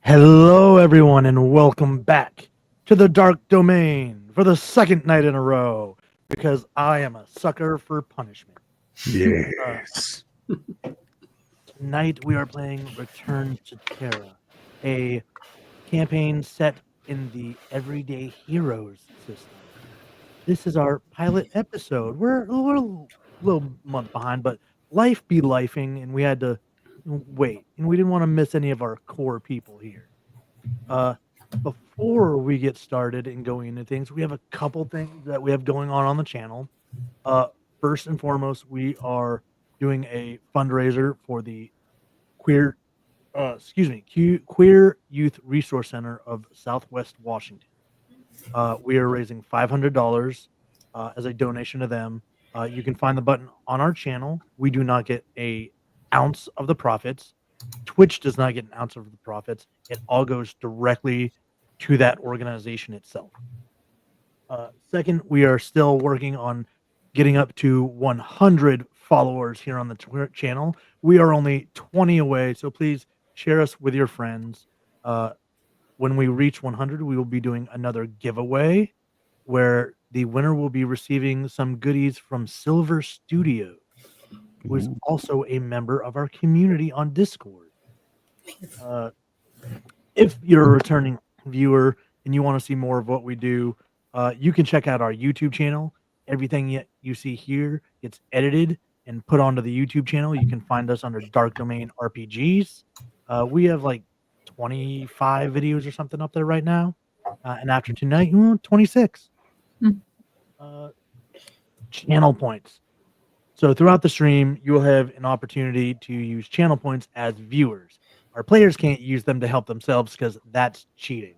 Hello, everyone, and welcome back to the Dark Domain for the second night in a row because I am a sucker for punishment. Uh, Yes. Tonight we are playing Return to Terra, a campaign set in the Everyday Heroes system. This is our pilot episode. We're a little month behind, but life be lifing, and we had to wait, and we didn't want to miss any of our core people here. Uh, Before we get started and going into things, we have a couple things that we have going on the channel. Uh, First and foremost, we are doing a fundraiser for the queer, Queer Youth Resource Center of Southwest Washington. We are raising $500 as a donation to them. You can find the button on our channel. We do not get a ounce of the profits. Twitch does not get an ounce of the profits. It all goes directly to that organization itself. Second, we are still working on getting up to 100 followers here on the channel. We are only 20 away, so please share us with your friends. When we reach 100, we will be doing another giveaway where the winner will be receiving some goodies from Silver Studio, who is also a member of our community on Discord. Uh, if you're a returning viewer and you want to see more of what we do, you can check out our YouTube channel. Everything you see here gets edited and put onto the YouTube channel. You can find us under Dark Domain RPGs. We have like 25 videos or something up there right now. And after tonight, 26. Uh, Channel points. So throughout the stream, you will have an opportunity to use channel points as viewers. Our players can't use them to help themselves because that's cheating.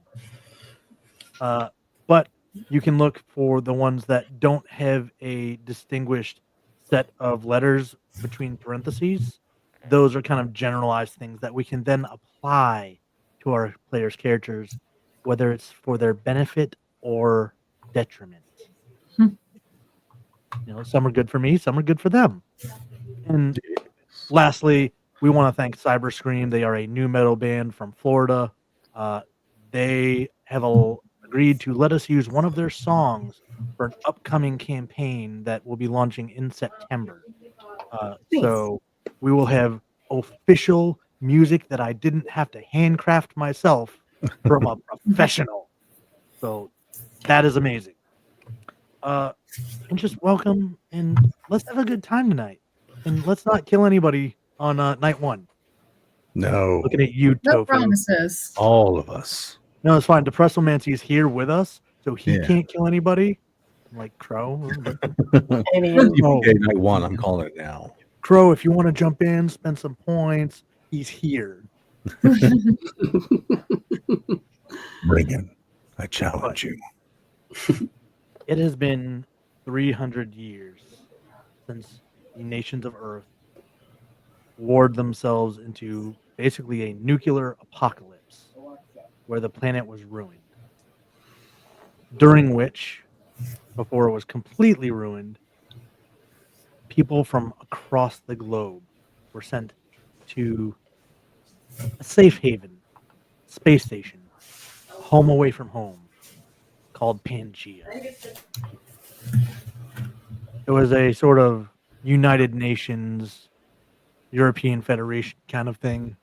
But you can look for the ones that don't have a distinguished set of letters between parentheses. Those are kind of generalized things that we can then apply to our players' characters, whether it's for their benefit or detriment. Some are good for me, some are good for them. And lastly, we want to thank Cyberscream. They are a new metal band from Florida. They have agreed to let us use one of their songs for an upcoming campaign that will be launching in September. So we will have official music that I didn't have to handcraft myself from a professional. So that is amazing. And just welcome and let's have a good time tonight. And let's not kill anybody on night one. No. Looking at you, No Tofu. promises. All of us. No, it's fine. Depressomancy is here with us, so he Yeah. can't kill anybody. Like Crow. Okay, night one. I'm calling it now. Crow, if you want to jump in, spend some points, he's here. Bring him. I challenge you. It has been 300 years since the nations of Earth warred themselves into basically a nuclear apocalypse where the planet was ruined. During which, before it was completely ruined, people from across the globe were sent to a safe haven, space station, home away from home, called Pangea. It was a sort of United Nations, European Federation kind of thing.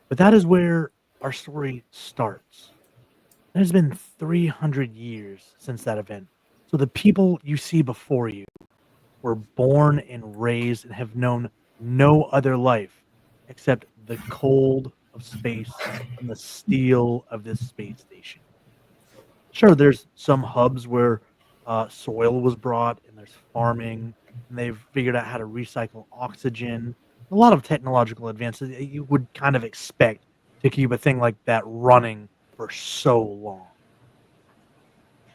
But that is where our story starts. It has been 300 years since that event. So the people you see before you were born and raised and have known no other life except the cold of space and the steel of this space station. Sure, there's some hubs where soil was brought and there's farming and they've figured out how to recycle oxygen. A lot of technological advances that you would kind of expect to keep a thing like that running for so long.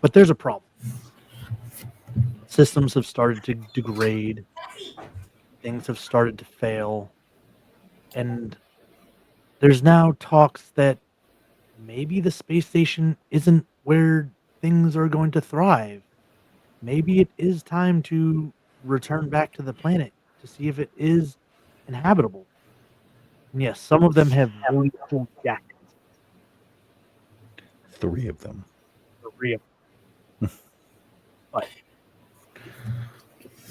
But there's a problem. Systems have started to degrade. Things have started to fail. And there's now talks that maybe the space station isn't where things are going to thrive. Maybe it is time to return back to the planet to see if it is inhabitable. And yes, some of them have really cool jackets. 3 of them. 3 of them. But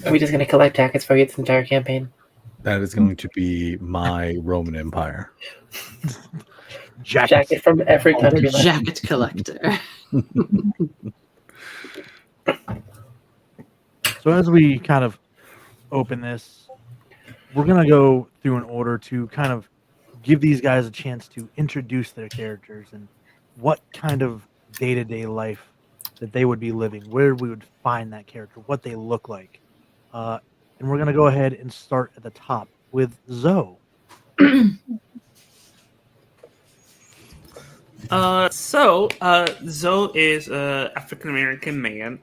Are we just going to collect jackets for this entire campaign? That is going to be my Roman Empire. Jacket from every country. Jacket collector. So as we kind of open this, we're going to go through an order to kind of give these guys a chance to introduce their characters and what kind of day-to-day life that they would be living, where we would find that character, what they look like. And we're going to go ahead and start at the top with Zoe. Zoe is an African-American man.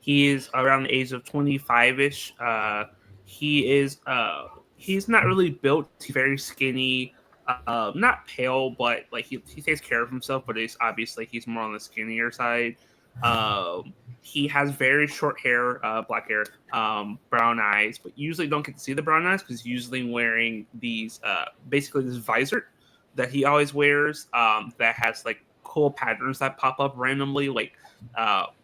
He is around the age of 25-ish. He's not really built. He's very skinny. Not pale, but like he takes care of himself, but he's more on the skinnier side. He has very short hair, black hair, brown eyes, but usually don't get to see the brown eyes because he's usually wearing these basically this visor that he always wears that has like cool patterns that pop up randomly. Like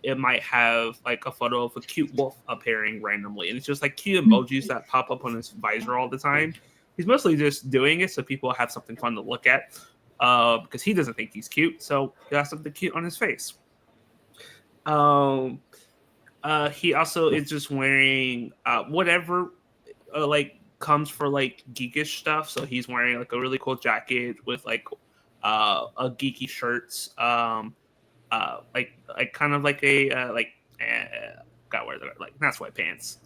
it might have like a photo of a cute wolf appearing randomly, and it's just like cute emojis that pop up on his visor all the time. He's mostly just doing it so people have something fun to look at because he doesn't think he's cute, so he has something cute on his face. He also is just wearing whatever like comes for like geekish stuff. So he's wearing like a really cool jacket with like a geeky shirts, like kind of like a God, where they're like not sweatpants,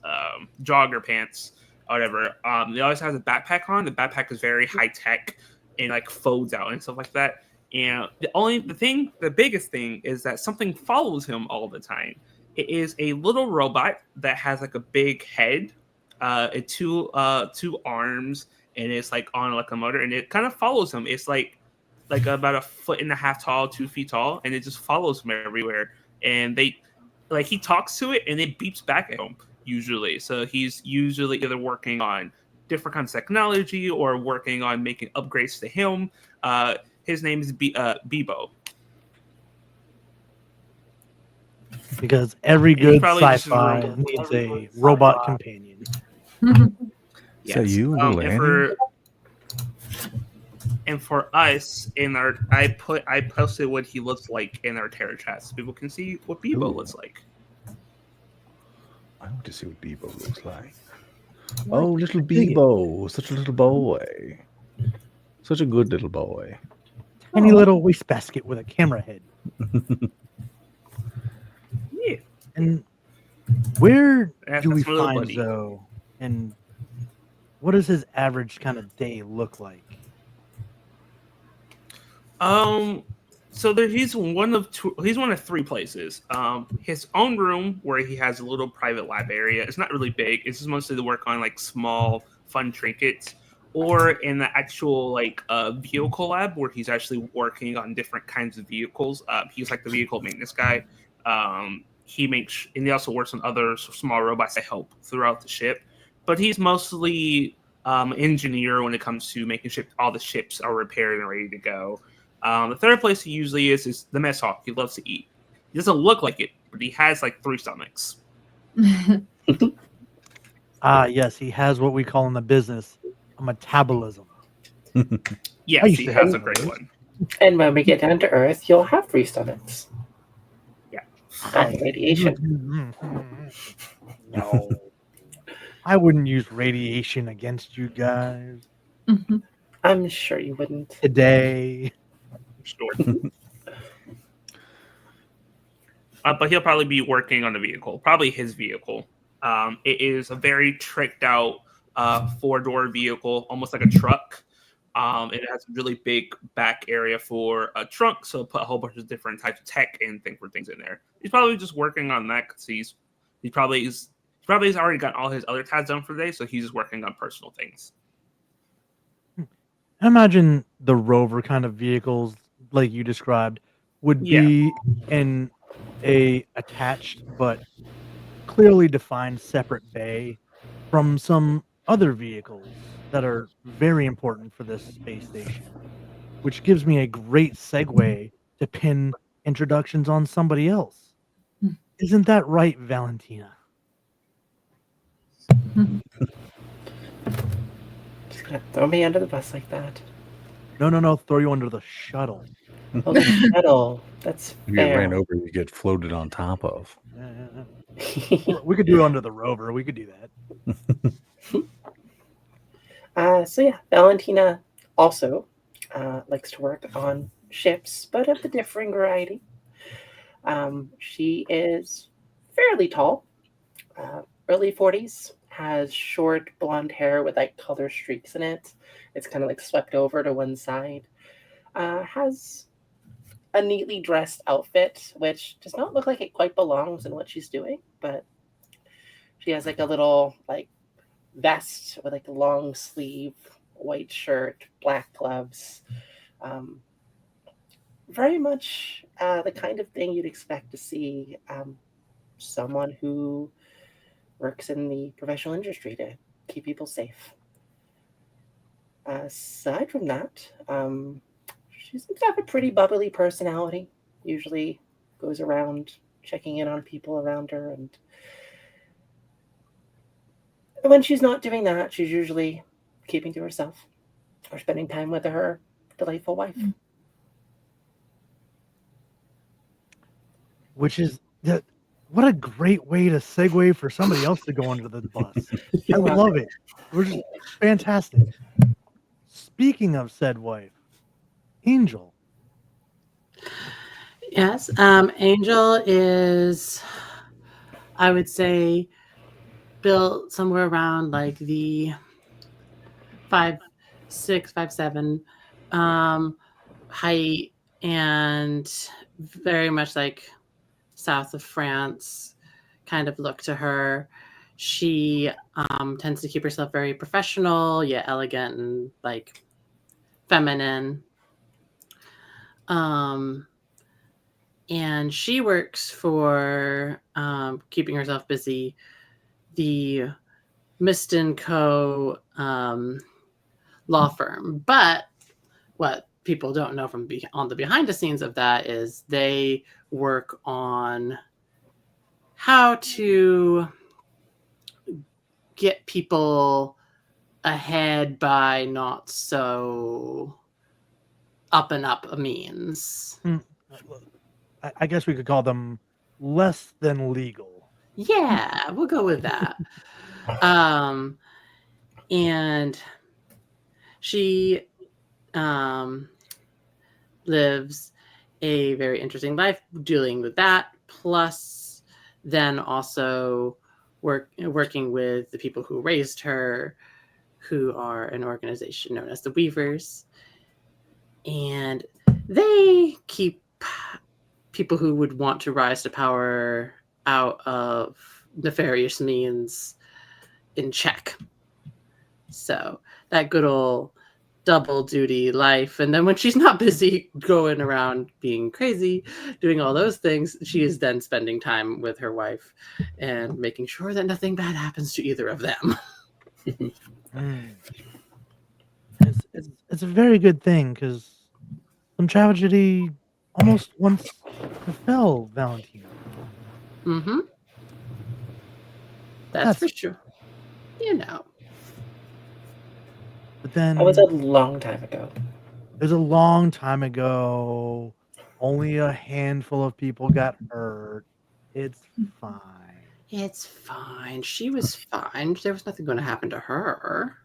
jogger pants, or whatever. He always has a backpack on. The backpack is very high tech and like folds out and stuff like that. And the biggest thing is that something follows him all the time. It is a little robot that has like a big head, two arms, and it's like on like a motor, and it kind of follows him. It's like about 1.5 feet tall, 2 feet tall, and it just follows him everywhere. And he talks to it, and it beeps back at him usually. So he's usually either working on different kinds of technology or working on making upgrades to him. His name is Bebo. Because every good sci-fi needs a robot companion. Yes. So you and for us I posted what he looks like in our Terra chat so people can see what Bebo looks like. I want to see what Bebo looks like. Oh, little Bebo, such a little boy, such a good little boy. Tiny little wastebasket with a camera head. Yeah. And where do we that's my little find buddy. Zoe? And what does his average kind of day look like? So he's one of 3 places. His own room where he has a little private lab area. It's not really big. It's just mostly to work on like small fun trinkets, or in the actual like vehicle lab where he's actually working on different kinds of vehicles. He's like the vehicle maintenance guy. He also works on other small robots that help throughout the ship. But he's mostly engineer when it comes to making sure all the ships are repaired and ready to go. The third place he usually is the mess hall. He loves to eat. He doesn't look like it, but he has like 3 stomachs. Yes, he has what we call in the business a metabolism. Yes, he has a great one. And when we get down to Earth, you'll have 3 stomachs. Yeah. And radiation. No. I wouldn't use radiation against you guys. I'm sure you wouldn't. Today. Sure. But he'll probably be working on a vehicle, probably his vehicle. It is a very tricked out 4-door vehicle, almost like a truck. It has a really big back area for a trunk, so put a whole bunch of different types of tech and things in there. He's probably just working on that because he probably has already got all his other tasks done for the day, so he's just working on personal things. I imagine the rover kind of vehicles, like you described, would be in a attached but clearly defined separate bay from some other vehicles that are very important for this space station, which gives me a great segue to pin introductions on somebody else. Hmm. Isn't that right, Valentina? Just gonna throw me under the bus like that. No. Throw you under the shuttle. Oh, the shuttle. That's You get ran fair. over, you get floated on top of. Or we could do it under the rover. We could do that. So yeah, Valentina also likes to work on ships, but of the differing variety. She is fairly tall, early 40s, has short blonde hair with like color streaks in it. It's kind of like swept over to one side. Has a neatly dressed outfit, which does not look like it quite belongs in what she's doing, but she has like a little like vest with like a long sleeve, white shirt, black gloves. Very much the kind of thing you'd expect to see someone who works in the professional industry to keep people safe. Aside from that, she seems to have a pretty bubbly personality. Usually goes around checking in on people around her, and when she's not doing that, she's usually keeping to herself or spending time with her delightful wife. Which is that. What a great way to segue for somebody else to go under the bus. I love it. We're just fantastic. Speaking of said wife, Angel. Yes. Angel is, I would say, built somewhere around like the 5'6", 5'7" height, and very much like south of France kind of look to her. She tends to keep herself very professional, yet elegant and like feminine. And she works for keeping herself busy, the Miston Co. Law firm. But what people don't know from on the behind the scenes of that is they work on how to get people ahead by not so up and up a means. I guess we could call them less than legal. Yeah, we'll go with that. And she lives a very interesting life dealing with that, plus then also working with the people who raised her, who are an organization known as the Weavers. And they keep people who would want to rise to power out of nefarious means in check. So that good old double duty life. And then when she's not busy going around being crazy, doing all those things, she is then spending time with her wife and making sure that nothing bad happens to either of them. It's a very good thing because some tragedy almost once befell Valentina. Mm-hmm. That's for sure. You know. But then That was a long time ago. it was a long time ago. Only a handful of people got hurt. It's fine. It's fine. She was fine. There was nothing going to happen to her.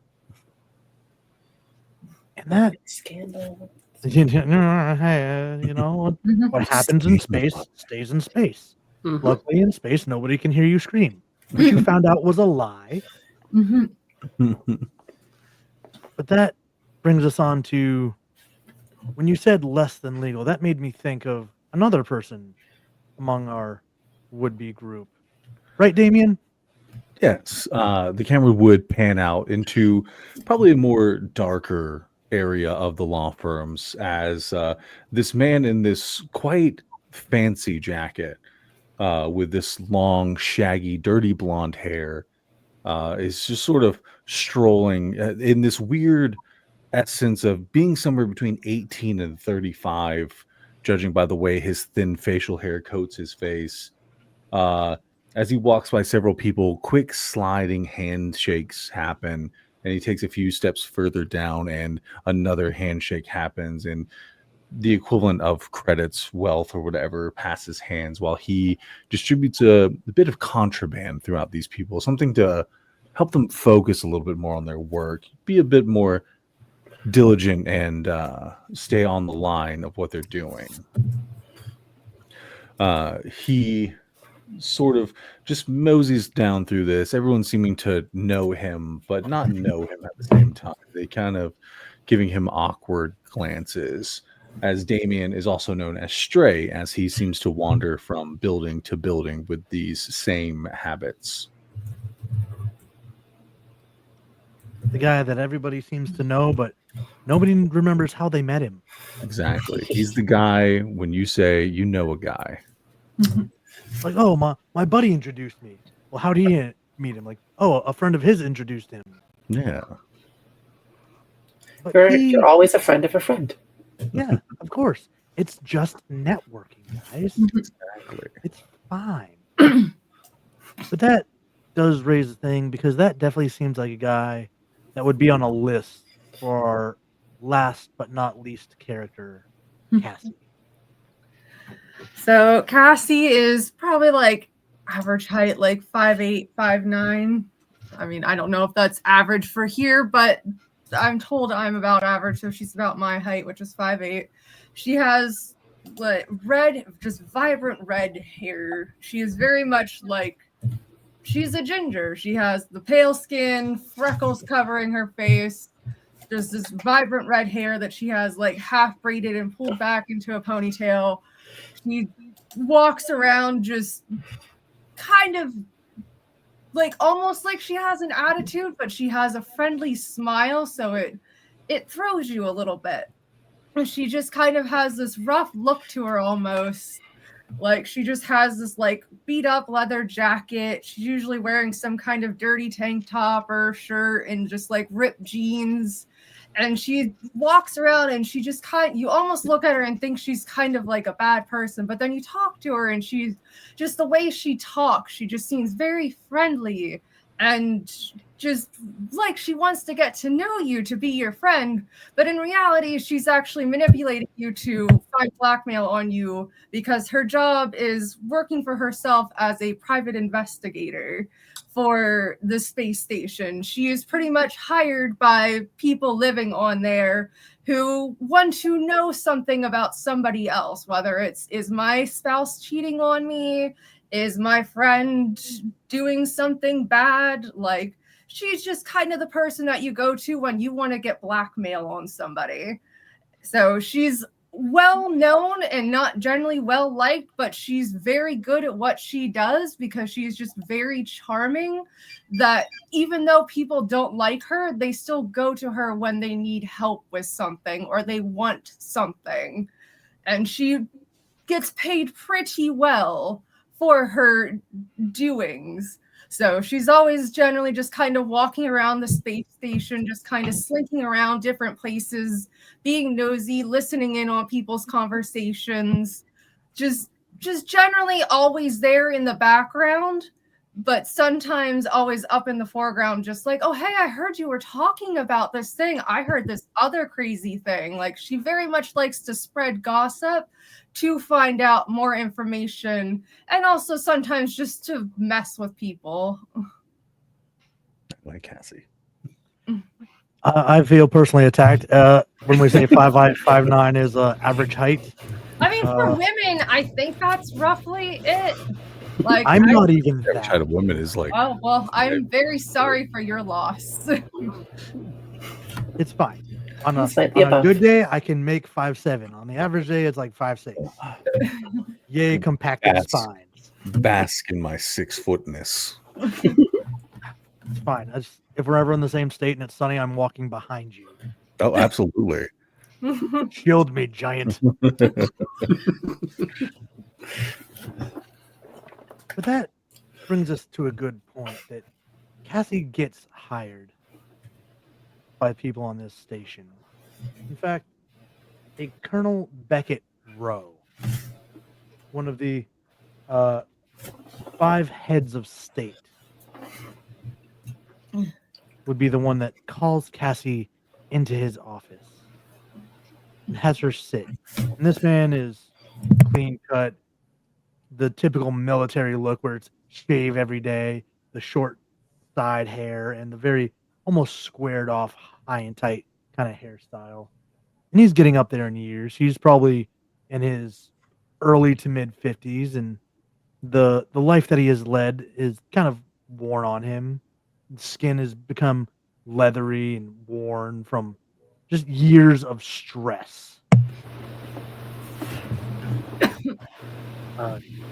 And that Scandal. you know what happens in space stays in space. Mm-hmm. Luckily, in space, nobody can hear you scream, which you found out was a lie. But that brings us on to when you said less than legal. That made me think of another person among our would-be group, right, Damien? Yes, the camera would pan out into probably a more darker area of the law firms as this man in this quite fancy jacket with this long, shaggy, dirty blonde hair is just sort of strolling in this weird essence of being somewhere between 18 and 35, judging by the way his thin facial hair coats his face. As he walks by several people, quick sliding handshakes happen, and he takes a few steps further down, and another handshake happens, and the equivalent of credits, wealth, or whatever passes hands while he distributes a bit of contraband throughout these people, something to help them focus a little bit more on their work, be a bit more diligent, and stay on the line of what they're doing. He sort of just moseys down through this, everyone seeming to know him, but not know him at the same time. They kind of giving him awkward glances, as Damien is also known as Stray, as he seems to wander from building to building with these same habits. The guy that everybody seems to know, but nobody remembers how they met him. Exactly. He's the guy when you say you know a guy. Like, oh, my buddy introduced me. Well, how did he meet him? Like, oh, a friend of his introduced him. Yeah. But You're always a friend of a friend. yeah, of course. It's just networking, guys. Exactly. It's fine. But that does raise a thing, because that definitely seems like a guy that would be on a list for our last but not least character, Cassie. So Cassie is probably like average height, like 5'8", 5'9". I mean, I don't know if that's average for here, but I'm told I'm about average, so she's about my height, which is 5'8". She has like red, just vibrant red hair. She is very much like, she's a ginger. She has the pale skin, freckles covering her face, just this vibrant red hair that she has like half braided and pulled back into a ponytail. She walks around just kind of like almost like she has an attitude, but she has a friendly smile, so it throws you a little bit. She just kind of has this rough look to her almost. Like she just has this like beat up leather jacket. She's usually wearing some kind of dirty tank top or shirt and just like ripped jeans. And she walks around and she just you almost look at her and think she's kind of like a bad person. But then you talk to her and she's just the way she talks. She just seems very friendly and just like she wants to get to know you, to be your friend. But in reality, she's actually manipulating you to find blackmail on you, because her job is working for herself as a private investigator for the space station. She is pretty much hired by people living on there who want to know something about somebody else, whether is my spouse cheating on me? Is my friend doing something bad? Like, she's just kind of the person that you go to when you want to get blackmail on somebody. So she's well known and not generally well liked, but she's very good at what she does because she's just very charming, that even though people don't like her, they still go to her when they need help with something or they want something. And she gets paid pretty well for her doings. So she's always generally just kind of walking around the space station, just kind of slinking around different places, being nosy, listening in on people's conversations, just generally always there in the background, but sometimes always up in the foreground, just like, oh, hey, I heard you were talking about this thing. I heard this other crazy thing. Like, she very much likes to spread gossip to find out more information, and also sometimes just to mess with people. Like Cassie. I feel personally attacked when we say 5'8", 5'9" is average height. I mean, for women, I think that's roughly it. Like, I'm not even Average height that. of women is like, oh, well, I'm very sorry for your loss. It's fine. On a Slightly above. good day, I can make 5'7". On the average day, it's like 5'6". Yay, compacted That's- spines. bask in my 6-footness. It's fine. If we're ever in the same state and it's sunny, I'm walking behind you. Oh, absolutely. Shield me, giant. But that brings us to a good point, that Cassie gets hired by people on this station. In fact, a Colonel Beckett row. One of the 5 heads of state would be the one that calls Cassie into his office and has her sit. And this man is clean cut, the typical military look where it's shave every day, the short side hair, and the very almost squared off, high and tight kind of hairstyle. And he's getting up there in years. He's probably in his early to mid 50s, and the life that he has led is kind of worn on him. The skin has become leathery and worn from just years of stress.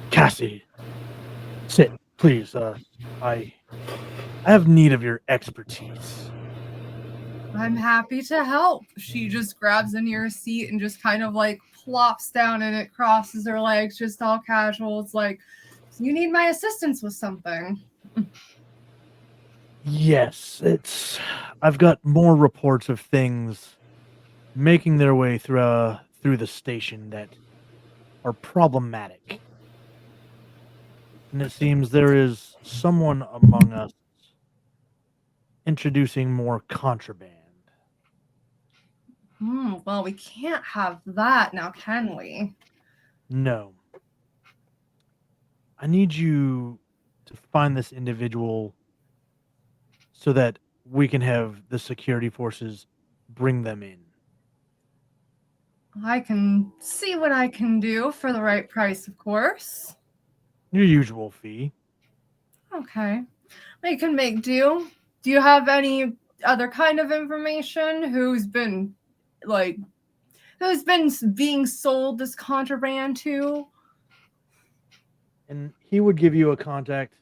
Cassie, sit, please. I have need of your expertise. I'm happy to help. She just grabs a near seat and just kind of like plops down in it, crosses her legs, just all casual. It's like, you need my assistance with something. Yes, I've got more reports of things making their way through the station that are problematic. And it seems there is someone among us introducing more contraband. Well, we can't have that now, can we? No. I need you to find this individual so that we can have the security forces bring them in. I can see what I can do for the right price, of course. Your usual fee. Okay. We can make do. Do you have any other kind of information? Who's been being sold this contraband to? And he would give you a contact.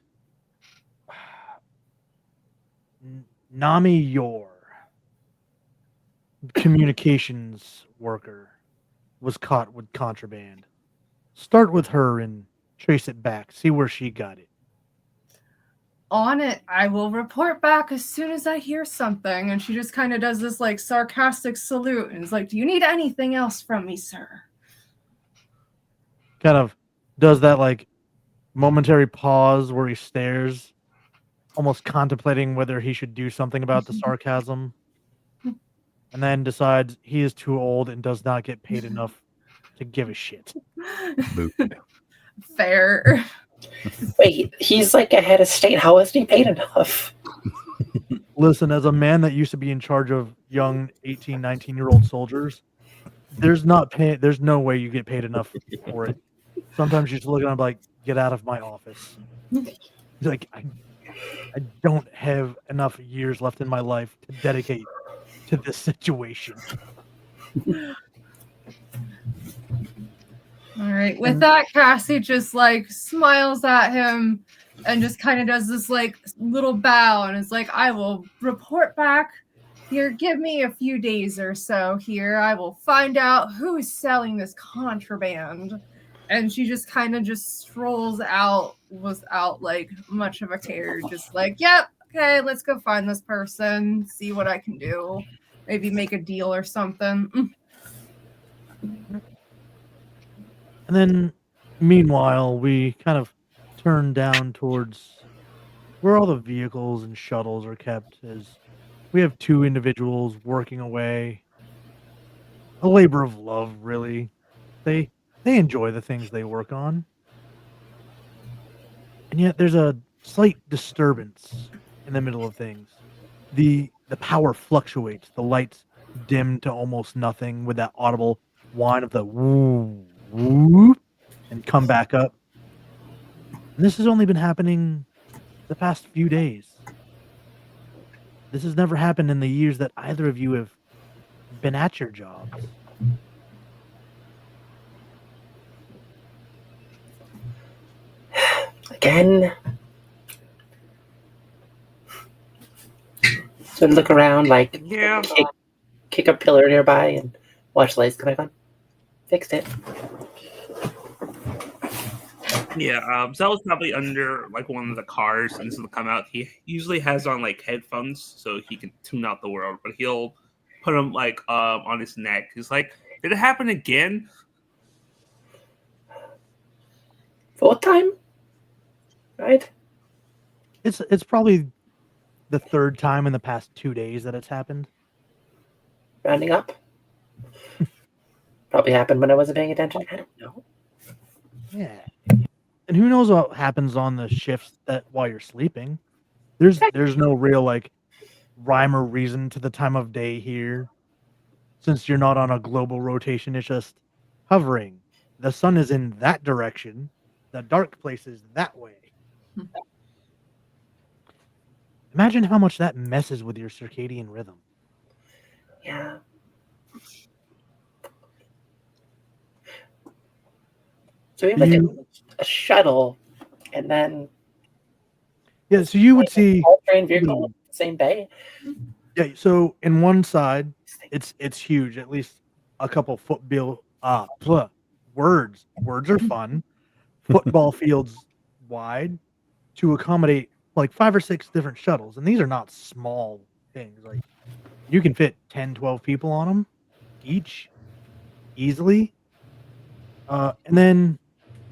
Nami Yor, communications worker, was caught with contraband. Start with her and trace it back. See where she got it. On it. I will report back as soon as I hear something. And she just kind of does this like sarcastic salute and is like, do you need anything else from me, sir? Kind of does that like momentary pause where he stares, almost contemplating whether he should do something about the sarcasm, and then decides he is too old and does not get paid enough to give a shit. Fair. Wait, he's like a head of state. How isn't he paid enough? Listen, as a man that used to be in charge of young 18, 19-year-old soldiers, there's no way you get paid enough for it. Sometimes you just look at him like, get out of my office. Like, I don't have enough years left in my life to dedicate to this situation. All right. With that, Cassie just like smiles at him and just kind of does this like little bow and is like, I will report back here. Give me a few days or so here. I will find out who is selling this contraband. And she just kind of just strolls out without like much of a care. Just like, yep, okay, let's go find this person, see what I can do. Maybe make a deal or something. And then, meanwhile, we kind of turn down towards where all the vehicles and shuttles are kept, as we have 2 individuals working away. A labor of love, really. They enjoy the things they work on. And yet there's a slight disturbance in the middle of things. The power fluctuates. The lights dim to almost nothing with that audible whine of the woo, woo, and come back up. And this has only been happening the past few days. This has never happened in the years that either of you have been at your jobs. Again. So look around, like Yeah. kick a pillar nearby and watch lights come back on. Fixed it. Yeah, Zell's probably under like one of the cars, and this will come out. He usually has on like headphones so he can tune out the world, but he'll put them like on his neck. He's like, "Did it happen again?" Full time, right? It's probably the third time in the past 2 days that it's happened. Rounding up. Probably happened when I wasn't paying attention. I don't know. Yeah. And who knows what happens on the shifts that while you're sleeping. There's no real like rhyme or reason to the time of day here. Since you're not on a global rotation, it's just hovering. The sun is in that direction. The dark place is that way. Imagine how much that messes with your circadian rhythm. Yeah. So we have like a shuttle, and then Yeah, so you would see all train vehicle same bay. yeah, so in one side it's huge, at least a couple words. Words are fun. Football fields wide to accommodate like 5 or 6 different shuttles, and these are not small things. Like you can fit 10, 12 people on them each easily. And then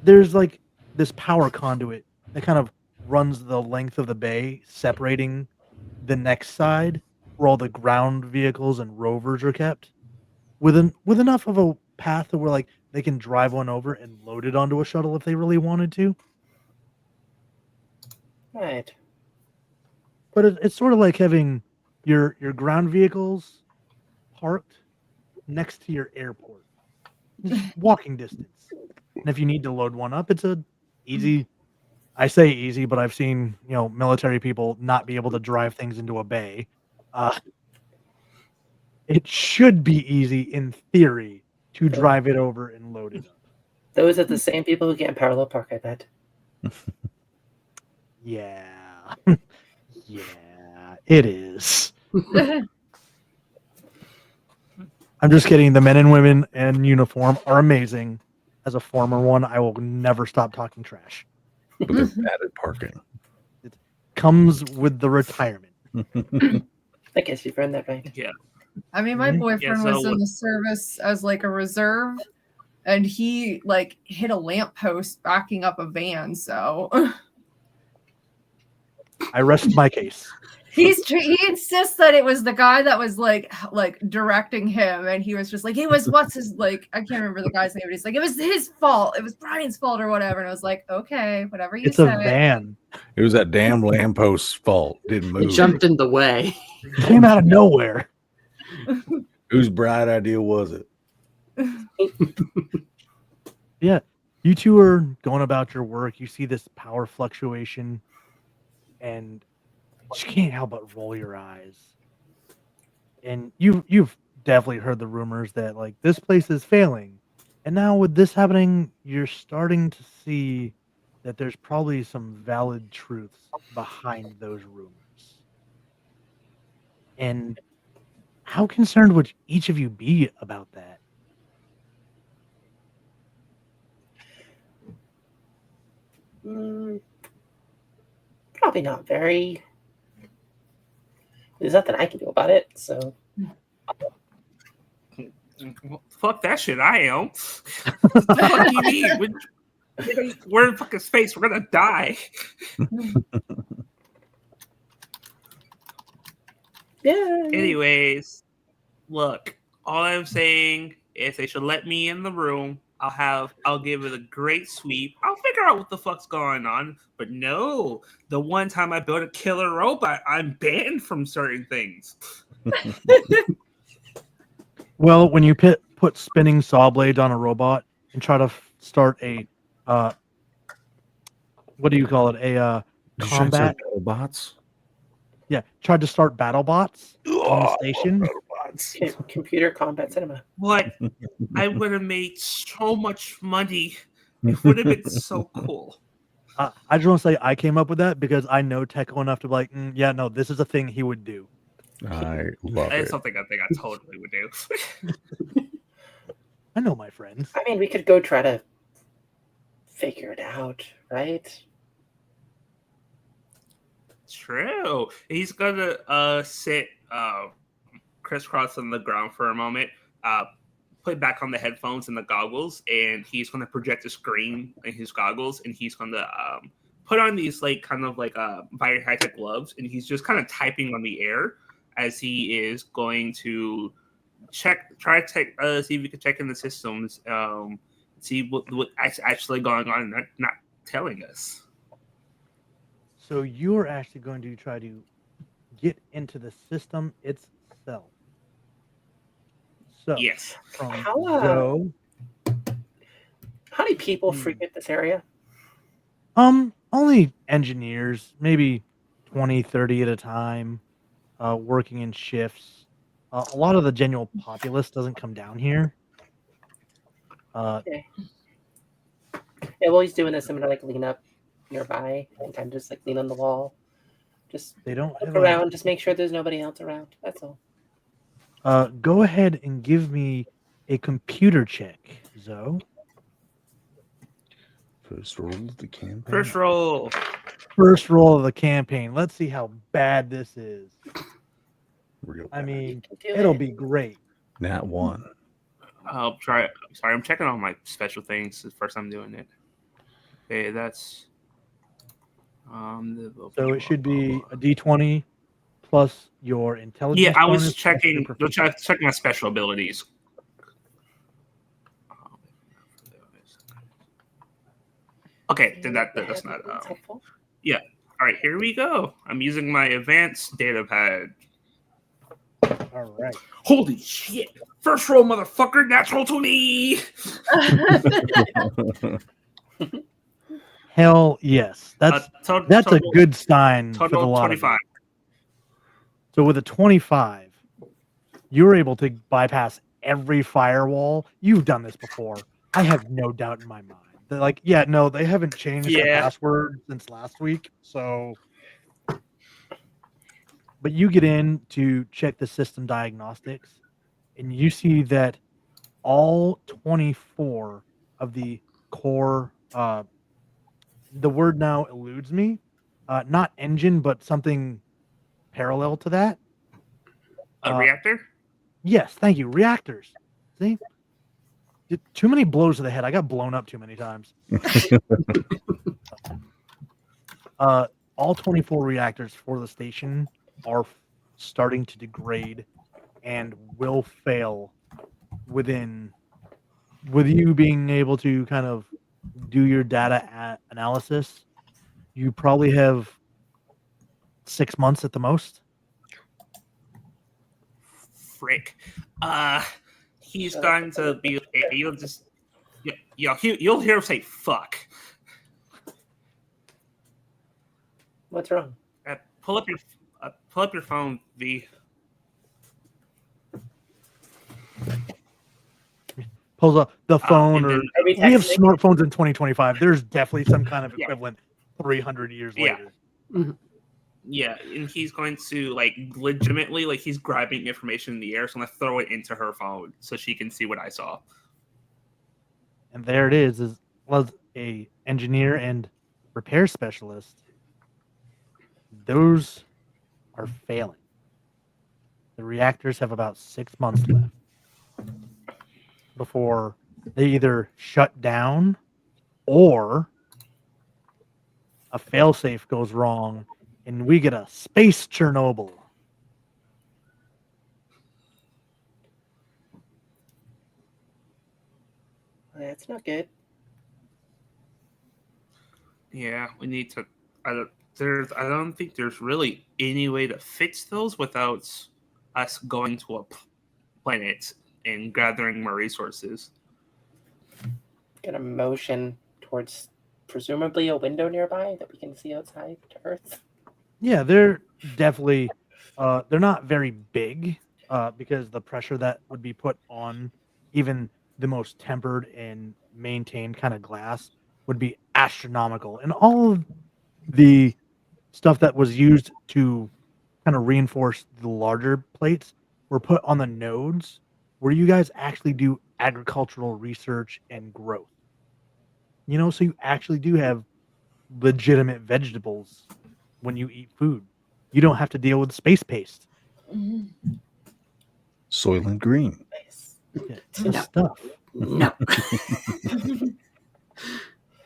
there's like this power conduit that kind of runs the length of the bay, separating the next side where all the ground vehicles and rovers are kept with enough of a path to where like they can drive one over and load it onto a shuttle if they really wanted to. Right. But it's sort of like having your ground vehicles parked next to your airport, just walking distance. And if you need to load one up, it's a easy. I say easy, but I've seen military people not be able to drive things into a bay. It should be easy in theory to drive it over and load it up. Those are the same people who can't parallel park, I bet. Yeah. Yeah, it is. I'm just kidding. The men and women in uniform are amazing. As a former one, I will never stop talking trash. But they're bad at parking. It comes with the retirement. I guess you've earned that right. Yeah. I mean, my boyfriend was in the service as like a reserve, and he like hit a lamppost backing up a van. So I rest my case. he insists that it was the guy that was like directing him, and he was just like, it was what's his like I can't remember the guy's name, but he's like, it was his fault, it was Brian's fault or whatever, and I was like, okay, whatever you It's say. a van. It was that damn lampost's fault. Didn't move. It jumped in the way. It came out of nowhere. Whose bright idea was it? Yeah, you two are going about your work. You see this power fluctuation, and you just can't help but roll your eyes. And you've definitely heard the rumors that like this place is failing, and now with this happening, you're starting to see that there's probably some valid truths behind those rumors. And how concerned would each of you be about that? Probably not very. There's nothing I can do about it, so. Fuck that shit, I am. What the fuck do you mean? We're in fucking space. We're gonna die. Yeah. Anyways, look, all I'm saying is they should let me in the room. I'll give it a great sweep. I'll figure out what the fuck's going on. But no, the one time I built a killer robot, I'm banned from certain things. Well, when you put spinning saw blades on a robot and try to start a what do you call it? A combat bots. Yeah, tried to start battle bots on the station. Computer combat cinema. What? I would have made so much money. It would have been so cool. I just want to say I came up with that because I know Tekko enough to be like, yeah, no, this is a thing he would do. I love It's it. something I think I totally would do. I know my friends. I mean, we could go try to figure it out, right? True. He's gonna sit crisscross on the ground for a moment, put back on the headphones and the goggles, and he's going to project a screen in his goggles, and he's going to put on these like kind of like fire high tech gloves, and he's just kind of typing on the air as he is going to try to see if we can check in the systems, see what's actually going on, and not telling us. So you're actually going to try to get into the system itself. So Yes. from How many people Hmm. frequent this area? only engineers, maybe 20, 30 at a time, working in shifts. A lot of the general populace doesn't come down here. Okay. Yeah, while he's doing this, I'm gonna like lean up nearby and kind of just like lean on the wall. Just They don't look have around, just make sure there's nobody else around. That's all. go ahead and give me a computer check, Zoe. First roll of the campaign. First roll. First roll of the campaign. Let's see how bad this is. Real I bad. mean, can do it'll it. be great. Nat 1. I'll try. Sorry, I'm checking all my special things. It's the first time doing it. Okay, that's So it should be a D20 plus your intelligence. Yeah, I bonus was plus your checking. proficiency. Checking my special abilities. Okay, then that's not. That's helpful. All right, here we go. I'm using my advanced data pad. All right. Holy shit! First roll, motherfucker. Natural 20. Hell yes. That's a good sign for the total lot of 25. you. So with a 25, you're able to bypass every firewall. You've done this before. I have no doubt in my mind. They're like, yeah, no, they haven't changed their Yeah. password since last week. So, but you get in to check the system diagnostics, and you see that all 24 of the core, the word now eludes me, not engine, but something parallel to that. A reactor? Yes, thank you. Reactors. See? Too many blows to the head. I got blown up too many times. All 24 reactors for the station are starting to degrade and will fail with you being able to kind of do your data analysis. You probably have 6 months at the most. Frick. He's going to be. You'll just. You'll hear him say "fuck." What's wrong? Pull up your phone, V. Pulls up the phone, and or then- Are we we have texting? smartphones in 2025. There's definitely some kind of Yeah. equivalent 300 years Yeah. later. Yeah, and he's going to like legitimately like he's grabbing information in the air, so I'm gonna throw it into her phone so she can see what I saw. And there it is was a engineer and repair specialist. Those are failing. The reactors have about 6 months left before they either shut down or a failsafe goes wrong and we get a space Chernobyl. That's not good. Yeah, we need to. I don't think there's really any way to fix those without us going to a planet and gathering more resources. Gonna motion towards presumably a window nearby that we can see outside to Earth. Yeah, they're definitely they're not very big because the pressure that would be put on even the most tempered and maintained kind of glass would be astronomical. And all of the stuff that was used to kind of reinforce the larger plates were put on the nodes where you guys actually do agricultural research and growth. You know, so you actually do have legitimate vegetables when you eat food. You don't have to deal with space paste. Soylent Green. Nice. Yeah, ton of No. stuff. No.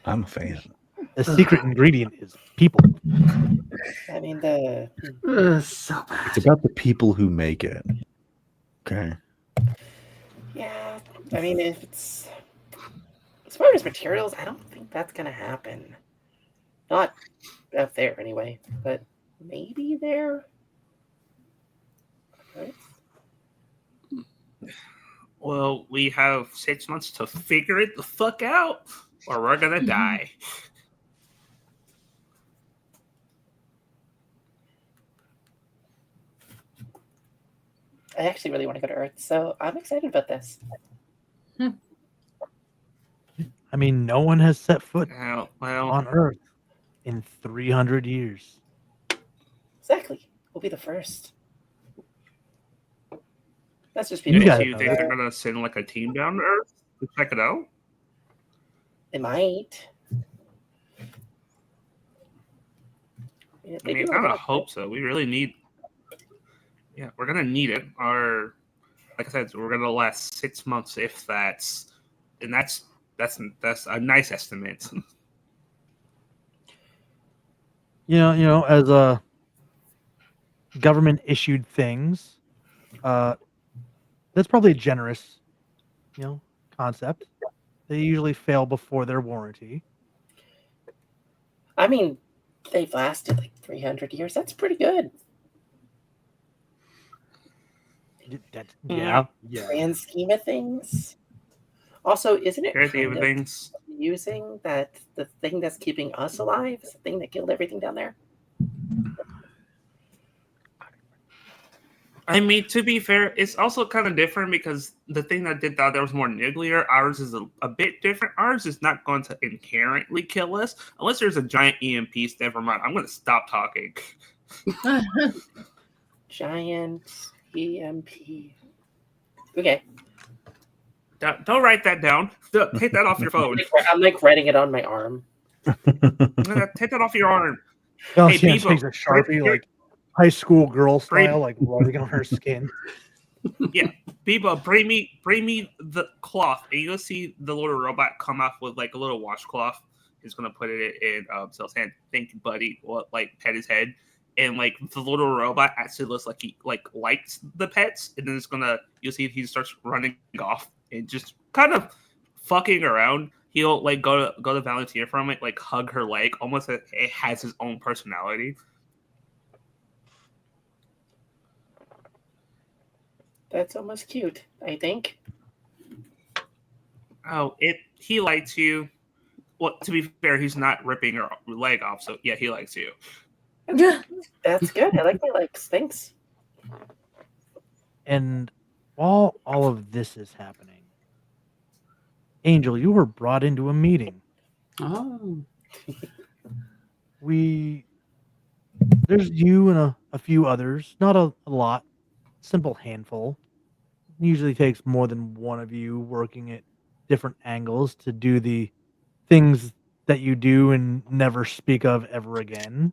I'm a fan. The secret ingredient is people. I mean, So bad. It's about the people who make it. Okay. yeah. I mean, if it's as far as materials, I don't think that's gonna happen. Not up there anyway, but maybe there. Right? Well, we have 6 months to figure it the fuck out, or we're gonna die. I actually really want to go to Earth, so I'm excited about this. I mean, no one has set foot Well, on Earth in 300 years. Exactly. We'll be the first. That's just You people. guys do you know think this. they're gonna send like a team down to Earth to check it out? It might. Yeah, I mean, I do kind like of hope so. We really need. Yeah, we're gonna need it. Our, like I said, we're gonna last 6 months if that's, and that's a nice estimate. As a government issued things, that's probably a generous, concept. They usually fail before their warranty. I mean, they've lasted like 300 years. That's pretty good. Yeah. Grand scheme of things. Also, isn't it Great kind of things. using that the thing that's keeping us alive is the thing that killed everything down there? I mean, to be fair, it's also kind of different because the thing that did that there was more nuclear. Ours is a bit different. Ours is not going to inherently kill us unless there's a giant EMP. Never mind. I'm going to stop talking. Giant EMP. Okay. Don't write that down. Take that off your phone. I'm like writing it on my arm. Take that off your arm. Oh, Hey, she Bebo, takes a Sharpie, here- like high school girl Bring- style, like rubbing on her skin. Yeah, Biba, bring me the cloth, and you'll see the little robot come off with like a little washcloth. He's gonna put it in Cell's hand. Thank you, buddy. Well, like pet his head, and like the little robot actually looks like he like likes the pets, and then you'll see he starts running off and just kind of fucking around. He'll like go to volunteer from it, like hug her leg, almost like it has his own personality. That's almost cute, I think. Oh, he likes you. Well, to be fair, he's not ripping her leg off, so yeah, he likes you. That's good. I like my legs. Thanks. And while all of this is happening, Angel, you were brought into a meeting. Oh. There's you and a few others, not a lot, simple handful. Usually takes more than one of you working at different angles to do the things that you do and never speak of ever again.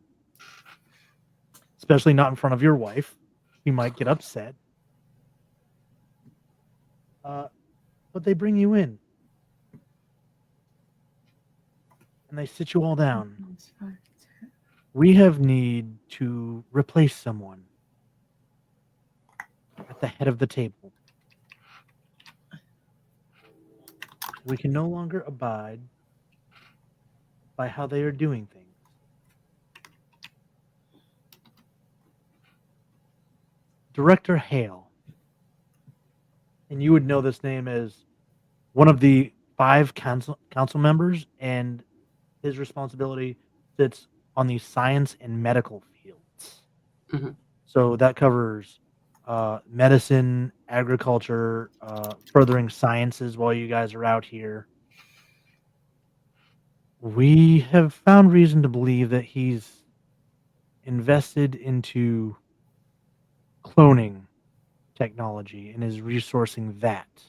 Especially not in front of your wife. You might get upset. But they bring you in. And they sit you all down. We have need to replace someone at the head of the table. We can no longer abide by how they are doing things. Director Hale, and you would know this name as one of the 5 council members, and his responsibility sits on the science and medical fields. Mhm. So that covers medicine, agriculture, furthering sciences while you guys are out here. We have found reason to believe that he's invested into cloning technology and is resourcing that.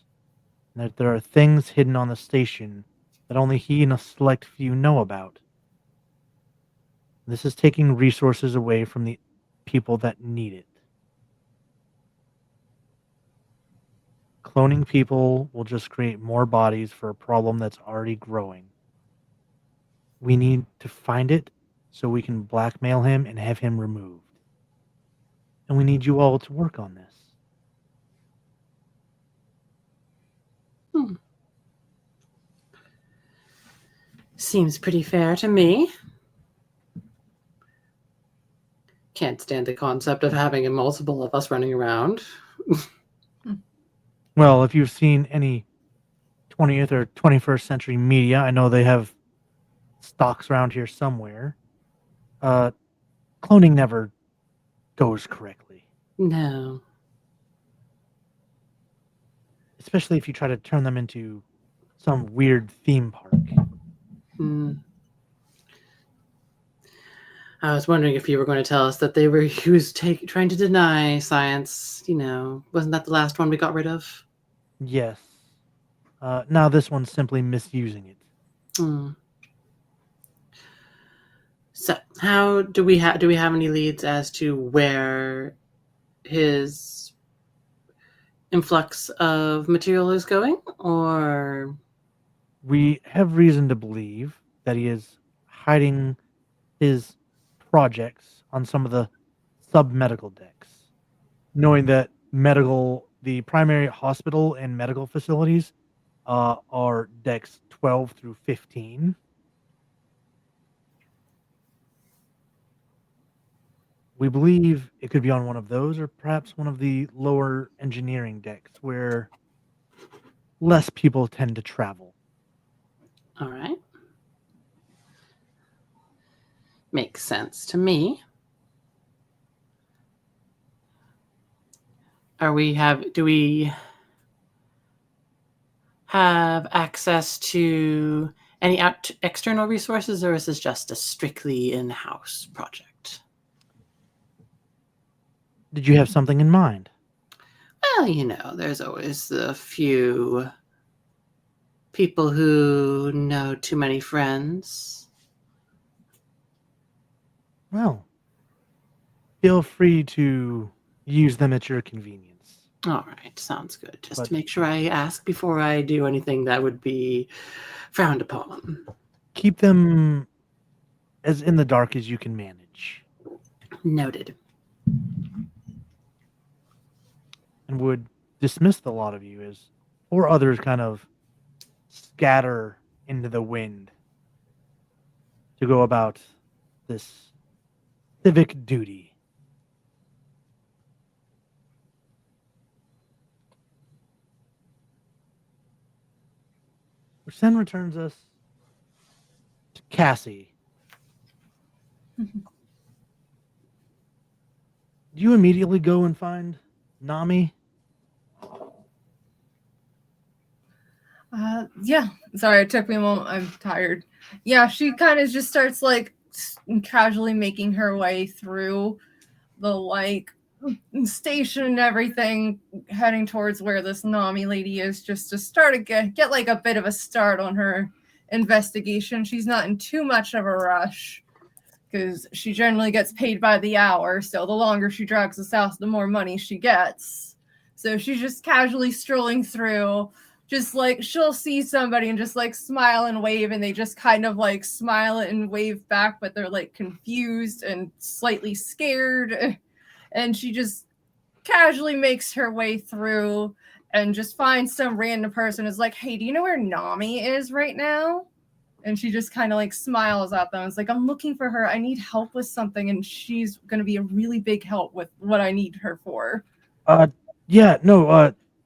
And that there are things hidden on the station that only he and a select few know about. This is taking resources away from the people that need it. cloning people will just create more bodies for a problem that's already growing. We need to find it so we can blackmail him and have him removed. And we need you all to work on this. Seems pretty fair to me. Can't stand the concept of having a multiple of us running around. Well, if you've seen any 20th or 21st century media, I know they have stocks around here somewhere. Cloning never goes correctly. No. Especially if you try to turn them into some weird theme park. I was wondering if you were going to tell us that he was trying to deny science. Wasn't that the last one we got rid of? Yes. Now this one's simply misusing it. So, how do we have any leads as to where his influx of material is going, or? We have reason to believe that he is hiding his projects on some of the sub-medical decks, knowing that the primary hospital and medical facilities are decks 12 through 15. We believe it could be on one of those, or perhaps one of the lower engineering decks where less people tend to travel. All right. Makes sense to me. Do we have access to any external resources, or is this just a strictly in-house project? Did you have something in mind? Well, there's always the few people who know too many friends. Well, feel free to use them at your convenience. All right, sounds good. Just to make sure I ask before I do anything that would be frowned upon. Keep them as in the dark as you can manage. Noted. And would dismiss the lot of you as 4 others kind of scatter into the wind to go about this civic duty. Which then returns us to Cassie. Do you immediately go and find Nami? Yeah. Sorry, it took me a moment. I'm tired. Yeah, she kind of just starts casually making her way through the station and everything, heading towards where this Nami lady is, just to start to get a bit of a start on her investigation. She's not in too much of a rush because she generally gets paid by the hour, so the longer she drags us out, the more money she gets. So she's just casually strolling through, just she'll see somebody and just smile and wave, and they just kind of smile and wave back, but they're confused and slightly scared. And she just casually makes her way through and just finds some random person is hey, do you know where Nami is right now? And she just kind of smiles at them. It's I'm looking for her. I need help with something, and she's going to be a really big help with what I need her for.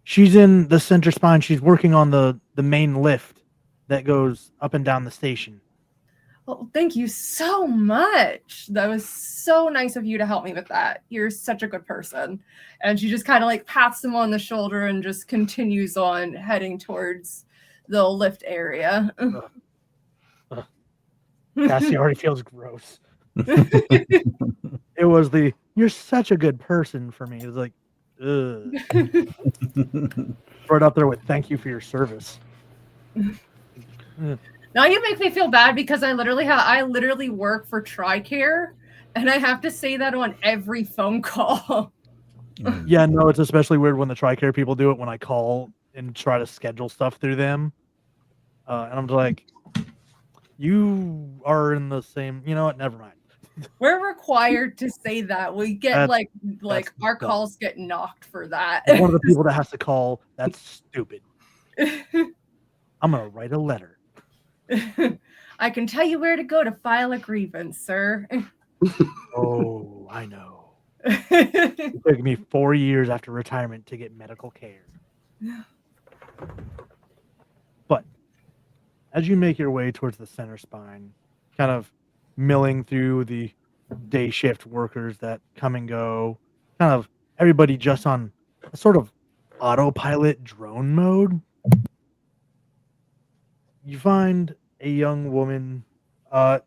She's in the center spine. She's working on the main lift that goes up and down the station. Well, thank you so much. That was so nice of you to help me with that. You're such a good person. And she just kind of pats him on the shoulder and just continues on heading towards the lift area. Cassie already feels gross. It was you're such a good person for me. It was ugh. Right up there with thank you for your service. Now you make me feel bad because I literally work for TRICARE, and I have to say that on every phone call. Yeah, no, it's especially weird when the TRICARE people do it when I call and try to schedule stuff through them. And I'm like, you are in the same. You know what? Never mind. We're required to say that. We get That's- like our dumb. calls get knocked for that. As one of the people that has to call, that's stupid. I'm gonna write a letter. I can tell you where to go to file a grievance, sir. Oh, I know. It took me 4 years after retirement to get medical care. But as you make your way towards the center spine, kind of milling through the day shift workers that come and go, kind of everybody just on a sort of autopilot drone mode, you find a young woman.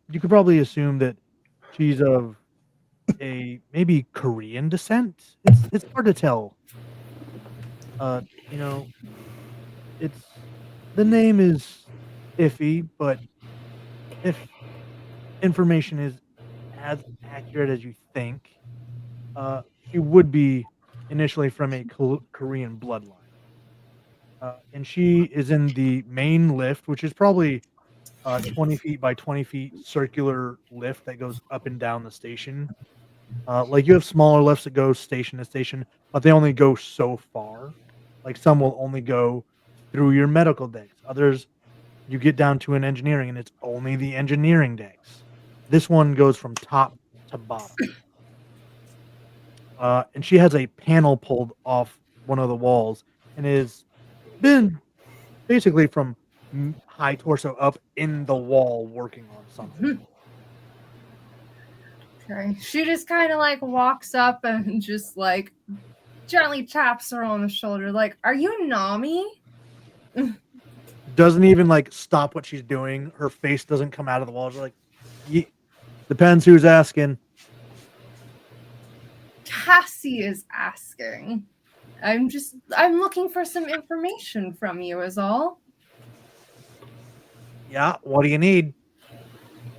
You could probably assume that she's of a maybe Korean descent. It's hard to tell. You know, it's the name is iffy, but if information is as accurate as you think, she would be initially from a Korean bloodline. And she is in the main lift, which is probably 20 feet by 20 feet circular lift that goes up and down the station. Like you have smaller lifts that go station to station, but they only go so far. Like some will only go through your medical decks. Others, you get down to an engineering and it's only the engineering decks. This one goes from top to bottom. And she has a panel pulled off one of the walls and has been basically from high torso up in the wall working on something. Okay. She just kind of like walks up and just like gently taps her on the shoulder, like, "Are you Nami?" Doesn't even like stop what she's doing. Her face doesn't come out of the wall. She's like, depends who's asking. Cassie is asking. I'm looking for some information from you is all. Yeah, what do you need?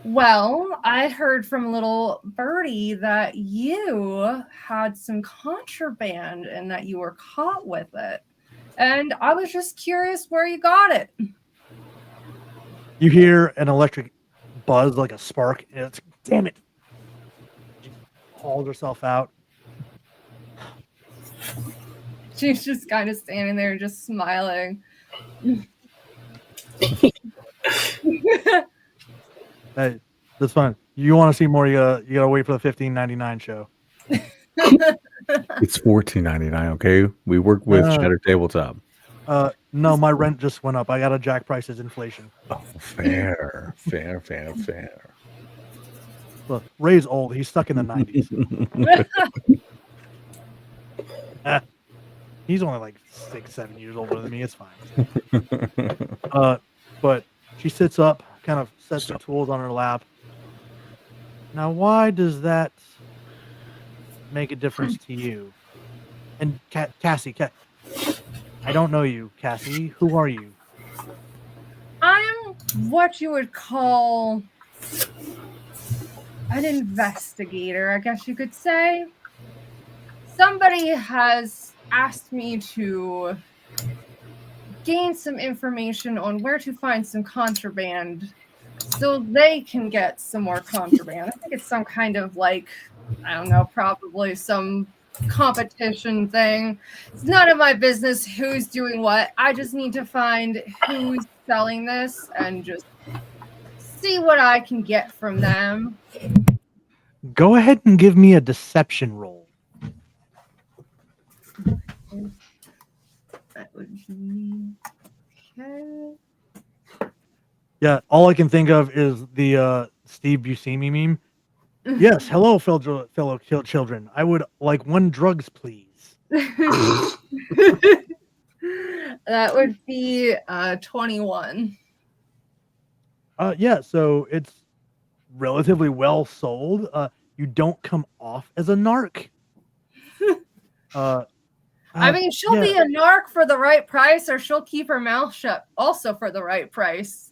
Well, I heard from little Birdie that you had some contraband and that you were caught with it. And I was just curious where you got it. You hear an electric buzz like a spark, and it's damn it. She hauls herself out. She's just kind of standing there, just smiling. Hey, that's fine. You want to see more? You gotta wait for the $15.99 show. It's $14.99. Okay, we work with Cheddar Tabletop. No, my rent just went up. I got a Jack Price's inflation. Oh, fair. Look, Ray's old. He's stuck in the 90s. He's only like 6-7 years older than me. It's fine. But she sits up, kind of sets the tools on her lap. Now, why does that make a difference to you? And Cassie, I don't know you, Cassie. Who are you? I'm what you would call an investigator, I guess you could say. Somebody has asked me to gain some information on where to find some contraband so they can get some more contraband. I think it's some kind of like, I don't know, probably some competition thing. It's none of my business who's doing what. I just need to find who's selling this and just see what I can get from them. Go ahead and give me a deception roll. That would be okay. Yeah, all I can think of is the Steve Buscemi meme. Yes, hello, fellow children. I would like 1 drugs, please. That would be 21. Yeah, so it's relatively well sold. You don't come off as a narc. I mean, she'll be a narc for the right price, or she'll keep her mouth shut also for the right price.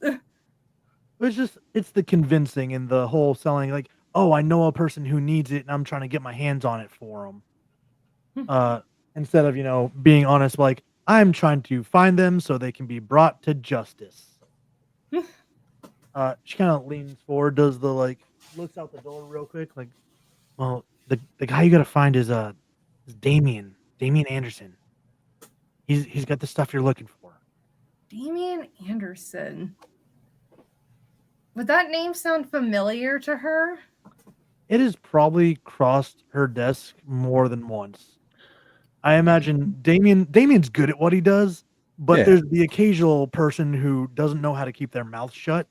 It's the convincing and the whole selling, like, oh, I know a person who needs it and I'm trying to get my hands on it for them. Instead of, being honest, like, I'm trying to find them so they can be brought to justice. She kind of leans forward, does the looks out the door real quick, like, well, the guy you gotta find is Damien Anderson. He's got the stuff you're looking for. Damien Anderson. Would that name sound familiar to her? It has probably crossed her desk more than once. I imagine Damien's good at what he does, but Yeah. there's the occasional person who doesn't know how to keep their mouth shut.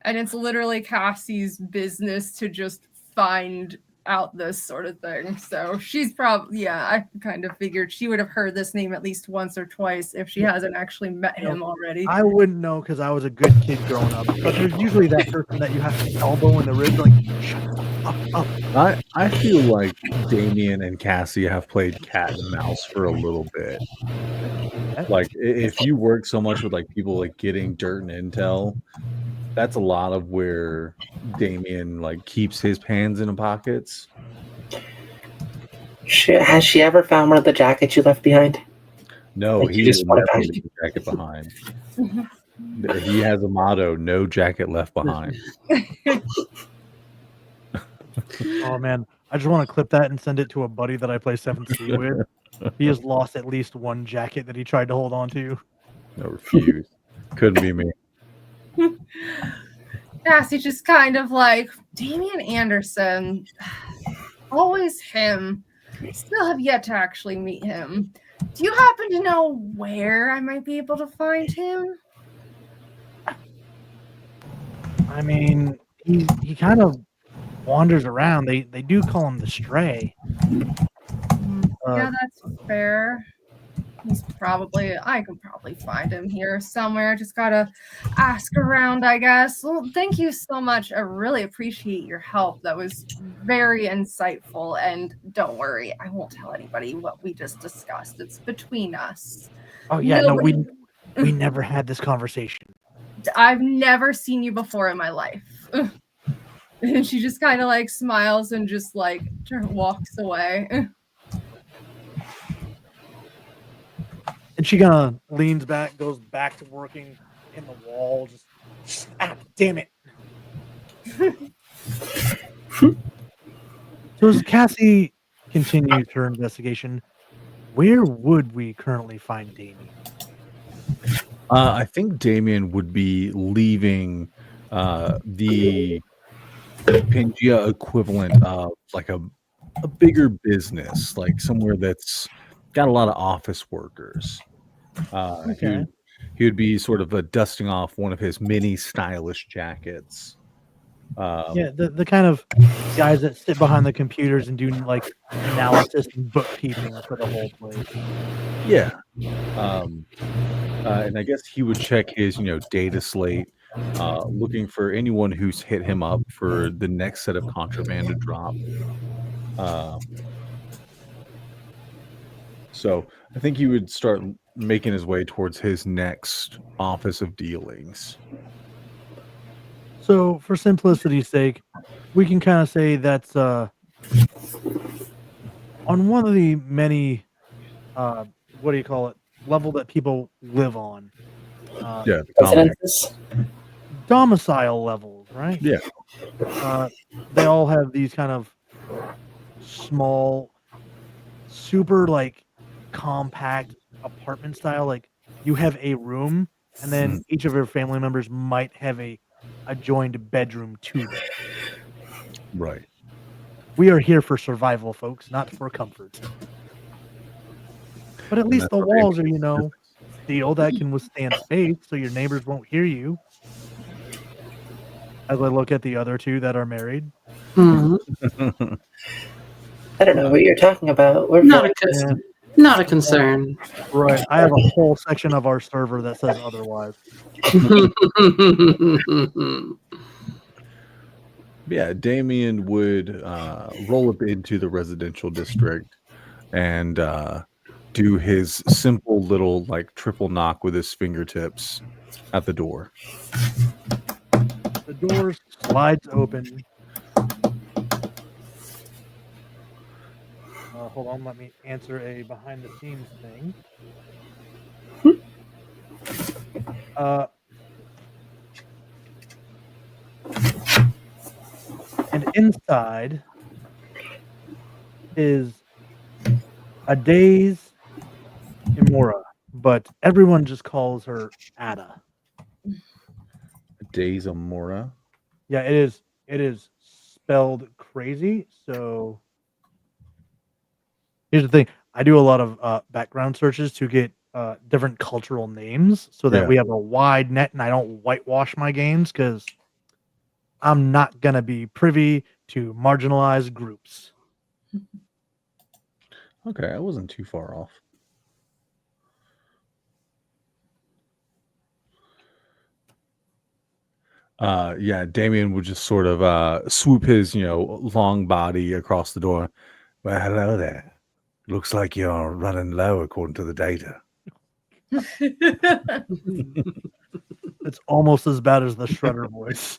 And it's literally Cassie's business to just find out this sort of thing. So she's probably, yeah, I kind of figured she would have heard this name at least once or twice if she hasn't actually met him already. I wouldn't know because I was a good kid growing up, but there's usually that person that you have to elbow in the ribs, like, shut up. I feel like Damien and Cassie have played cat and mouse for a little bit. Like if you work so much with like people like getting dirt and intel, that's a lot of where Damien like keeps his hands in the pockets. Has she ever found one of the jackets you left behind? No, Like, you he just will want to never find- leave a jacket behind. He has a motto: "No jacket left behind." Oh man, I just want to clip that and send it to a buddy that I play 7th C with. He has lost at least one jacket that he tried to hold on to. No, refuse. Couldn't be me. Cassie's just kind of like, Damien Anderson, always him. Still have yet to actually meet him. Do you happen to know where I might be able to find him? I mean, he kind of wanders around. They do call him the Stray. Yeah, that's fair. I can probably find him here somewhere. Just gotta ask around, I guess. Well, thank you so much. I really appreciate your help. That was very insightful. And don't worry, I won't tell anybody what we just discussed. It's between us. Oh yeah, no, Nobody- we never had this conversation. I've never seen you before in my life. And she just kind of like smiles and just like walks away. And she kind of leans back, goes back to working in the wall. Just damn it. So as Cassie continues her investigation, where would we currently find Damien? I think Damien would be leaving the Pangea equivalent of like a bigger business, like somewhere that's got a lot of office workers. Okay. He would be sort of dusting off one of his mini stylish jackets. Yeah, the kind of guys that sit behind the computers and do like analysis and bookkeeping for the whole place. Yeah. And I guess he would check his, data slate, looking for anyone who's hit him up for the next set of contraband to drop. So I think he would start making his way towards his next office of dealings. So for simplicity's sake, we can kind of say that's on one of the many what do you call it, level that people live on. Yeah, the common- Residences? Domicile levels, right? Yeah. They all have these kind of small, super like compact apartment style. Like you have a room, and then each of your family members might have a joined bedroom to them. Right. We are here for survival, folks, not for comfort. But at least that's the what they walls are, steel that can withstand space, so your neighbors won't hear you. As I look at the other two that are married. Mhm. I don't know what you're talking about. We're Not very- a not a concern. Right. I have a whole section of our server that says otherwise. Yeah, Damien would roll up into the residential district and do his simple little like triple knock with his fingertips at the door. The door slides open. Hold on, let me answer a behind the scenes thing. And inside is a day's Imora, but everyone just calls her Ada. Days of Mora. Yeah, it is. It is spelled crazy. So here's the thing: I do a lot of background searches to get different cultural names, so that Yeah. we have a wide net, and I don't whitewash my games because I'm not gonna be privy to marginalized groups. Okay, I wasn't too far off. Yeah, Damien would just sort of swoop his, long body across the door. Well, hello there. Looks like you're running low according to the data. It's almost as bad as the Shredder voice.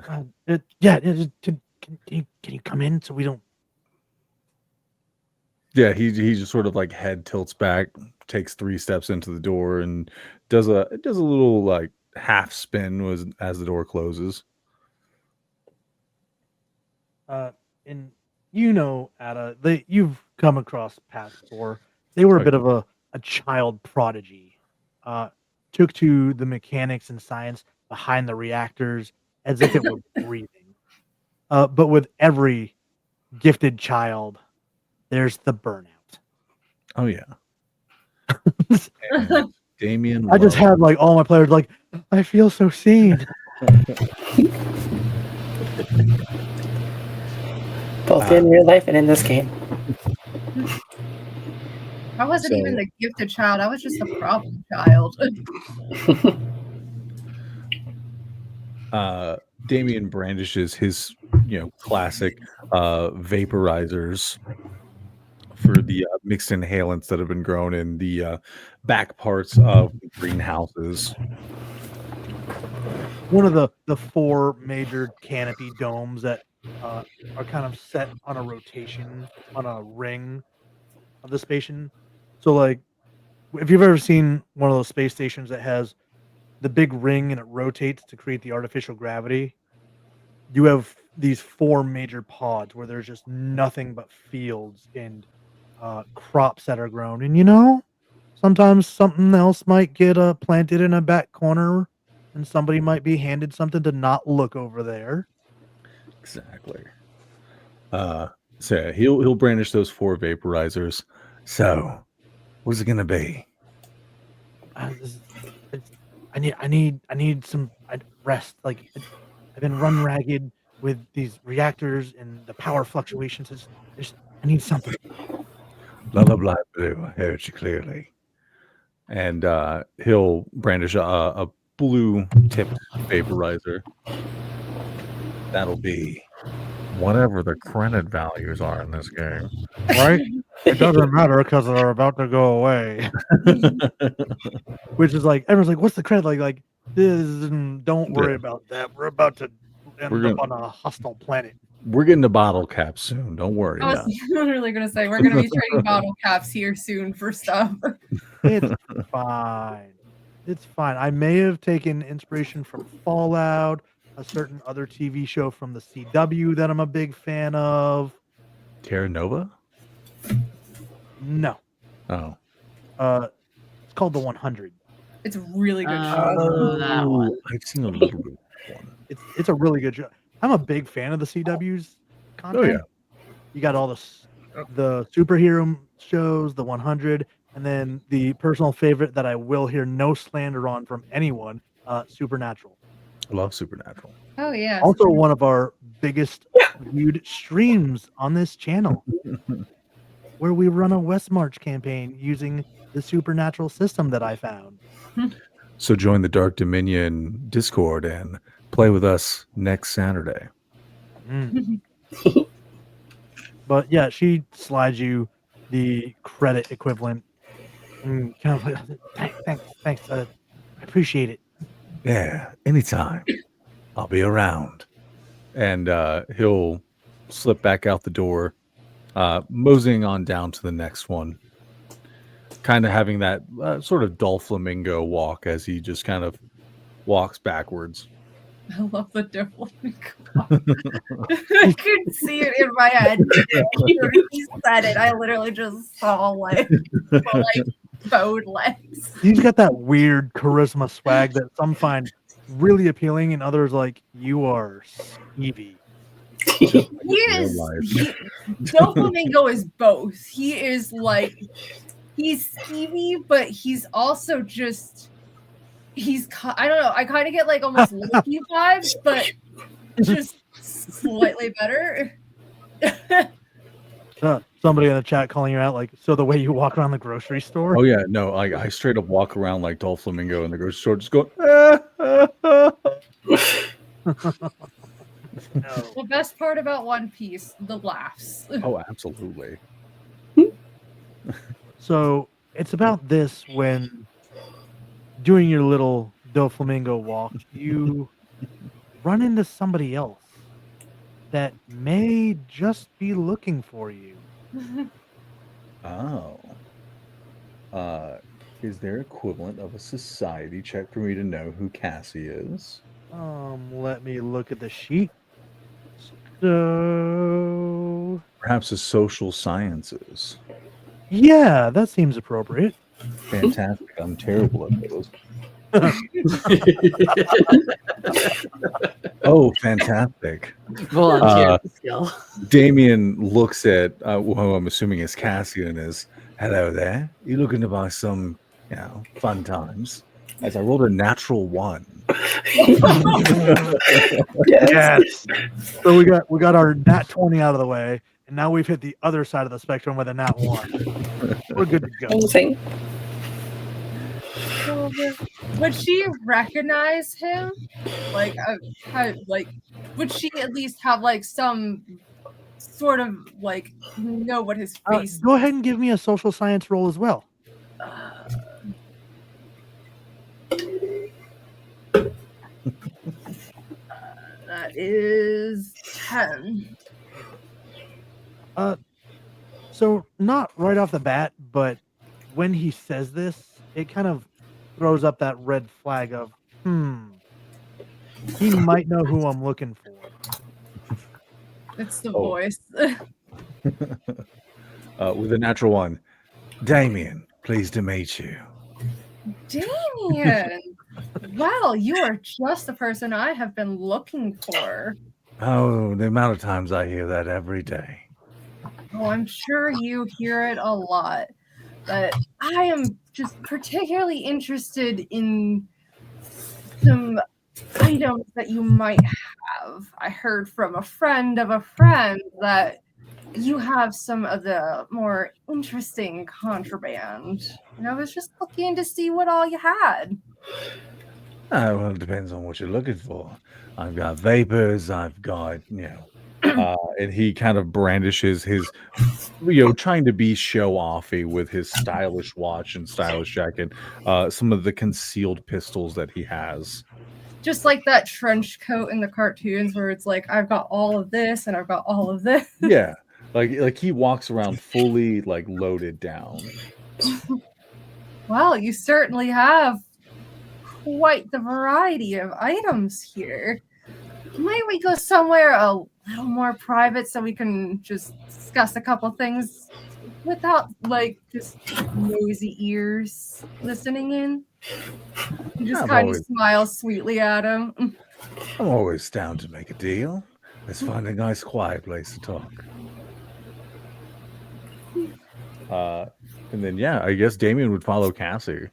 Can you come in so we don't? Yeah, he just sort of like head tilts back, takes 3 steps into the door, and does a little like half spin as the door closes. And Ada, you've come across past before. They were a Okay. bit of a child prodigy. Took to the mechanics and science behind the reactors as if it were breathing. But with every gifted child, there's the burnout. Oh yeah. And Damien I just Lowe. had like all my players like, I feel so seen. Both in real life and in this game. I wasn't even So- the gifted child. I was just the problem child. Damien brandishes his, classic vaporizers for the mixed inhalants that have been grown in the back parts of greenhouses. One of the 4 major canopy domes that are kind of set on a rotation on a ring of the station. So like, if you've ever seen one of those space stations that has the big ring and it rotates to create the artificial gravity, you have these 4 major pods where there's just nothing but fields and crops that are grown. And sometimes something else might get planted in a back corner, and somebody might be handed something to not look over there. Exactly. So yeah, he'll brandish those 4 vaporizers. So, what's it gonna be? I need some rest. Like I've been run ragged with these reactors and the power fluctuations. I need something. Blah blah blah blue. I heard you clearly. And he'll brandish a blue tipped vaporizer. That'll be whatever the credit values are in this game. Right? It doesn't matter because they're about to go away. Which is like everyone's like, what's the credit like? Don't worry Yeah. about that. We're about to end We're up on a hostile planet. We're getting to bottle caps soon. Don't worry. I was literally going to say, we're going to be trading bottle caps here soon for stuff. It's fine. It's fine. I may have taken inspiration from Fallout, a certain other TV show from the CW that I'm a big fan of. Terra Nova? No. Oh. It's called The 100. It's a really good show. Oh, that one. I've seen a little bit of one. It's a really good show. I'm a big fan of the CW's content. Oh yeah. You got all the superhero shows, The 100, and then the personal favorite that I will hear no slander on from anyone, Supernatural. I love Supernatural. Oh, yeah. Also one of our biggest viewed streams on this channel, where we run a West March campaign using the Supernatural system that I found. So join the Dark Dominion Discord and play with us next Saturday. But yeah, she slides you the credit equivalent and kind of like, thanks, I appreciate it. Yeah, anytime. I'll be around. and he'll slip back out the door, moseying on down to the next one, kind of having that sort of Doflamingo walk as he just kind of walks backwards. I love the devil. I couldn't see it in my head. After he said it, I literally just saw like bowed legs. He's got that weird charisma swag that some find really appealing, and others like, you are skeevy. Doflamingo is both. He is like, he's skeevy, but he's also just, I don't know, I kind of get like almost Loki vibes, but just slightly better. Somebody in the chat calling you out, like, so the way you walk around the grocery store? Oh yeah, no, I straight up walk around like Doflamingo in the grocery store, just going. No. The best part about One Piece, the laughs. Oh, absolutely. So it's about this: when doing your little Doflamingo walk, you run into somebody else that may just be looking for you. Oh. Is there equivalent of a society check for me to know who Cassie is? Let me look at the sheet. So, Perhaps a social sciences. yeah, that seems appropriate. Fantastic. I'm terrible at those. Oh, fantastic. Volunteer skill. Damien looks at who I'm assuming is Cassie and is, hello there. You looking to buy some, fun times? As I rolled a natural 1. Yes. So we got our nat 20 out of the way, and now we've hit the other side of the spectrum with a nat 1. We're good to go. Amazing. Would she recognize him? Like, would she at least have like some sort of like know what his face? Go ahead and give me a social science roll as well. That is 10. So not right off the bat, but when he says this, it kind of throws up that red flag of, he might know who I'm looking for. It's the voice. With a natural 1. Damien, pleased to meet you. Damien! Wow, you are just the person I have been looking for. Oh, the amount of times I hear that every day. Oh, I'm sure you hear it a lot. But I am just particularly interested in some items that you might have. I heard from a friend of a friend that you have some of the more interesting contraband. And I was just looking to see what all you had. Well, it depends on what you're looking for. I've got vapors, I've got, and he kind of brandishes his, trying to be show-offy with his stylish watch and stylish jacket, some of the concealed pistols that he has. Just like that trench coat in the cartoons where it's like, I've got all of this and I've got all of this. Yeah, like he walks around fully like loaded down. Well, you certainly have quite the variety of items here. Might we go somewhere a little more private so we can just discuss a couple things without like just nosy ears listening in? You just kind of smile sweetly at him. I'm always down to make a deal. Let's find a nice quiet place to talk. And then I guess Damien would follow Cassie.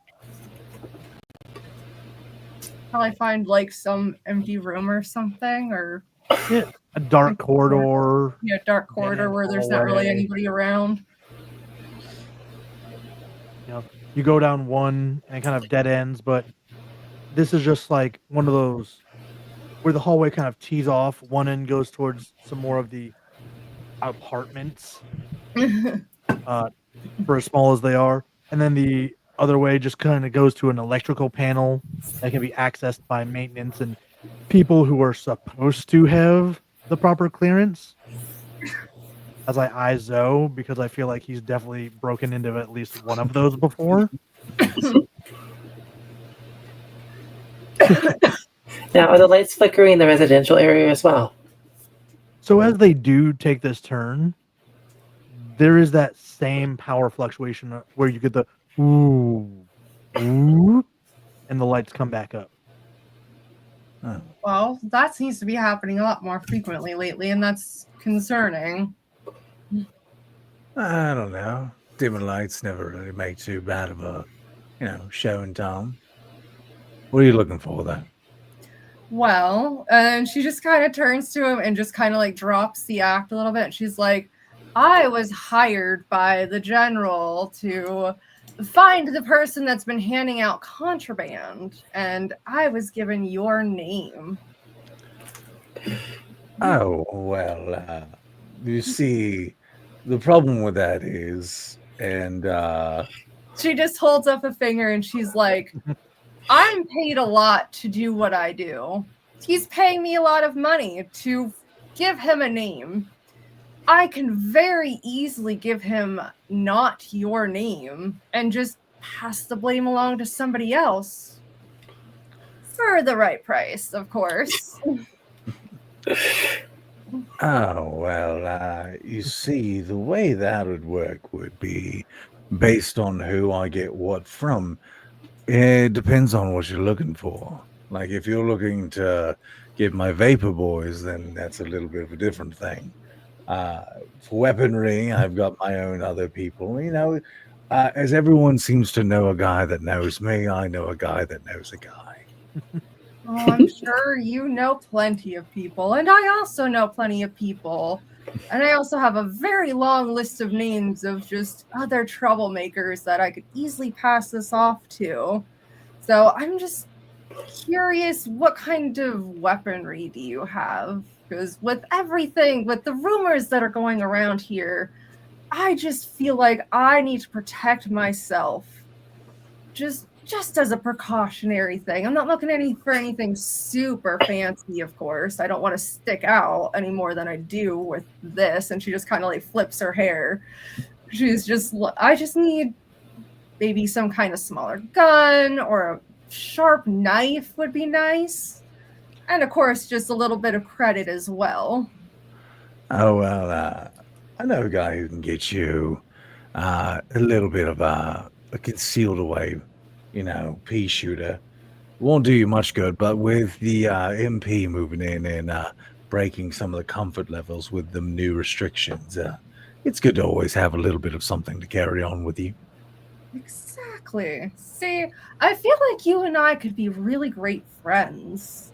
Probably find like some empty room or something, or a dark corridor. Yeah, dark corridor where there's not really anybody around. You go down one and it kind of dead ends, but this is just like one of those where the hallway kind of tees off. One end goes towards some more of the apartments, for as small as they are, and then the other way just kind of goes to an electrical panel that can be accessed by maintenance and people who are supposed to have the proper clearance. As I eye Zoe, because I feel like he's definitely broken into at least one of those before. Now, are the lights flickering in the residential area as well? So as they do take this turn, there is that same power fluctuation where you get the ooh, ooh, and the lights come back up. Well, that seems to be happening a lot more frequently lately, and that's concerning. I don't know. Dimming lights never really make too bad of a, show and tell. What are you looking for, though? Well, and she just kind of turns to him and just kind of like drops the act a little bit. She's like, I was hired by the general to find the person that's been handing out contraband, and I was given your name. Oh, well, you see, the problem with that is, and She just holds up a finger and she's like, I'm paid a lot to do what I do. He's paying me a lot of money to give him a name. I can very easily give him not your name and just pass the blame along to somebody else. For the right price, of course. oh, well, you see, the way that would work would be based on who I get what from. It depends on what you're looking for. Like, if you're looking to get my vapor boys, then that's a little bit of a different thing. For weaponry, I've got my own other people. As everyone seems to know a guy that knows me, I know a guy that knows a guy. Oh, I'm sure you know plenty of people, and I also know plenty of people. And I also have a very long list of names of just other troublemakers that I could easily pass this off to. So I'm just curious, what kind of weaponry do you have? Because with everything, with the rumors that are going around here, I just feel like I need to protect myself. Just as a precautionary thing. I'm not looking for anything super fancy, of course. I don't want to stick out any more than I do with this. And she just kind of like flips her hair. I just need maybe some kind of smaller gun or a sharp knife would be nice. And of course, just a little bit of credit as well. Oh, well, I know a guy who can get you a little bit of a concealed away, pea shooter. Won't do you much good, but with the MP moving in and breaking some of the comfort levels with the new restrictions, it's good to always have a little bit of something to carry on with you. Exactly. See, I feel like you and I could be really great friends.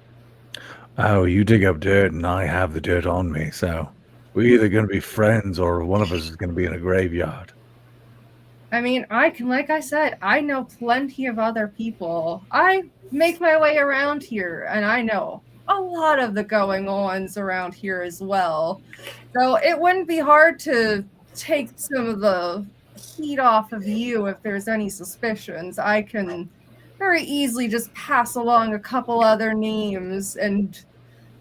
Oh, you dig up dirt and I have the dirt on me, so we're either going to be friends or one of us is going to be in a graveyard. I mean, like I said, I know plenty of other people. I make my way around here and I know a lot of the going-ons around here as well. So it wouldn't be hard to take some of the heat off of you if there's any suspicions. I can very easily just pass along a couple other names and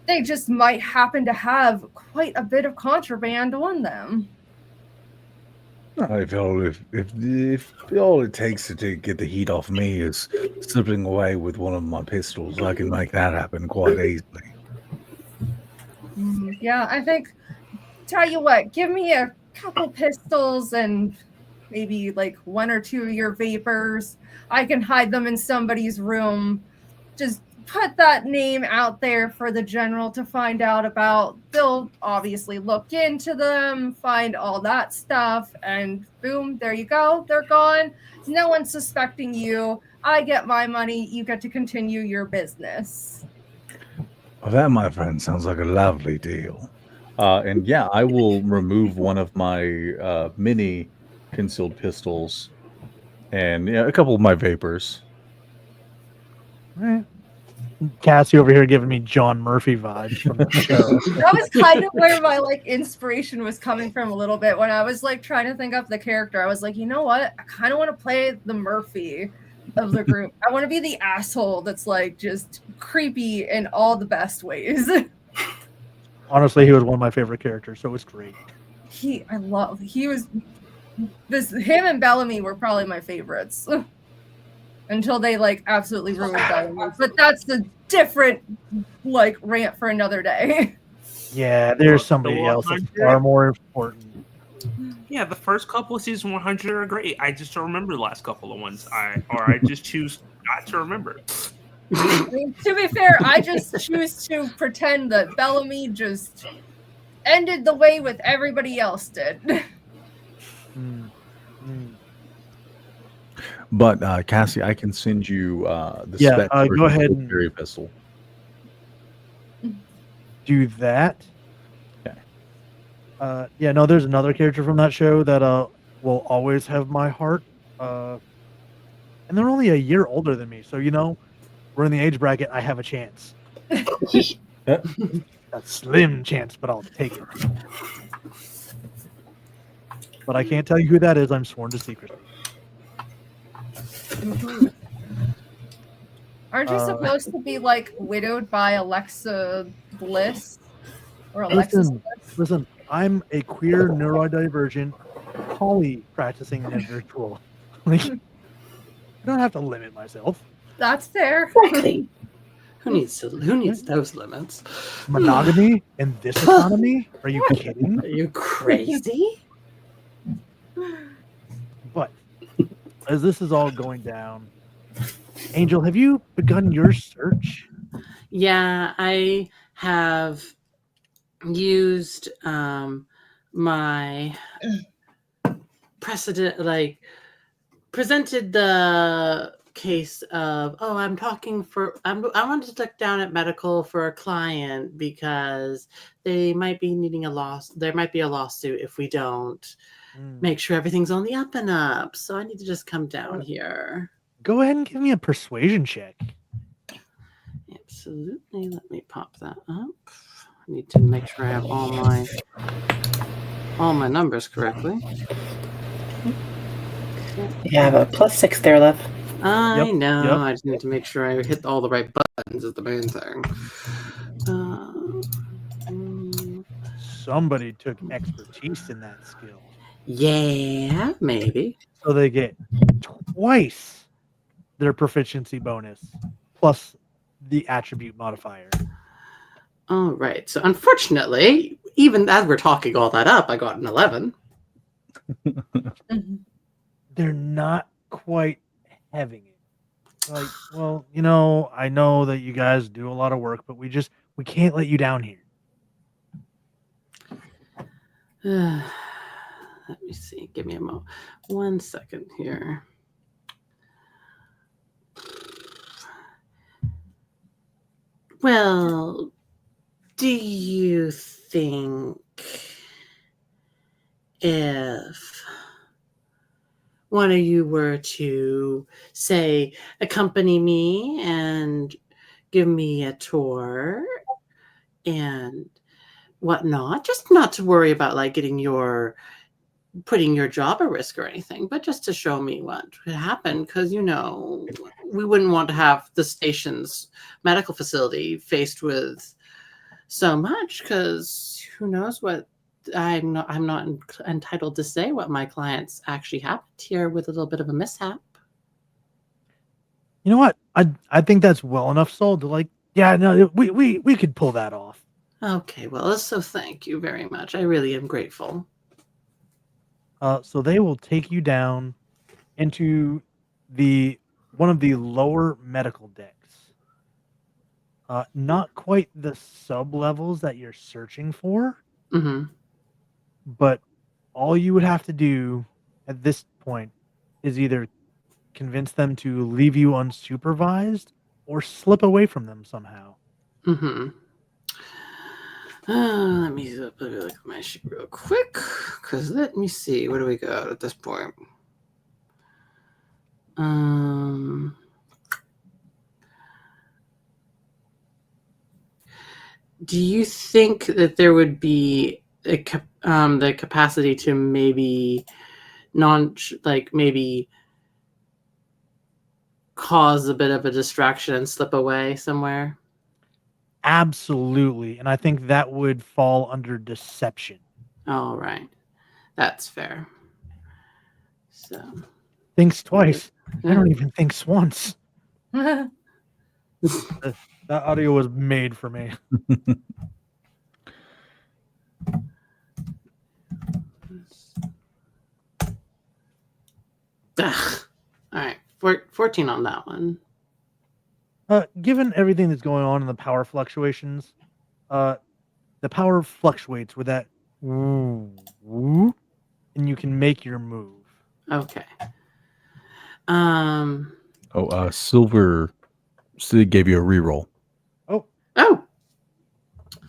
they just might happen to have quite a bit of contraband on them. If all it takes to get the heat off me is slipping away with one of my pistols, I can make that happen quite easily. Yeah, I think, tell you what, give me a couple pistols and maybe like one or two of your vapors. I can hide them in somebody's room. Just put that name out there for the general to find out about. They'll obviously look into them, find all that stuff, and boom, there you go. They're gone. No one's suspecting you. I get my money. You get to continue your business. Well, that, my friend, sounds like a lovely deal. And yeah, I will remove one of my mini concealed pistols and a couple of my vapors. All right. Cassie over here giving me John Murphy vibes from the show. That was kind of where my inspiration was coming from a little bit when I was trying to think up the character. I was like, you know what? I kind of want to play the Murphy of the group. I want to be the asshole that's just creepy in all the best ways. Honestly, he was one of my favorite characters, so it's great. He was him and Bellamy were probably my favorites. Until they like absolutely ruined Bellamy. But that's a different like rant for another day. Yeah, there's The somebody else that's 100? far more important. Yeah, the first couple of season 100 are great. I just don't remember the last couple of ones. I just choose not to remember. I mean, to be fair, I just choose to pretend that Bellamy just ended the way with everybody else did. Mm, mm. But Cassie, I can send you the Yeah, spec go version of ahead the and- Fairy Vessel. Do that. Okay. Yeah, no, there's another character from that show that will always have my heart. And they're only a year older than me, so we're in the age bracket. I have a chance, a slim chance, but I'll take it. But I can't tell you who that is. I'm sworn to secrecy. Aren't you supposed to be like widowed by Alexa Bliss or Alexis Bliss? Listen, I'm a queer neurodivergent poly practicing individual. Like, I don't have to limit myself. That's fair. Exactly. Who needs those limits? Monogamy in this economy? Are you kidding? Are you crazy? But as this is all going down, Angel, have you begun your search? Yeah, I have used my precedent, presented the case of, I wanted to look down at medical for a client because they might be needing there might be a lawsuit if we don't make sure everything's on the up and up. So I need to just come down here. Go ahead and give me a persuasion check. Absolutely. Let me pop that up. I need to make sure I have all my numbers correctly. You have a +6 there, love. I Yep, know. yep. I just need to make sure I hit all the right buttons is the main thing. Somebody took expertise in that skill. Yeah, maybe. So they get twice their proficiency bonus plus the attribute modifier. All right. So unfortunately, even as we're talking all that up, I got an 11. They're not quite having it. Like, well, I know that you guys do a lot of work, but we can't let you down here. Let me see. Give me a moment. 1 second here. Well, do you think if one of you were to, say, accompany me and give me a tour and whatnot, just not to worry about putting your job at risk or anything, but just to show me what would happen, because we wouldn't want to have the station's medical facility faced with so much, because who knows what I'm not entitled to say what my clients actually happened here with a little bit of a mishap. You know what? I think that's well enough sold to yeah, no, we could pull that off. Okay, well, so thank you very much. I really am grateful. So they will take you down into one of the lower medical decks. Not quite the sub levels that you're searching for, but all you would have to do at this point is either convince them to leave you unsupervised or slip away from them somehow. Let me look at my sheet real quick, because let me see. What do we got at this point? Do you think that there would be the capacity to maybe maybe cause a bit of a distraction and slip away somewhere? Absolutely. And I think that would fall under deception. All right. That's fair. So, Thinks twice. I yeah. don't even think once. That audio was made for me. Ugh. All right. 14 on that one. Given everything that's going on in the power fluctuations, the power fluctuates with that woo, woo, and you can make your move. Okay. Silver gave you a reroll. Oh,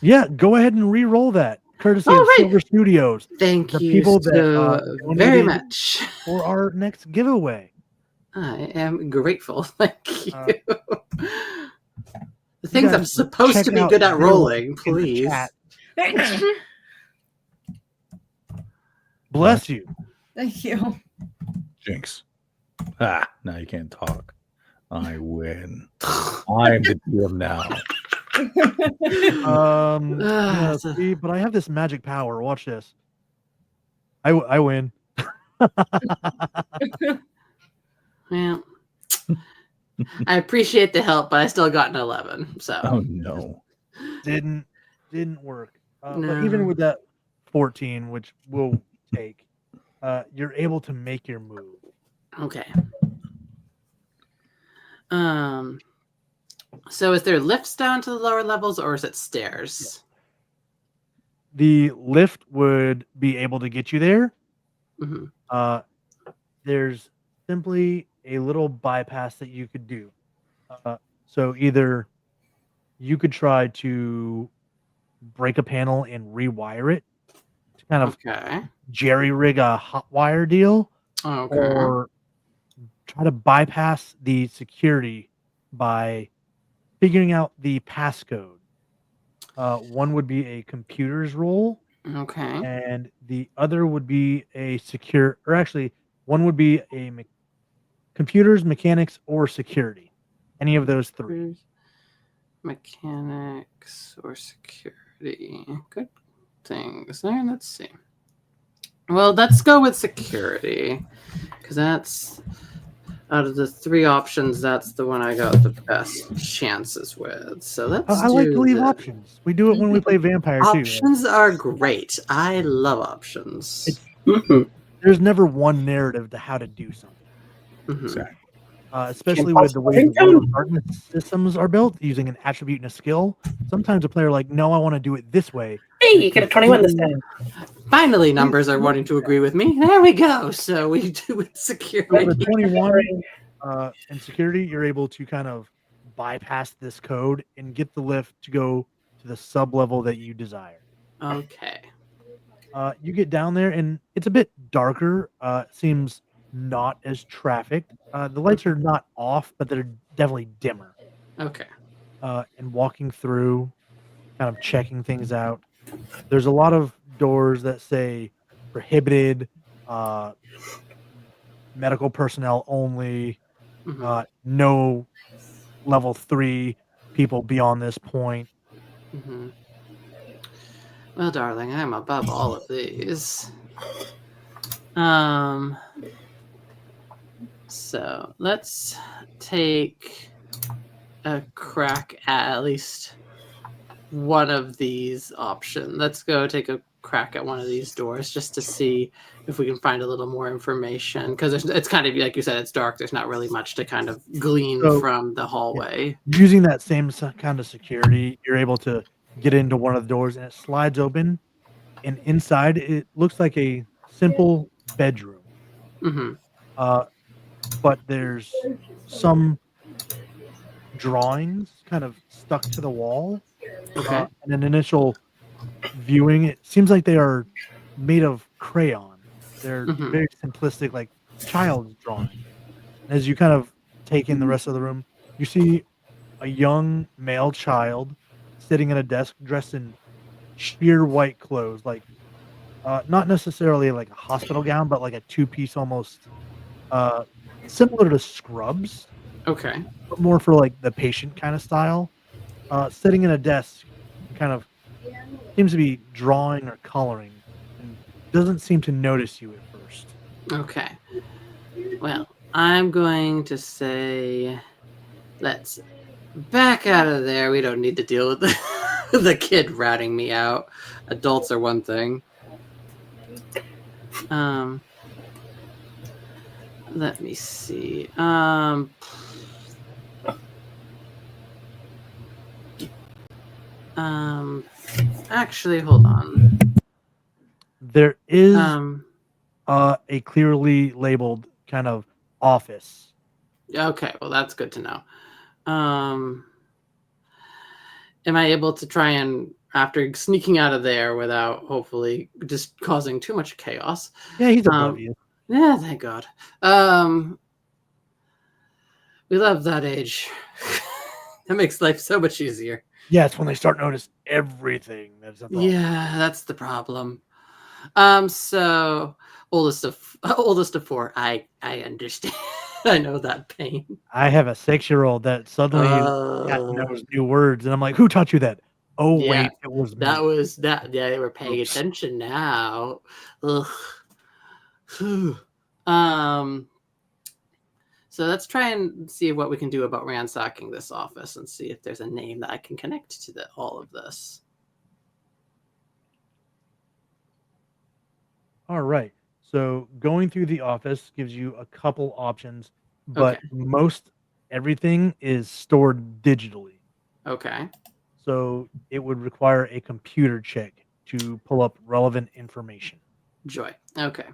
Yeah, go ahead and re-roll that, courtesy All of right. Silver Studios, thank the you people so that very donated much. for our next giveaway. I am grateful. Thank you. Uh, The things I'm guys supposed check to be out good at their rolling, link in the please. chat. Bless you. Thank you. Jinx. Now you can't talk. I win. I'm the DM now. Yeah, so- see, but I have this magic power. Watch this. I win. Well, I appreciate the help, but I still got an 11. So Oh no. Didn't work. But No. even with that 14, which we'll take, you're able to make your move. Okay. So is there lifts down to the lower levels, or is it stairs? The lift would be able to get you there. Mhm. There's simply a little bypass that you could do. So either you could try to break a panel and rewire it to kind of Okay. jerry rig a hot wire deal, Okay. or try to bypass the security by figuring out the passcode. One would be a computer's role, Okay. and the other would be a secure, or actually, one would be a computers, mechanics, or security. Any of those three. Mechanics or security. Good things there. Let's see. Well, let's go with security, because that's out of the three options, that's the one I got the best chances with. So let's I like to leave the- options. We do it when we play Vampire too. Options are great. I love options. It's- Mhm. There's never one narrative to how to do something. Mhm. Exactly. Especially Can't with the way possibly the World of Darkness systems are built, using an attribute and a skill. Sometimes a player like, no, I want to do it this way. Hey, you get a 21 this time. Finally, numbers are wanting to agree with me. There we go. So we do with So security. the 21 in security, you're able to kind of bypass this code and get the lift to go to the sub level that you desire. Okay. You get down there and it's a bit darker. Seems not as trafficked. The lights are not off, but they're definitely dimmer. Okay. And walking through, kind of checking things out. There's a lot of doors that say prohibited, medical personnel only, Mhm. no level 3 people beyond this point. Mhm. Well, darling, I'm above all of these. So let's take a crack at least one of these options. Let's go take a crack at one of these doors just to see if we can find a little more information, because it's kind of like you said, it's dark. There's not really much to kind of glean So, from the hallway. Using that same kind of security, you're able to get into one of the doors and it slides open. And inside, it looks like a simple bedroom. Hmm. But there's some drawings kind of stuck to the wall. Okay. And an initial viewing, it seems like they are made of crayon. They're Mhm. very simplistic, like child's drawing. And as you kind of take in the rest of the room, you see a young male child sitting at a desk dressed in sheer white clothes, like not necessarily like a hospital gown, but like a two-piece almost, similar to scrubs, Okay. but more for like the patient kind of style. sitting in a desk, kind of seems to be drawing or coloring, and doesn't seem to notice you at first. Okay. Well, I'm going to say, let's back out of there. We don't need to deal with the kid ratting me out. Adults are one thing. Let me see. Actually, hold on. There is Um, a clearly labeled kind of office. okay, well, that's good to know. Am I able to try and, after sneaking out of there without hopefully just causing too much chaos? Yeah, he's above you. Yeah, thank God. We love that age. That makes life so much easier. Yeah, it's when they start notice everything. That's a problem. Yeah, that's the problem. So oldest of four. I understand. I know that pain. I have a 6-year-old that suddenly knows new words, and I'm like, "Who taught you that?" Oh, Yeah, wait, it was that me. was that. Yeah, they were paying Oops. attention now. Ugh. Phew. So let's try and see what we can do about ransacking this office and see if there's a name that I can connect to all of this. All right. So going through the office gives you a couple options, but Okay. most everything is stored digitally. Okay. So it would require a computer check to pull up relevant information. Joy. Okay.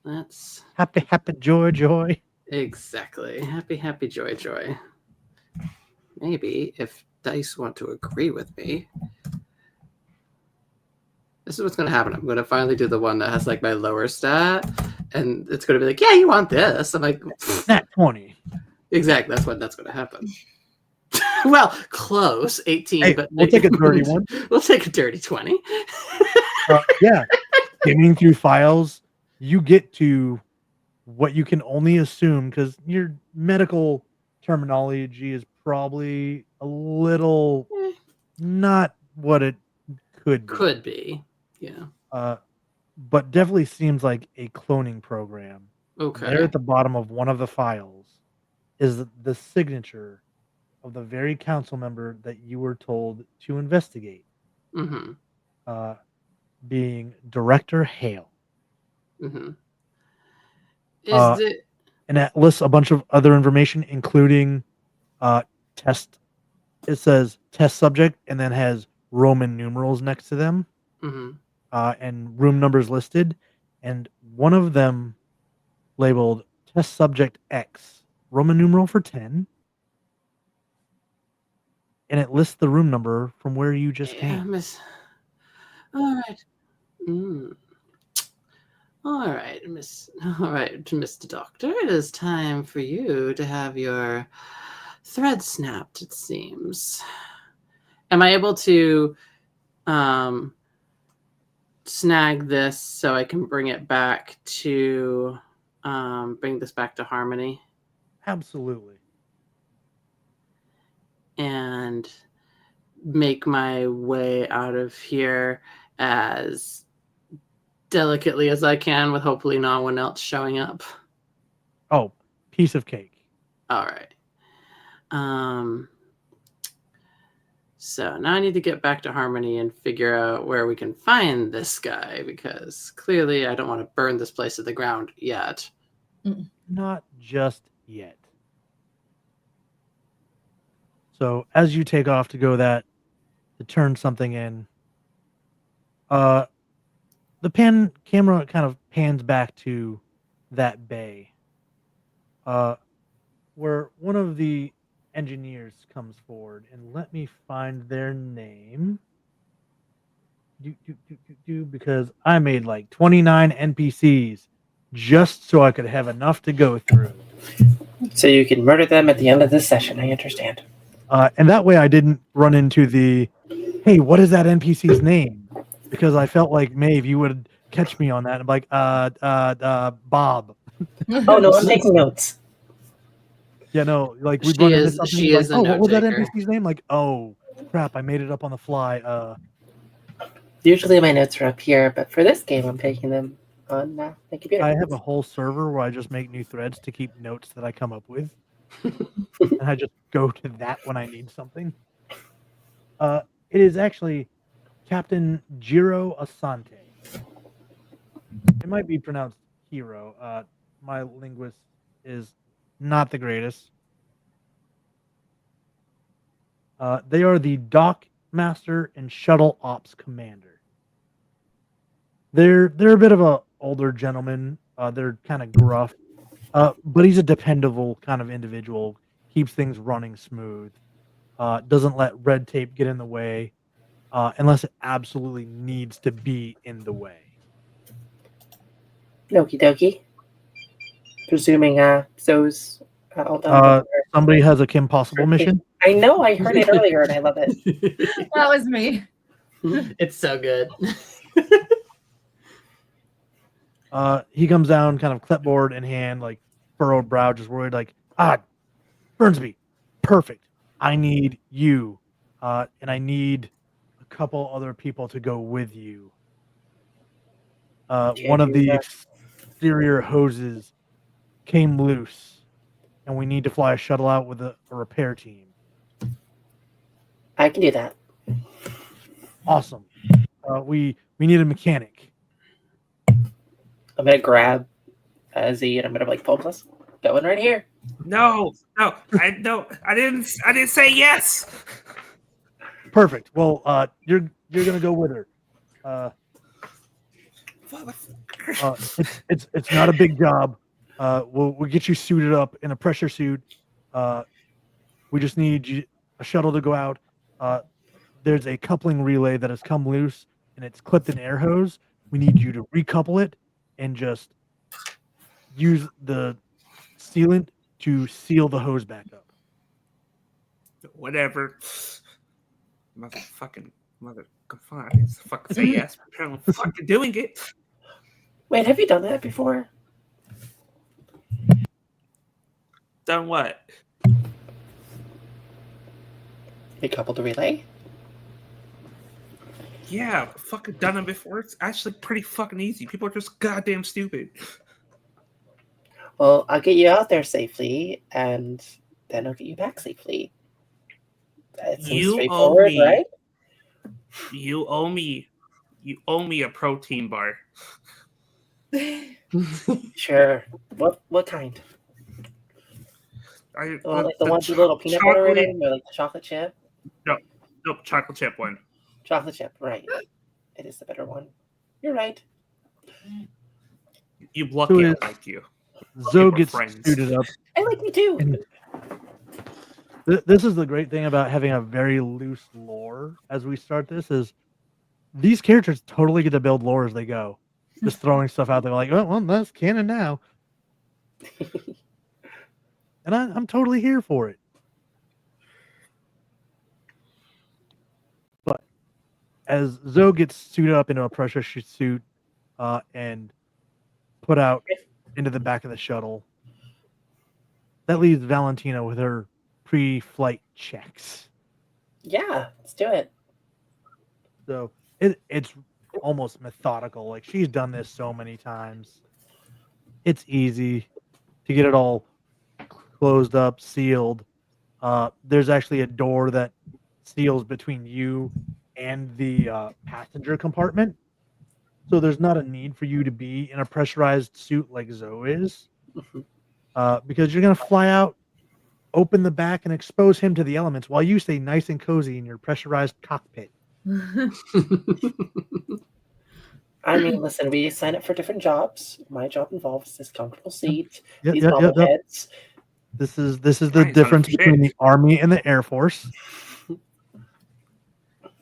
That's Happy, happy, joy, joy. exactly. Happy, happy, joy, joy. Maybe if dice want to agree with me, this is what's going to happen. I'm going to finally do the one that has like my lower stat, and it's going to be like, yeah, you want this. I'm like, Nat 20. exactly. That's when that's going to happen. Well, close. 18, Hey, but we'll take a dirty one. We'll take a dirty 20. Yeah. Skimming through files, you get to what you can only assume, because your medical terminology is probably a little not what it could be. Could be. Yeah. But definitely seems like a cloning program. Okay. There at the bottom of one of the files is the signature of the very council member that you were told to investigate, Mm-hmm. being Director Hale. Mm-hmm. And that lists a bunch of other information, including test. It says test subject and then has Roman numerals next to them, Mm-hmm. and room numbers listed. And one of them labeled test subject X, Roman numeral for 10. And it lists the room number from where you just came. Miss. All right. All right, Mr. Doctor. It is time for you to have your thread snapped, it seems. Am I able to snag this so I can bring it back to bring this back to Harmony? Absolutely. And make my way out of here as delicately as I can, with hopefully no one else showing up. Oh, piece of cake. All right. So now I need to get back to Harmony and figure out where we can find this guy, because clearly I don't want to burn this place to the ground yet. Not just yet. So as you take off to go to turn something in, the camera kind of pans back to that bay, where one of the engineers comes forward, and let me find their name. Because I made like 29 NPCs just so I could have enough to go through. So you can murder them at the end of this session. I understand. And that way I didn't run into the, hey, what is that NPC's name? Because I felt like, Maeve, you would catch me on that. I'm like, Bob. Oh, no, I'm taking notes. Yeah, no, like we'd She run into is- something. she he's is like, a oh, what was that note-taker. NPC's name? Like, oh, crap, I made it up on the fly. Usually my notes are up here, but for this game, I'm taking them on my computer. I have a whole server where I just make new threads to keep notes that I come up with, and I just go to that when I need something. It is actually Captain Jiro Asante. It might be pronounced Hero. My linguist is not the greatest. They are the dock master and shuttle ops commander. They're a bit of a older gentleman. They're kind of gruff, but he's a dependable kind of individual. Keeps things running smooth. Doesn't let red tape get in the way, unless it absolutely needs to be in the way. Okie dokie. Presuming Zoe's all done. Somebody has a Kim Possible mission. I know, I heard it earlier and I love it. That was me. It's so good. He comes down, kind of clipboard in hand, like furrowed brow, just worried, like, Burnsby, perfect. I need you, and I need a couple other people to go with you. One of the exterior hoses came loose, and we need to fly a shuttle out with a repair team. I can do that. Awesome. We need a mechanic. I'm gonna grab Z and I'm gonna like pull this. Going right here. No, I didn't say yes. Perfect. Well, you're gonna go with her. It's not a big job. We'll get you suited up in a pressure suit. We just need a shuttle to go out. There's a coupling relay that has come loose and it's clipped an air hose. We need you to recouple it and just use the sealant to seal the hose back up. Whatever. Motherfucking fine. I didn't fucking say yes. Apparently, I'm fucking doing it. Wait, have you done that before? Done what? Recouple the relay? Yeah, fucking done it before. It's actually pretty fucking easy. People are just goddamn stupid. Well, I'll get you out there safely, and then I'll get you back safely. That seems You owe straightforward, me. right? You owe me a protein bar. Sure. What kind? I, Like the ones with little peanut butter in them, or like the chocolate chip? Nope, chocolate chip one. Chocolate chip, right. It is the better one. You're right. You lucky I like you. Zoe We're gets friends. suited up. I like me too. And this is the great thing about having a very loose lore as we start this is these characters totally get to build lore as they go. Just throwing stuff out there like, oh, well, that's canon now. And I'm totally here for it. But as Zoe gets suited up into a pressure suit and put out into the back of the shuttle, that leaves Valentina with her pre-flight checks. Yeah, let's do it. So it's almost methodical. Like she's done this so many times. It's easy to get it all closed up, sealed. There's actually a door that seals between you and the passenger compartment. So there's not a need for you to be in a pressurized suit like Zoe is. Because you're going to fly out, open the back, and expose him to the elements while you stay nice and cozy in your pressurized cockpit. I mean, listen, we sign up for different jobs. My job involves this comfortable seat, Yep, these yep, yep, yep. bobbleheads. This is the Nice, difference 100%. between the Army and the Air Force.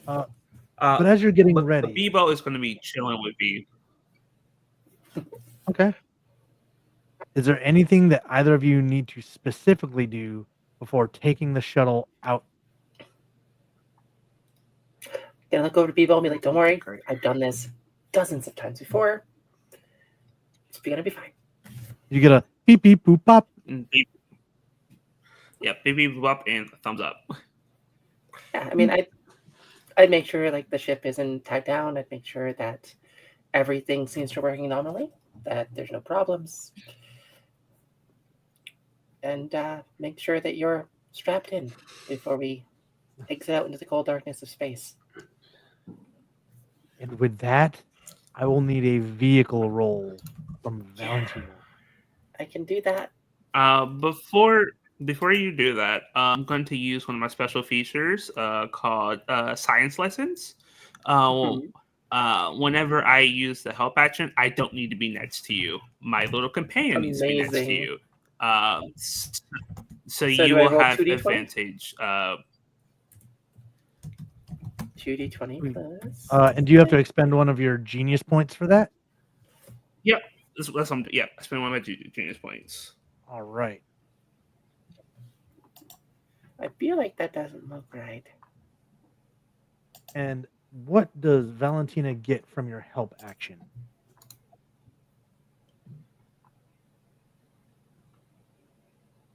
But as you're getting ready, The Bebo is going to be chilling with me. okay. Is there anything that either of you need to specifically do before taking the shuttle out? Gonna look over to Bebo and be like, "Don't worry, I've done this dozens of times before. It's gonna be fine." You get a beep beep boop pop. And Yeah, beep up and thumbs up. Yeah, I mean, I'd make sure like the ship isn't tied down. I'd make sure that everything seems to be working normally, that there's no problems, and make sure that you're strapped in before we exit out into the cold darkness of space. And with that, I will need a vehicle roll from Valentina. I can do that. Before you do that, I'm going to use one of my special features called Science Lessons. Whenever I use the help action, I don't need to be next to you. My little companion needs to be next to Amazing. you. So So you do I will roll have 2d20? advantage. 2d20 plus. And do you have to expend one of your genius points for that? Yep, that's I spend one of my genius points. All right. I feel like that doesn't look right. And what does Valentina get from your help action?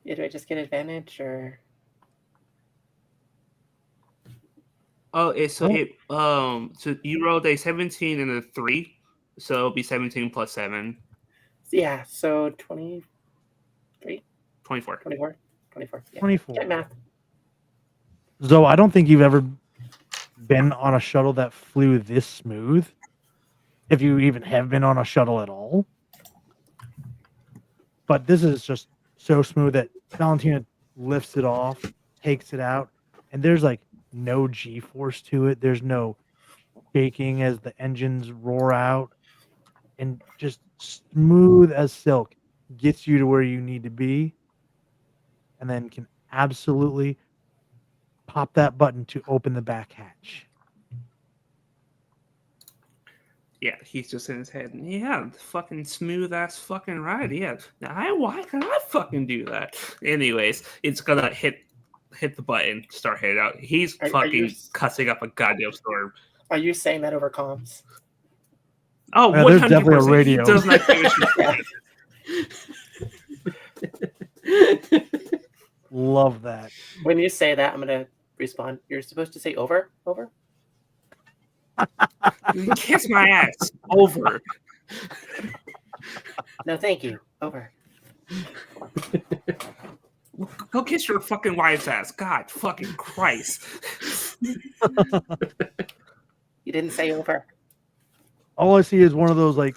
Yeah, do I just get advantage or? So you rolled a 17 and a 3, so it'll be 17 plus 7, Yeah, so 23, 24. 24, 24. Yeah. 24. Get math. Zoe, I don't think you've ever been on a shuttle that flew this smooth. If you even have been on a shuttle at all. But this is just so smooth that Valentina lifts it off, takes it out, and there's like no G-force to it. There's no shaking as the engines roar out, and just smooth as silk gets you to where you need to be, and then can absolutely pop that button to open the back hatch. Yeah, he's just in his head. Yeah, fucking smooth ass fucking ride. Yeah, why can I fucking do that? Anyways, it's gonna hit the button, start heading out. He's fucking cussing up a goddamn storm. Are you saying that over comms? Oh, Yeah, 100%. there's definitely a radio. He does not give a shit. Love that. When you say that, I'm gonna respond. You're supposed to say over, over. Kiss my ass. Over. No, thank you. Over. Go kiss your fucking wife's ass. God fucking Christ. You didn't say over. All I see is one of those like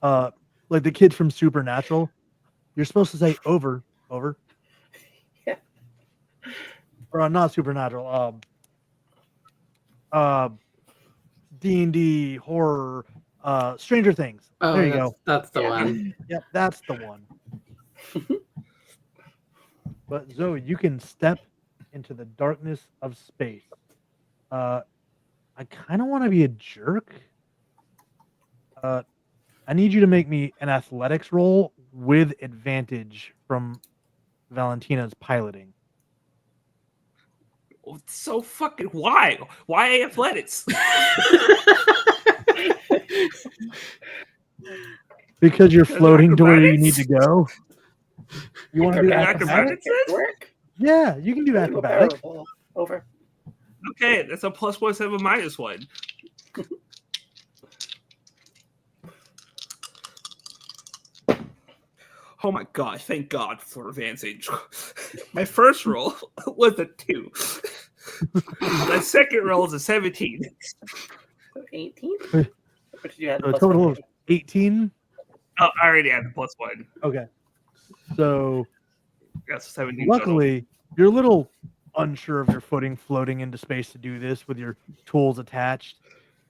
the kid from Supernatural. You're supposed to say over. Yeah. Or not Supernatural. D&D horror. Stranger Things. Oh, there you go. That's the one. Yep, that's the one. But Zoe, you can step into the darkness of space. I kind of want to be a jerk. I need you to make me an athletics roll with advantage from Valentina's piloting. So fucking why? Why athletics? Because you're floating to where you need to go. You want to do acrobatics? Work. Yeah, you can do acrobatics. Over. Okay, that's a +1, 7, -1. Oh my god, thank God for advantage. My first roll was a 2. My second roll is a 17. 18? What did you add? So a total of 18. Oh, I already had the +1. Okay. So That's 17. luckily, you're a little unsure of your footing floating into space to do this with your tools attached.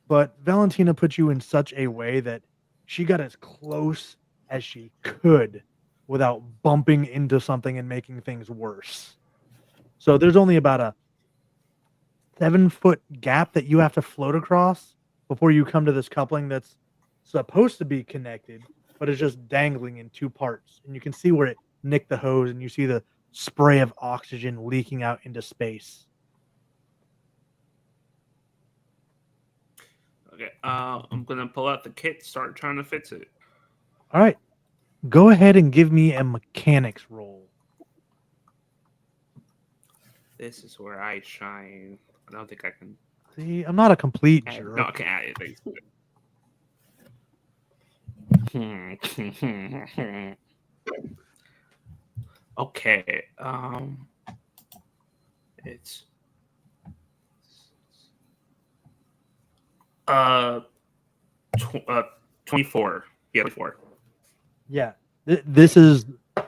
But Valentina put you in such a way that she got as close as she could without bumping into something and making things worse. So there's only about a 7-foot gap that you have to float across before you come to this coupling that's supposed to be connected, but it's just dangling in 2 parts. And you can see where it nicked the hose, and you see the spray of oxygen leaking out into space. Okay, I'm gonna pull out the kit, start trying to fix it. All right. Go ahead and give me a mechanics roll. This is where I shine. I don't think I can See, I'm not a complete add. jerk. No, I can add it. Okay. It's uh, 24. Yeah, 24. Yeah, this is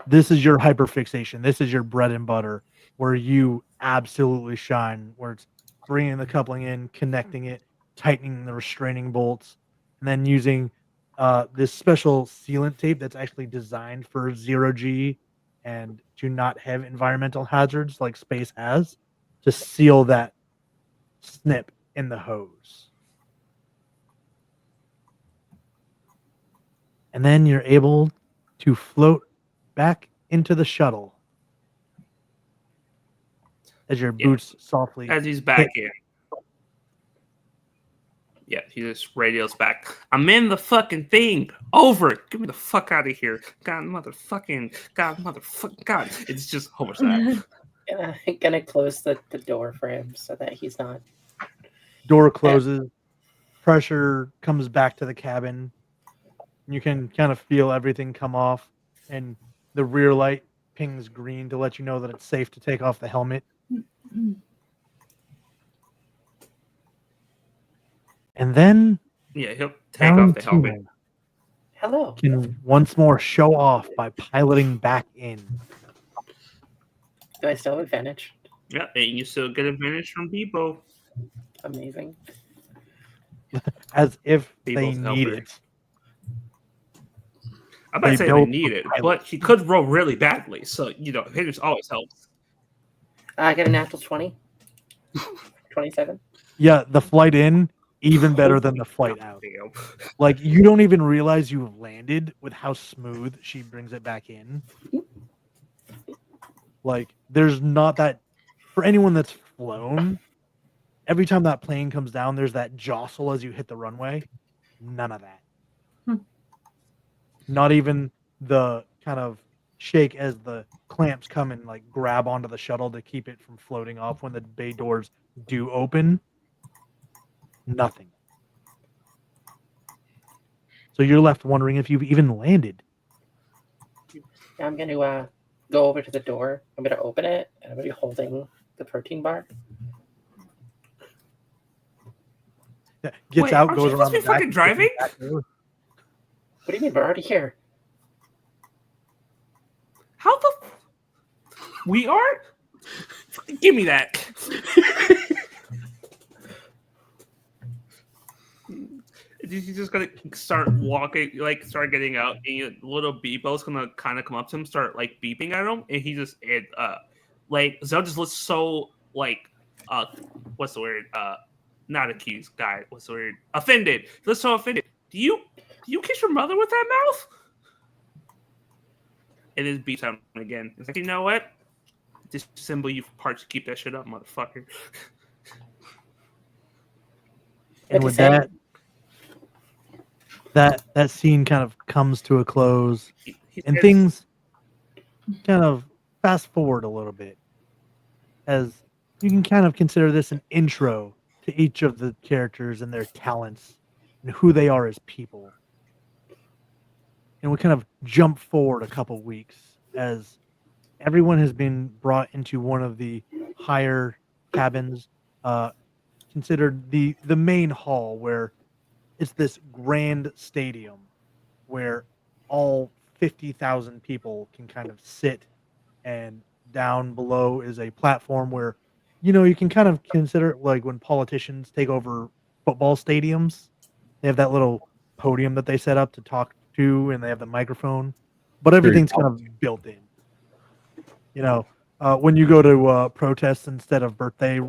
your hyperfixation. This is your bread and butter, where you absolutely shine. Where it's bringing the coupling in, connecting it, tightening the restraining bolts, and then using this special sealant tape that's actually designed for 0G and to not have environmental hazards like space has, to seal that snip in the hose. And then you're able to float back into the shuttle as your Yeah. boots softly As he's back hit. in. Yeah, he just radios back. I'm in the fucking thing. Over. Get me the fuck out of here. God, motherfucking. God, motherfucking. God. It's just so much that. Gonna close the door for him so that he's not. Door closes, pressure comes back to the cabin. You can kind of feel everything come off, and the rear light pings green to let you know that it's safe to take off the helmet. And then Yeah, he'll take off the helmet. Valentino Hello. can once more show off by piloting back in. Do I still have advantage? Yeah, and you still get advantage from Bebo. Amazing. As if Bebo's they the need helper. it. I'm not They saying they built need the it, pilot. but he could roll really badly. So, hitters always helps. I get a natural 20. 27. Yeah, the flight in, even better than the flight out. Damn. Like, you don't even realize you've landed with how smooth she brings it back in. Like, there's not that, for anyone that's flown, every time that plane comes down, there's that jostle as you hit the runway. None of that. Not even the kind of shake as the clamps come and like grab onto the shuttle to keep it from floating off when the bay doors do open. Nothing. So you're left wondering if you've even landed. I'm going to go over to the door. I'm going to open it, and I'm going to be holding the protein bar. Yeah, gets Wait, out, aren't goes you around supposed the to be back. fucking driving? What do you mean? We're already here. How the? We are? Fucking give me that. He's just gonna start walking, like start getting out, and little Bebo's gonna kind of come up to him, start like beeping at him, and he just like Zell just looks so like what's the word? Not accused, guy. What's the word? Offended. He looks so offended. Do you kiss your mother with that mouth? And then beeps at him again. It's like, you know what? This symbol you parts keep that shit up, motherfucker. And with that scene kind of comes to a close, and things kind of fast forward a little bit, as you can kind of consider this an intro to each of the characters and their talents and who they are as people. And we kind of jump forward a couple weeks as everyone has been brought into one of the higher cabins, considered the main hall, where it's this grand stadium where all 50,000 people can kind of sit, and down below is a platform where, you can kind of consider it like when politicians take over football stadiums. They have that little podium that they set up to talk to, and they have the microphone, but everything's kind of built in. When you go to protests instead of birthday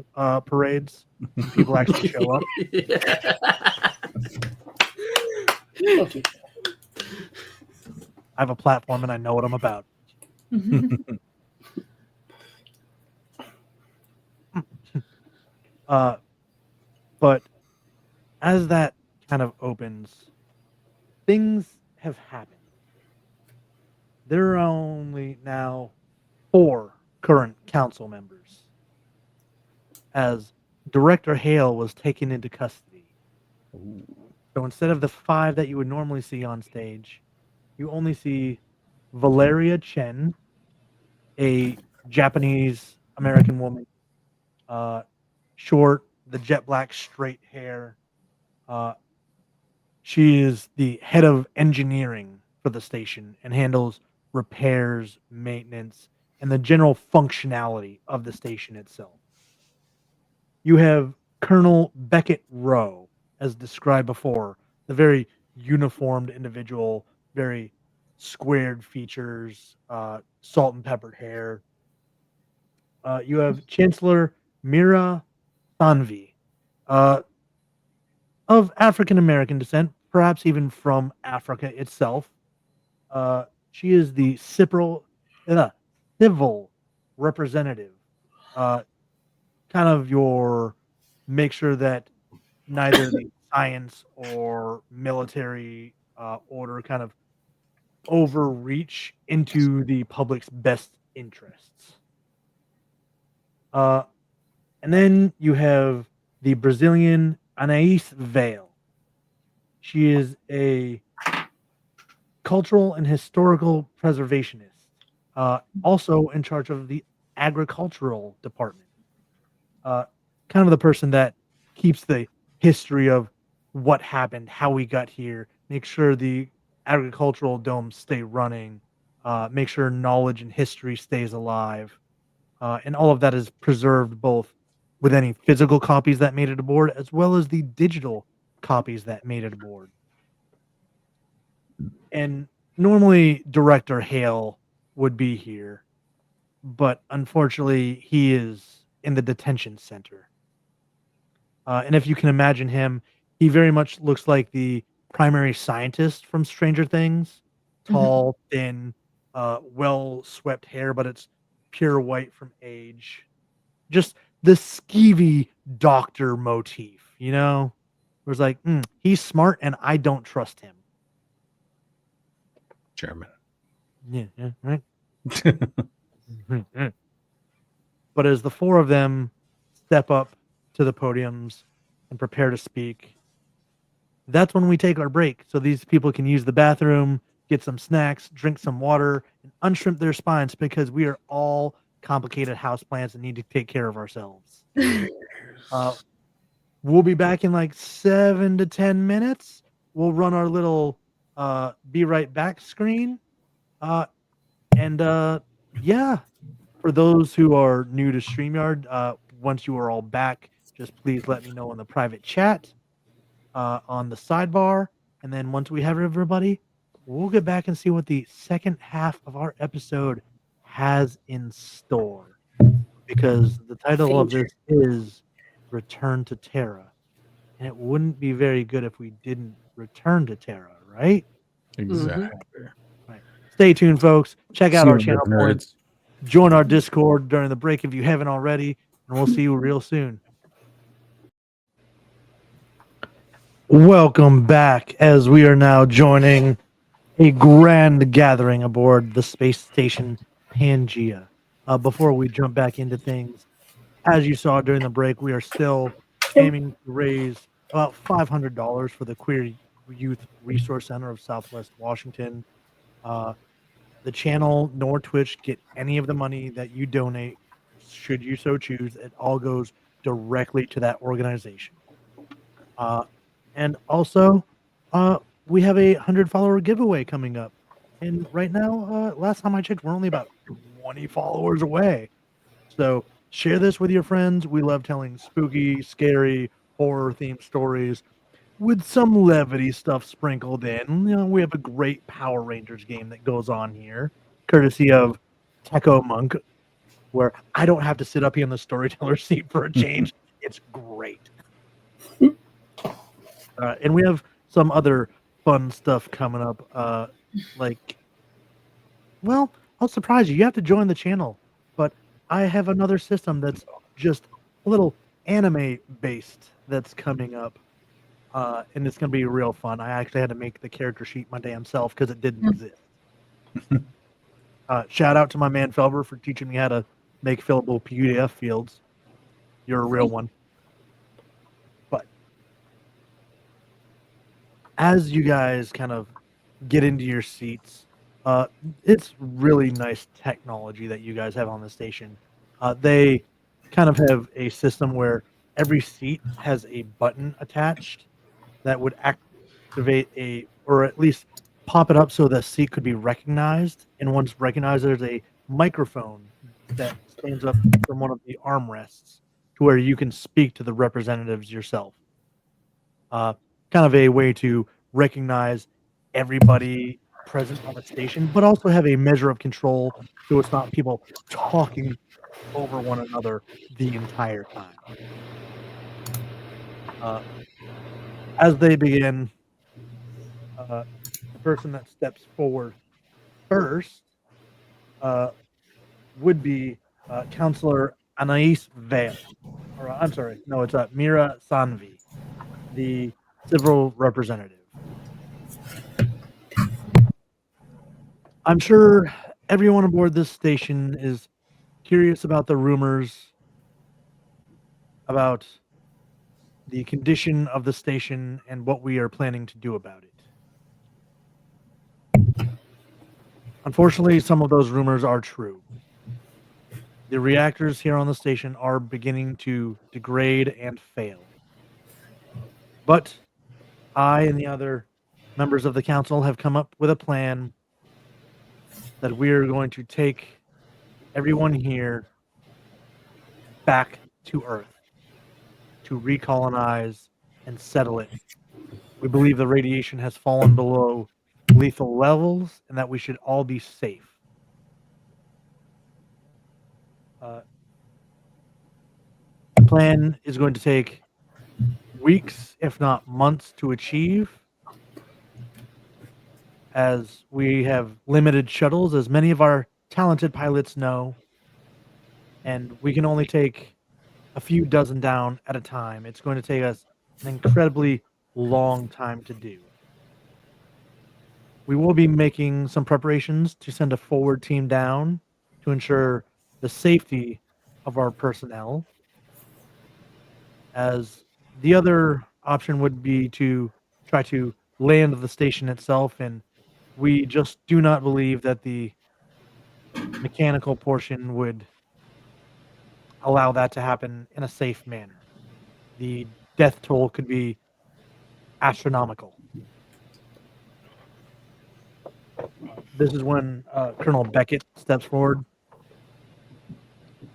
parades, people actually show up. Thank you. I have a platform and I know what I'm about. But as that kind of opens, things have happened. There are only now 4 current council members. as Director Hale was taken into custody. So instead of the 5 that you would normally see on stage, you only see Valeria Chen, a Japanese American woman, short, the jet black straight hair. She is the head of engineering for the station and handles repairs, maintenance, and the general functionality of the station itself. You have Colonel Beckett Rowe, as described before, the very uniformed individual, very squared features, salt and peppered hair. You have Chancellor Mira Thanvi, uh, of African American descent, perhaps even from Africa itself. She is the civil representative, uh, kind of your make sure that neither the science or military order kind of overreach into the public's best interests. And then you have the Brazilian Anais Vale. She is a cultural and historical preservationist, also in charge of the agricultural department. Kind of the person that keeps the history of what happened, how we got here, make sure the agricultural domes stay running, make sure knowledge and history stays alive, and all of that is preserved both with any physical copies that made it aboard as well as the digital copies that made it aboard. And normally Director Hale would be here, but unfortunately he is in the detention center. And if you can imagine him, he very much looks like the primary scientist from Stranger Things. Tall, thin, well swept hair, but it's pure white from age. Just the skeevy doctor motif, you know? It was like, he's smart and I don't trust him. Chairman. Yeah, right. But as the 4 of them step up to the podiums and prepare to speak, that's when we take our break. So these people can use the bathroom, get some snacks, drink some water, and unshrimp their spines because we are all complicated houseplants and need to take care of ourselves. We'll be back in like 7 to 10 minutes. We'll run our little be right back screen. Yeah, for those who are new to StreamYard, once you are all back, just please let me know in the private chat on the sidebar. And then once we have everybody, we'll get back and see what the second half of our episode has in store. Because the title of this is Return to Terra. And it wouldn't be very good if we didn't return to Terra, right? Exactly. Right. Stay tuned, folks. Check out See our you, channel nerds. points. Join our Discord during the break if you haven't already. And we'll see you real soon. Welcome back as we are now joining a grand gathering aboard the space station Pangea. Before we jump back into things, as you saw during the break, we are still aiming to raise about $500 for the Queer Youth Resource Center of Southwest Washington. The channel nor Twitch get any of the money that you donate, should you so choose. It all goes directly to that organization. And also, we have a 100-follower giveaway coming up. And right now, last time I checked, we're only about 20 followers away. So share this with your friends. We love telling spooky, scary, horror-themed stories with some levity stuff sprinkled in. You know, we have a great Power Rangers game that goes on here, courtesy of Techo Monk, where I don't have to sit up here in the storyteller seat for a change. It's great. And we have some other fun stuff coming up. Well, I'll surprise you. You have to join the channel. But I have another system that's just a little anime-based that's coming up. And it's going to be real fun. I actually had to make the character sheet my damn self because it didn't exist. Shout out to my man Felber for teaching me how to make fillable PDF fields. You're a real one. But as you guys kind of get into your seats, it's really nice technology that you guys have on the station. They kind of have a system where every seat has a button attached that would activate or at least pop it up so the seat could be recognized. And once recognized, there's a microphone that stands up from one of the armrests to where you can speak to the representatives yourself. Kind of a way to recognize everybody present on the station, but also have a measure of control so it's not people talking over one another the entire time. As they begin, the person that steps forward first would be Counselor Anais Vale. Or I'm sorry, no, it's Mira Sanvi, the civil representative. I'm sure everyone aboard this station is curious about the rumors about the condition of the station and what we are planning to do about it. Unfortunately, some of those rumors are true. The reactors here on the station are beginning to degrade and fail. But I and the other members of the council have come up with a plan that we're going to take everyone here back to Earth to recolonize and settle it. We believe the radiation has fallen below lethal levels and that we should all be safe. The plan is going to take weeks, if not months, to achieve, as we have limited shuttles, as many of our talented pilots know, and we can only take a few dozen down at a time. It's going to take us an incredibly long time to do. We will be making some preparations to send a forward team down to ensure the safety of our personnel, as the other option would be to try to land the station itself, and we just do not believe that the mechanical portion would allow that to happen in a safe manner. The death toll could be astronomical. This is when Colonel Beckett steps forward.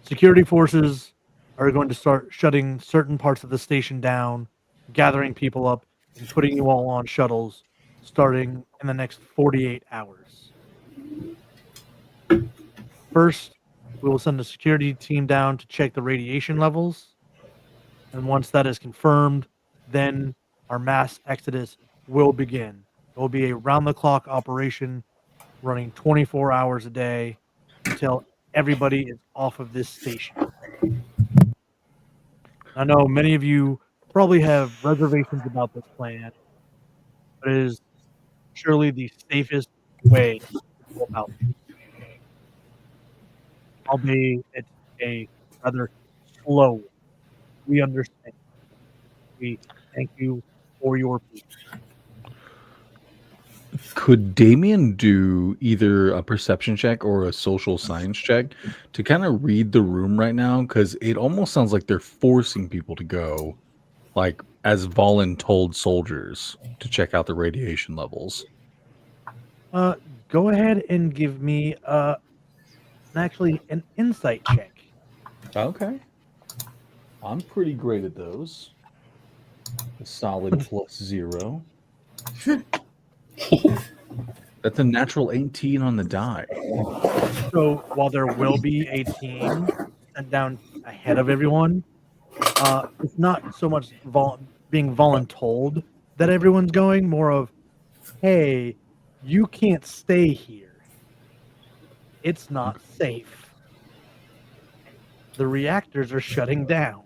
Security forces are going to start shutting certain parts of the station down, gathering people up, and putting you all on shuttles starting in the next 48 hours. First, we will send a security team down to check the radiation levels. And once that is confirmed, then our mass exodus will begin. It will be a round-the-clock operation running 24 hours a day until everybody is off of this station. I know many of you probably have reservations about this plan, but it is surely the safest way to go about it. Albeit it's a rather slow one. We understand. We thank you for your patience. Could Damien do either a perception check or a social science check to kind of read the room right now? Because it almost sounds like they're forcing people to go, like as voluntold soldiers, to check out the radiation levels. Go ahead and give me actually an insight check. Okay. I'm pretty great at those. A solid +0. That's a natural 18 on the die. So while there will be a team sent down ahead of everyone, it's not so much being voluntold that everyone's going, more of, hey, you can't stay here. It's not safe. The reactors are shutting down.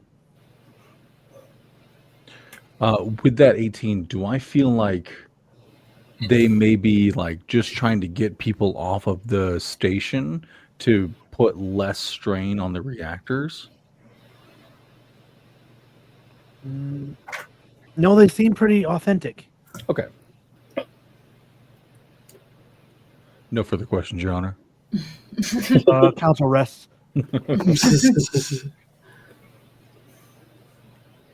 With that 18, do I feel like they may be like just trying to get people off of the station to put less strain on the reactors? No, they seem pretty authentic. Okay. No further questions, Your Honor. Council rests.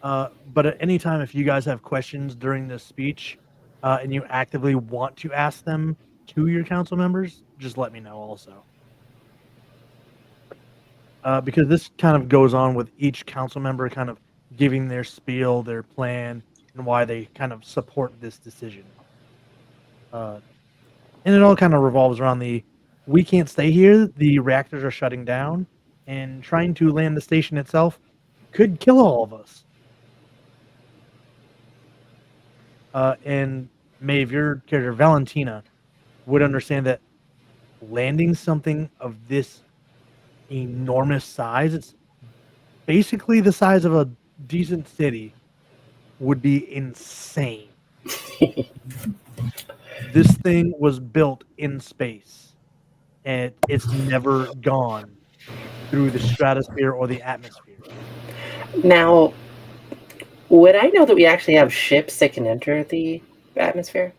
But at any time, if you guys have questions during this speech and you actively want to ask them to your council members, just let me know also. Because this kind of goes on with each council member kind of giving their spiel, their plan, and why they kind of support this decision. And it all kind of revolves around we can't stay here, the reactors are shutting down, and trying to land the station itself could kill all of us. And Maeve, your character, Valentina, would understand that landing something of this enormous size, it's basically the size of a decent city, would be insane. This thing was built in space, and it's never gone through the stratosphere or the atmosphere. Now, would I know that we actually have ships that can enter the atmosphere?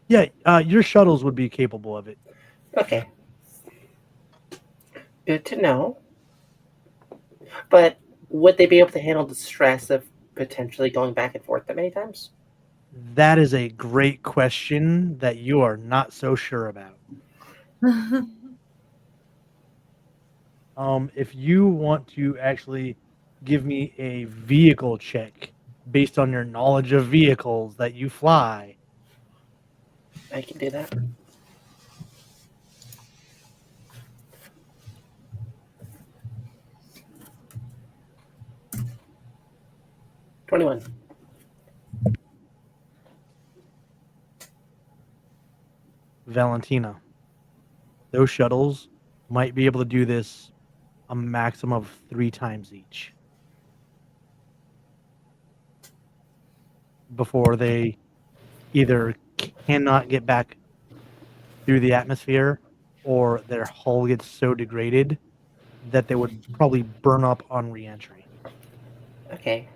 Yeah, your shuttles would be capable of it. Okay. Good to know. But would they be able to handle the stress of potentially going back and forth that many times? That is a great question that you are not so sure about. If you want to actually give me a vehicle check based on your knowledge of vehicles that you fly, I can do that. $21. Valentina, those shuttles might be able to do this a maximum of 3 times each before they either cannot get back through the atmosphere or their hull gets so degraded that they would probably burn up on re-entry. Okay.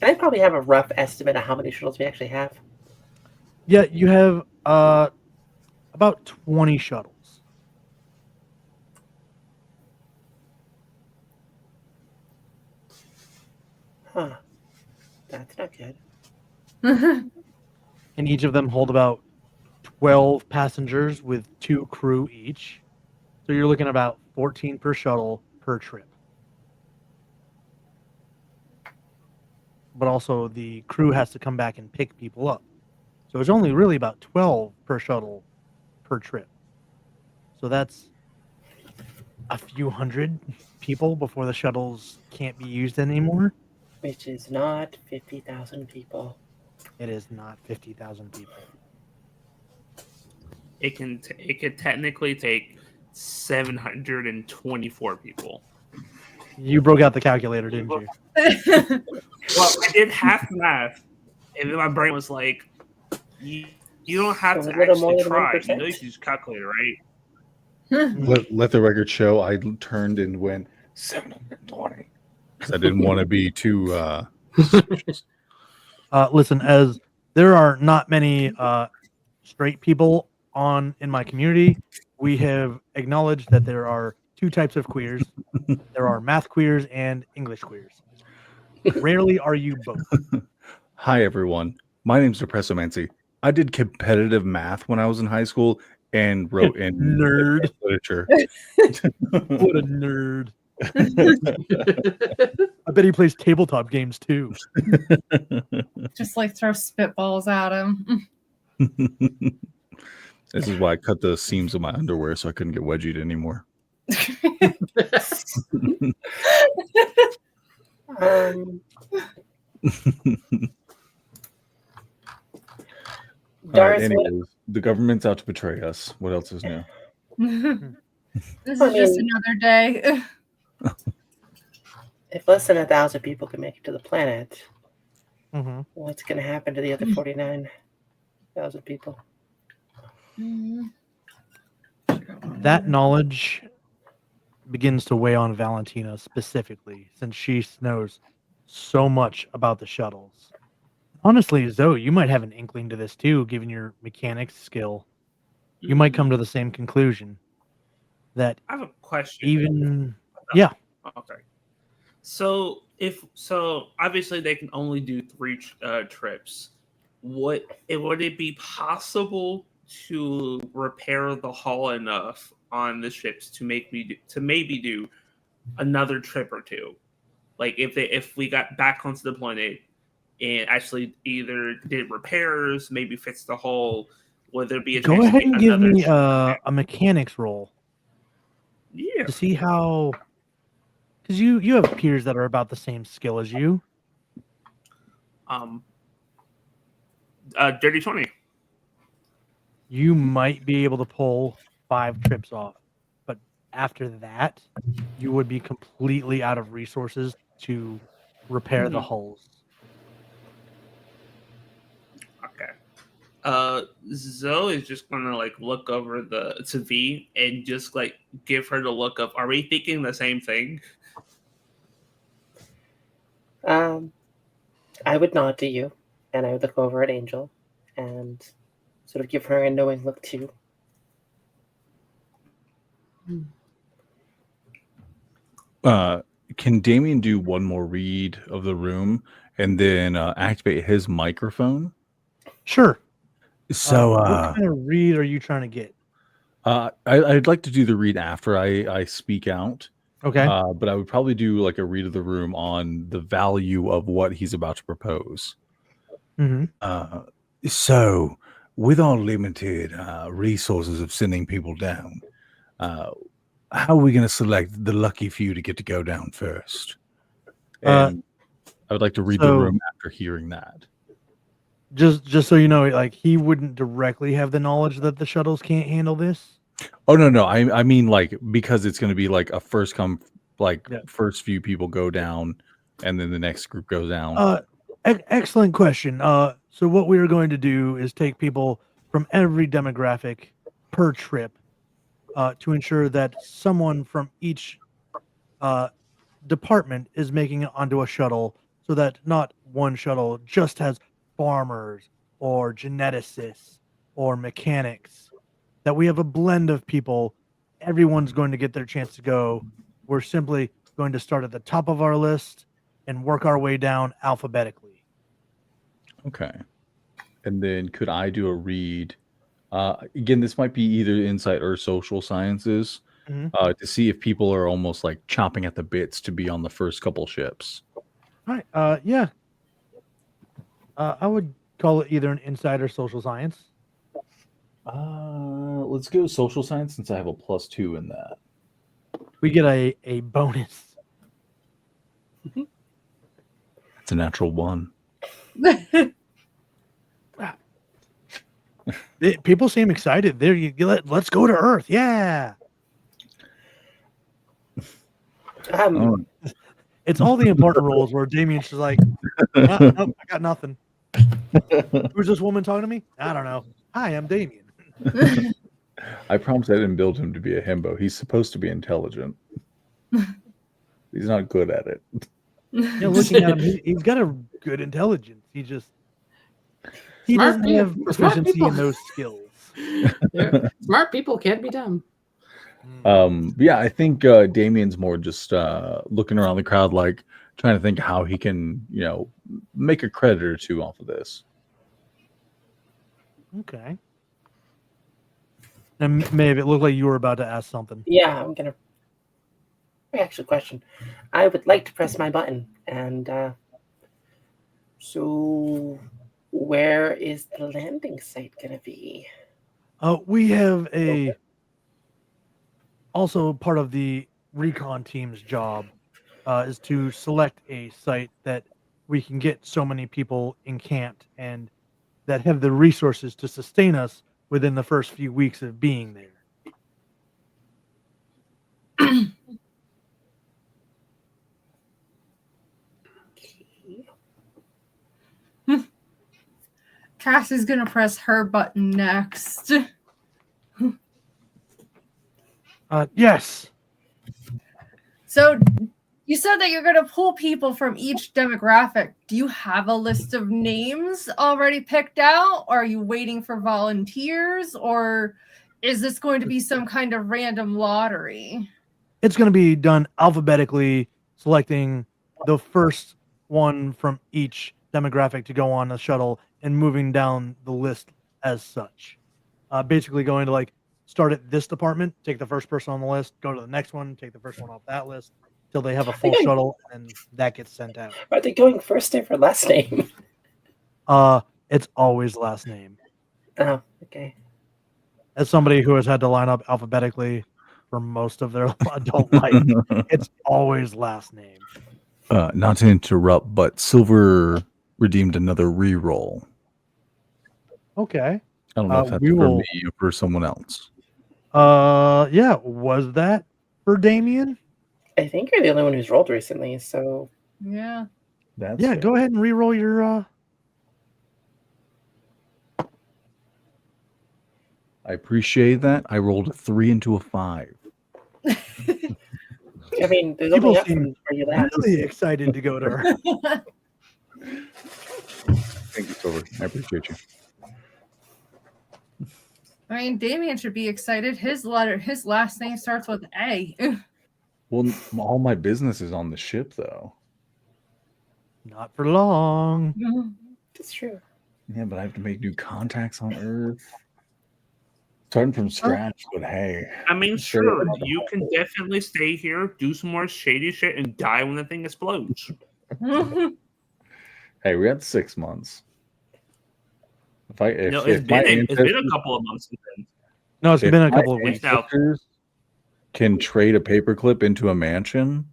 And I probably have a rough estimate of how many shuttles we actually have. Yeah, you have about 20 shuttles. Huh. That's not good. And each of them hold about 12 passengers with 2 crew each. So you're looking at about 14 per shuttle per trip. But also the crew has to come back and pick people up. So it's only really about 12 per shuttle per trip. So that's a few hundred people before the shuttles can't be used anymore. Which is not 50,000 people. It is not 50,000 people. It could technically take 724 people. You broke out the calculator, didn't you? Well, I did half math, and then my brain was like, "You don't have So to a little more actually than try. 1%? You know, you can use calculator, right?" Let the record show I turned and went 720 because I didn't want to be too. Listen, as there are not many straight people in my community, we have acknowledged that there are 2 types of queers. There are math queers and English queers. Rarely are you both. Hi everyone, my name's Depressomancy. I did competitive math when I was in high school and wrote in Nerd. literature. What a nerd. I bet he plays tabletop games too. Just like throw spitballs at him. This is why I cut the seams of my underwear so I couldn't get wedgied anymore. Darth, anyways, the government's out to betray us. What else is new? This is just another day. if less than 1,000 people can make it to the planet, Mm-hmm. what's going to happen to the other 49,000 people? That knowledge begins to weigh on Valentina specifically, since she knows so much about the shuttles. Honestly, Zoe, you might have an inkling to this too, given your mechanics skill. You might come to the same conclusion that I have a question. even yeah, Okay. So obviously they can only do 3 trips. Would it be possible to repair the hull enough on the ships to maybe do another trip or two? Like if we got back onto the planet and actually either did repairs, maybe fix the hull, would there be a go chance to ahead get and give another me trip repair? a mechanics roll Yeah. to see how, because you have peers that are about the same skill as you. Um. Dirty 20. You might be able to pull 5 trips off, but after that, you would be completely out of resources to repair the Mhm. hulls. Okay. Zoe is just gonna like look over to V and just like give her the look of, are we thinking the same thing? I would nod to you, and I would look over at Angel, and sort of give her a knowing look too. Can Damien do one more read of the room and then activate his microphone? Sure. So, what kind of read are you trying to get? I'd like to do the read after I speak out. Okay. But I would probably do like a read of the room on the value of what he's about to propose. Mm-hmm. so with our limited resources of sending people down, how are we going to select the lucky few to get to go down first? And I would like to read the so- room after hearing that. Just so you know, like he wouldn't directly have the knowledge that the shuttles can't handle this. Oh no, I mean like because it's going to be like a first come, like Yeah. first few people go down, and then the next group goes down. Excellent question. So what we are going to do is take people from every demographic per trip, to ensure that someone from each department is making it onto a shuttle, so that not one shuttle just has farmers or geneticists or mechanics. That we have a blend of people. Everyone's going to get their chance to go. We're simply going to start at the top of our list and work our way down alphabetically. Okay. And then could I do a read? Again, this might be either insight or social sciences, Mhm. to see if people are almost like chomping at the bits to be on the first couple ships. All right. Yeah. I would call it either an insight or social science. Let's go social science since I have a +2 in that. We get a bonus. It's a natural 1. People seem excited. There, let's go to Earth. Yeah. Oh, It's all the important roles where Damien's just like, nope, I got nothing. Who's this woman talking to me? I don't know. Hi, I'm Damien. I promise I didn't build him to be a himbo. He's supposed to be intelligent. He's not good at it. Yeah, looking at him, he's got a good intelligence. He doesn't have proficiency in those skills. Smart people can't be dumb. Yeah, I think Damien's more just looking around the crowd, like trying to think how he can, make a credit or two off of this. Okay. And Maeve, it looked like you were about to ask something. Yeah, I'm gonna. Actually, question. I would like to press my button, and so where is the landing site gonna be? We have also part of the recon team's job is to select a site that we can get so many people encamped and that have the resources to sustain us within the first few weeks of being there. Cass is gonna press her button next. Yes. So, You said that you're going to pull people from each demographic. Do you have a list of names already picked out? Or are you waiting for volunteers? Or is this going to be some kind of random lottery? It's going to be done alphabetically, selecting the first one from each demographic to go on the shuttle and moving down the list as such. Basically going to like start at this department, take the first person on the list, go to the next one, take the first one off that list till they have a full shuttle, and that gets sent out. Are they going first name or last name? It's always last name. Oh, okay. As somebody who has had to line up alphabetically for most of their adult life, it's always last name. Not to interrupt, but Silver redeemed another reroll. Okay. I don't know if that's we for will- me or for someone else. Yeah, was that for Damien? I think you're the only one who's rolled recently, so Yeah. That's Yeah, fair. go ahead and re-roll your I appreciate that. I rolled a 3 into a 5. I mean, there's People only up seem from where you left. really excited to go to her. Thank you, Silver. I appreciate you. I mean, Damien should be excited. His last name starts with A. Well, all my business is on the ship, though. Not for long. It's true. Yeah, but I have to make new contacts on Earth. Starting from scratch, but hey. I mean, Straight sure, up. you can definitely stay here, do some more shady shit, and die when the thing explodes. Hey, we had 6 months. If No, if my it's been a ancestors- couple of months since then. No, it's if been a my couple of weeks. now. ancestors can trade a paperclip into a mansion,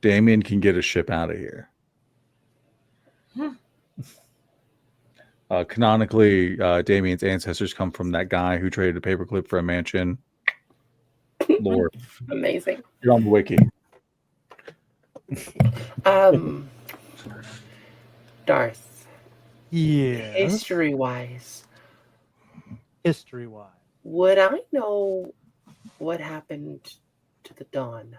Damien can get a ship out of here. Canonically, Damien's ancestors come from that guy who traded a paperclip for a mansion. Lord, Amazing. you're on the wiki. Darth, Yes. history-wise, History-wise. would I know what happened to the Dawn?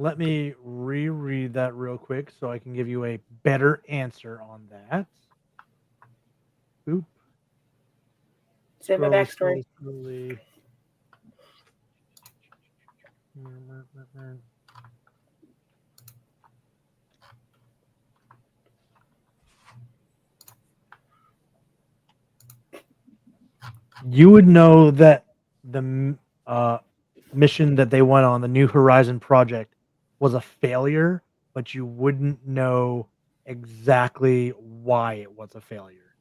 Let me reread that real quick so I can give you a better answer on that. Oop. Does he have a Scroll, backstory? slowly. You would know that the mission that they went on, the New Horizon project, was a failure, but you wouldn't know exactly why it was a failure.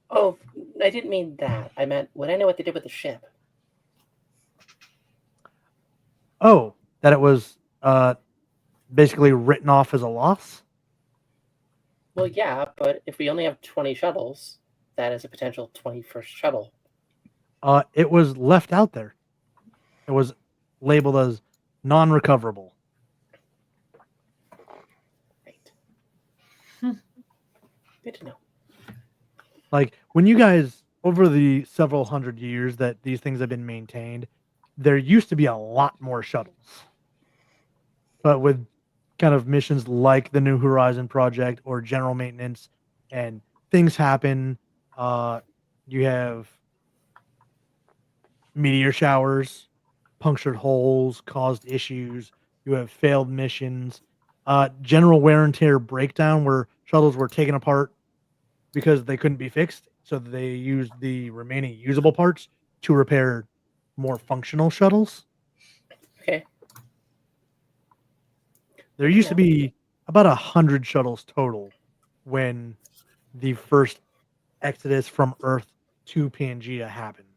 Oh, I didn't mean that. I meant, would I know what they did with the ship? Oh, that it was basically written off as a loss? Well, yeah, but if we only have 20 shuttles, that is a potential 21st shuttle. It was left out there. It was labeled as non-recoverable. Right. Good to know. Like, when you guys, over the several hundred years that these things have been maintained, there used to be a lot more shuttles. But with kind of missions like the New Horizon project or general maintenance, and things happen, you have meteor showers, punctured holes caused issues, you have failed missions, general wear and tear breakdown where shuttles were taken apart because they couldn't be fixed, so they used the remaining usable parts to repair more functional shuttles. Okay. There used to be about 100 shuttles total when the first exodus from Earth to Pangea happened.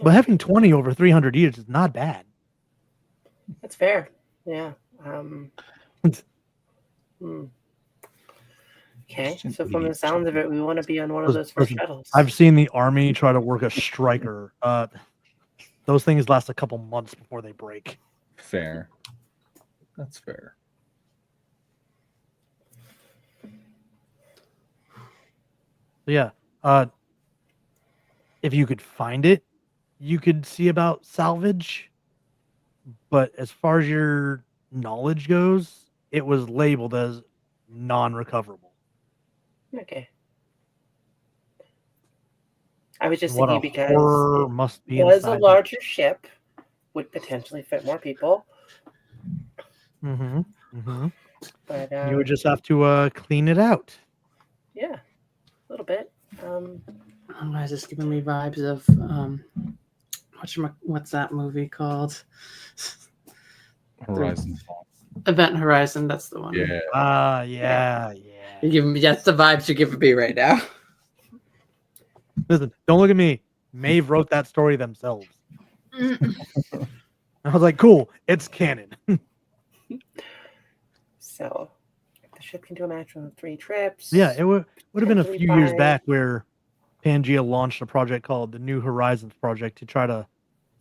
But having 20 over 300 years is not bad. That's fair. Yeah. Okay, so from the sounds of it, we want to be on one of those first Listen, shuttles. I've seen the Army try to work a striker. Those things last a couple months before they break. Fair. That's fair. So yeah, if you could find it, you could see about salvage. But as far as your knowledge goes, it was labeled as non-recoverable. Okay. I was just What a thinking because horror it must be was inside a there. larger ship, would potentially fit more people. Mm-hmm. Mm-hmm. But You would just have to clean it out. yeah, a little bit. Why is this giving me vibes of what's that movie called? Horizon. Event Horizon. That's the one. Yeah. Yeah. You're giving me that's the vibes you're giving me right now. Listen, don't look at me. Maeve wrote that story themselves. I was like, cool, it's canon. So the ship can do a maximum of 3 trips. Yeah, it would have been a Potentially few years 5. back where Pangea launched a project called the New Horizons Project to try to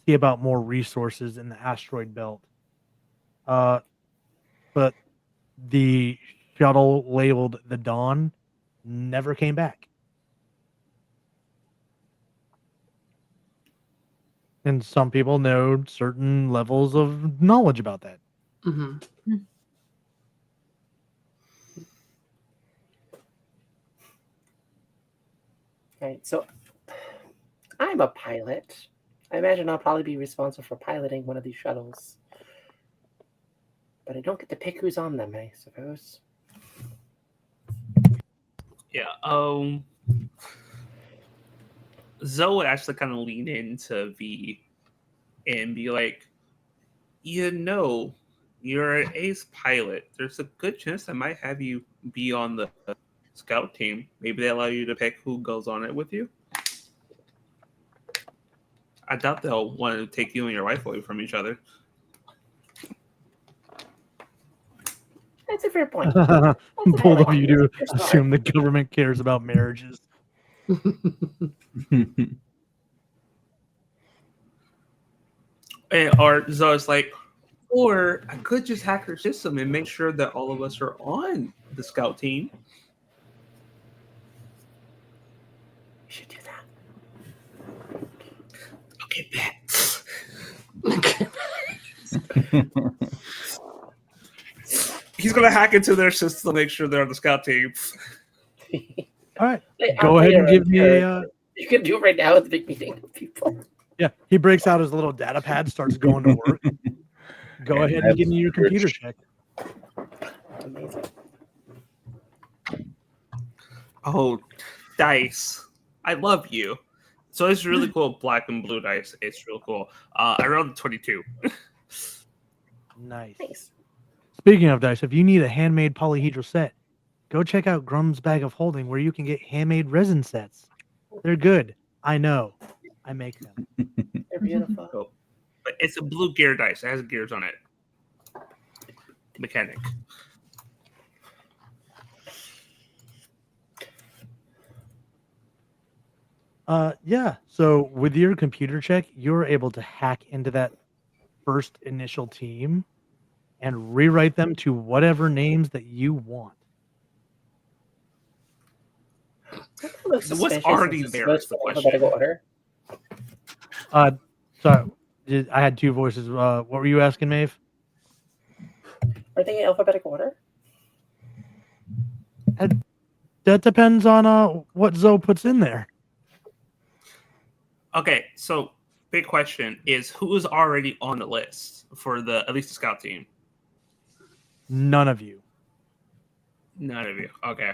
see about more resources in the asteroid belt. But the shuttle labeled the Dawn never came back. And some people know certain levels of knowledge about that. Mm-hmm. Right. So I'm a pilot. I imagine I'll probably be responsible for piloting one of these shuttles. But I don't get to pick who's on them, I suppose. Yeah. Zoe would actually kind of lean into V and be like, you're an ace pilot. There's a good chance I might have you be on the scout team. Maybe they allow you to pick who goes on it with you. I doubt they'll want to take you and your wife away from each other. That's a fair point. That's what I Both like of you to to do. You're smart. assume the government cares about marriages. Or Zoe's like, or I could just hack her system and make sure that all of us are on the scout team. You should do that. Okay, bet. He's gonna hack into their system to make sure they're on the scout team. All right, Hey, go ahead and give me a. You can do it right now at the big meeting with people. Yeah, he breaks out his little data pad, starts going to work. Go ahead and give me your computer check. Amazing. Oh, dice. I love you. So it's really cool. Black and blue dice. It's real cool. I rolled a 22. Nice. Nice. Speaking of dice, if you need a handmade polyhedral set, go check out Grum's Bag of Holding, where you can get handmade resin sets. They're good. I know. I make them. They're beautiful. Cool. But it's a blue gear dice. It has gears on it. Mechanic. Yeah. So with your computer check, you're able to hack into that first initial team and rewrite them to whatever names that you want. What's already there is the question. Alphabetical order. Sorry, I had two voices. What were you asking, Maeve? Are they in alphabetical order? That depends on what Zoe puts in there. Okay, so big question is who is already on the list for at least the scout team? None of you. None of you. Okay.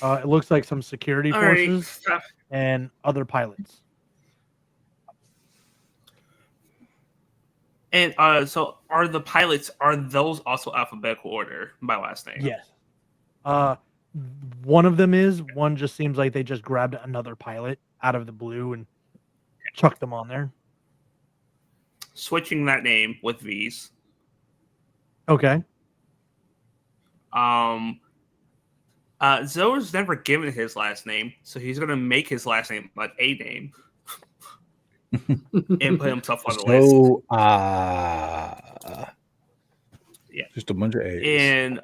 It looks like some security All right. forces and other pilots. And so are the pilots, are those also alphabetical order by last name? Yes. One of them is. One just seems like they just grabbed another pilot out of the blue and chucked them on there. Switching that name with V's. Okay. Zoe's never given his last name, so he's gonna make his last name like a name and put himself on the list. So, Yeah. just a bunch of A's. And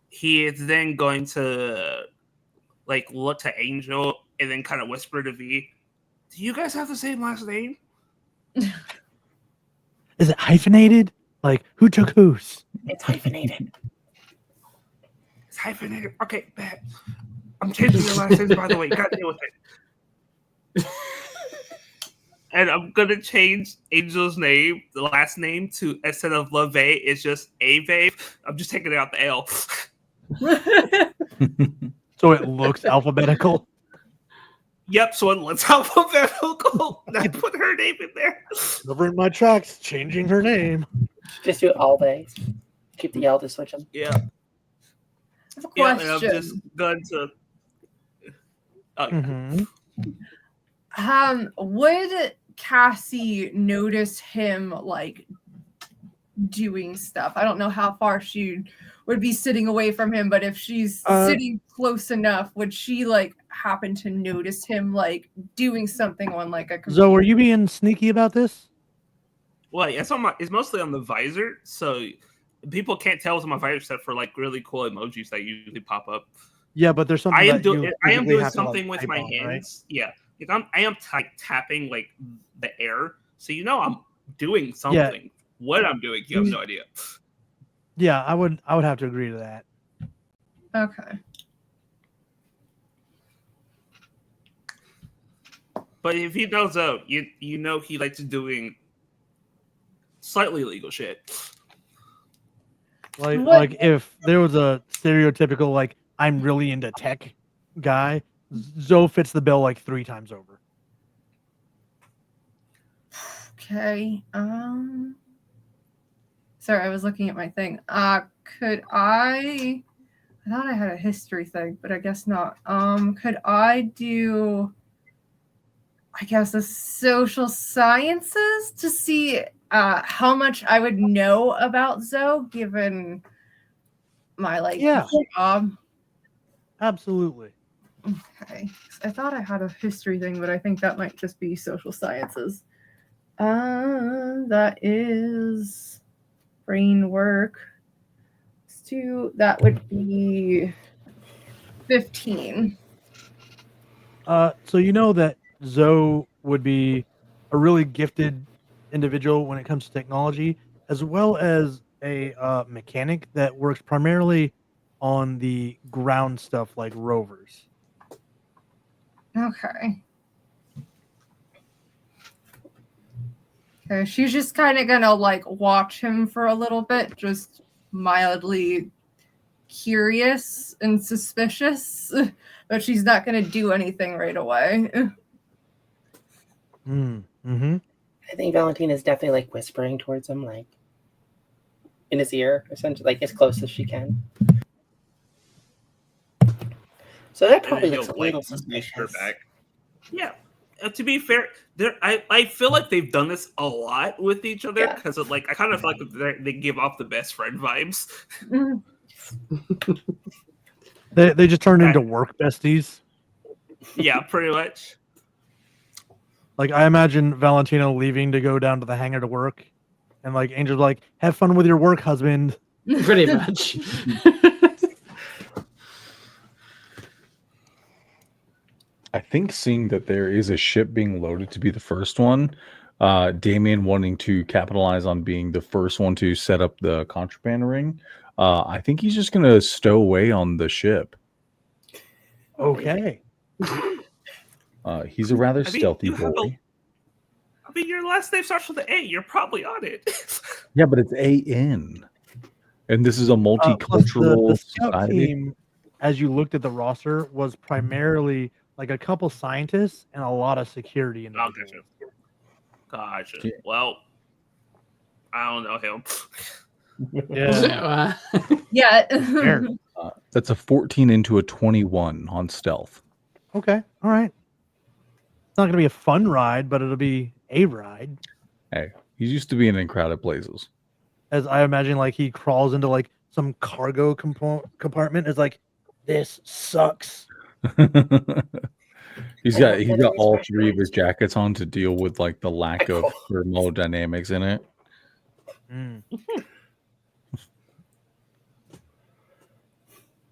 he is then going to like look to Angel and then kind of whisper to V, "Do you guys have the same last name?" Is it hyphenated? Like, who took whose? It's hyphenated. It's hyphenated. Okay, bet. I'm changing your last names, by the way. You gotta deal with it. And I'm gonna change Angel's name, the last name, to instead of LaVey, it's just Ave. I'm just taking out the L. So it looks alphabetical. Yep, so it looks alphabetical. I put her name in there. Covering my tracks, changing her name. Just do it all days. Keep the L to switch them. Yeah, I have a yeah, question. and I'm just going to. Would Cassie notice him like doing stuff? I don't know how far she would be sitting away from him, but if she's sitting close enough, would she like happen to notice him like doing something on like a computer? Zoe, are you being sneaky about this? Well, it's mostly on the visor, so people can't tell it's on my visor except for like really cool emojis that usually pop up. Yeah, but there's something I am that you doing physically have to, something like, with my type on, hands. Right? Yeah, I am tapping like the air, so I'm doing something. Yeah. What I'm doing, you have no idea. Yeah, I would have to agree to that. Okay. But if he knows you know he likes doing slightly illegal shit. Like if there was a stereotypical like I'm really into tech guy, Zoe fits the bill like 3 times over. Okay. Sorry, I was looking at my thing. Could I thought I had a history thing, but I guess not. Could I do I guess the social sciences to see how much I would know about Zoe given my job? Absolutely. Okay. I thought I had a history thing, but I think that might just be social sciences. That is brain work. That would be 15. So you know that Zoe would be a really gifted individual when it comes to technology, as well as a mechanic that works primarily on the ground stuff like rovers. Okay. Okay, she's just kind of gonna like watch him for a little bit, just mildly curious and suspicious, but she's not gonna do anything right away. Mm-hmm. I think Valentine is definitely like whispering towards him, like in his ear, essentially, like as close as she can. So that probably looks a little suspicious. Yeah. To be fair, I feel like they've done this a lot with each other because I kind of feel like they give off the best friend vibes. They just turned into work besties. Yeah, pretty much. Like I imagine Valentino leaving to go down to the hangar to work, and like Angel's like, "Have fun with your work, husband." Pretty much. I think seeing that there is a ship being loaded to be the first one, Damien wanting to capitalize on being the first one to set up the contraband ring, I think he's just going to stow away on the ship. Okay. He's a rather stealthy boy. Your last name starts with an A. You're probably on it. Yeah, but it's A-N. And this is a multicultural the scout society. team, as you looked at the roster, was primarily like a couple scientists and a lot of security in the Gotcha. Yeah. Well, I don't know him. Yeah. That's a 14 into a 21 on stealth. Okay. All right. It's not going to be a fun ride, but it'll be a ride. Hey, he's used to being in crowded places. As I imagine, like he crawls into like some cargo compartment. Is like, this sucks. He's got all 3 of his jackets on to deal with like the lack of thermodynamics in it.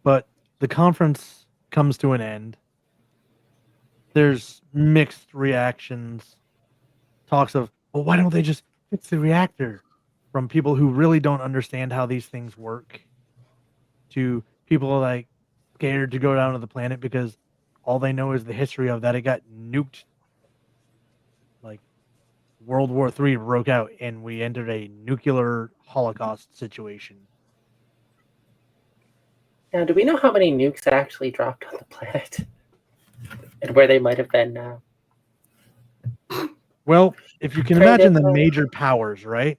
But the conference comes to an end. there's mixed reactions. Talks of, well, why don't they just fix the reactor? From people who really don't understand how these things work, to people like scared to go down to the planet because all they know is the history of that. It got nuked. Like World War III broke out and we entered a nuclear holocaust situation. Now, do we know how many nukes actually dropped on the planet? And where they might have been now? Well, if you can Kind imagine of, the major powers, right?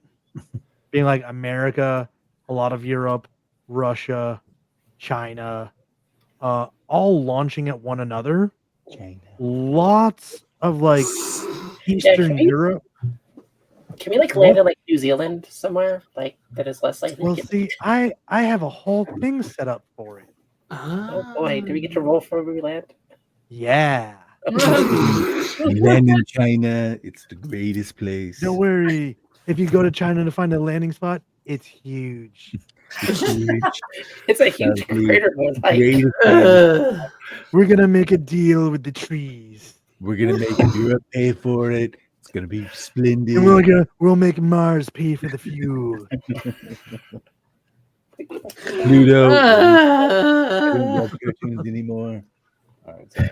Being like America, a lot of Europe, Russia, China, all launching at one another. China. Lots of like Yeah, Eastern Europe. Can we like land in like New Zealand somewhere? Like that is less likely Well, to get. see, I have a whole thing set up for it. Oh boy, do we get to roll for where we land? Yeah. You land in China, it's the greatest place. Don't worry. If you go to China to find a landing spot, it's huge. It's huge. It's a huge That'll be crater more like. Greatest place. We're gonna make a deal with the trees. We're gonna make Europe pay for it. It's gonna be splendid. And we'll make Mars pay for the fuel. Pluto. I don't watch cartoons anymore. All right, sorry.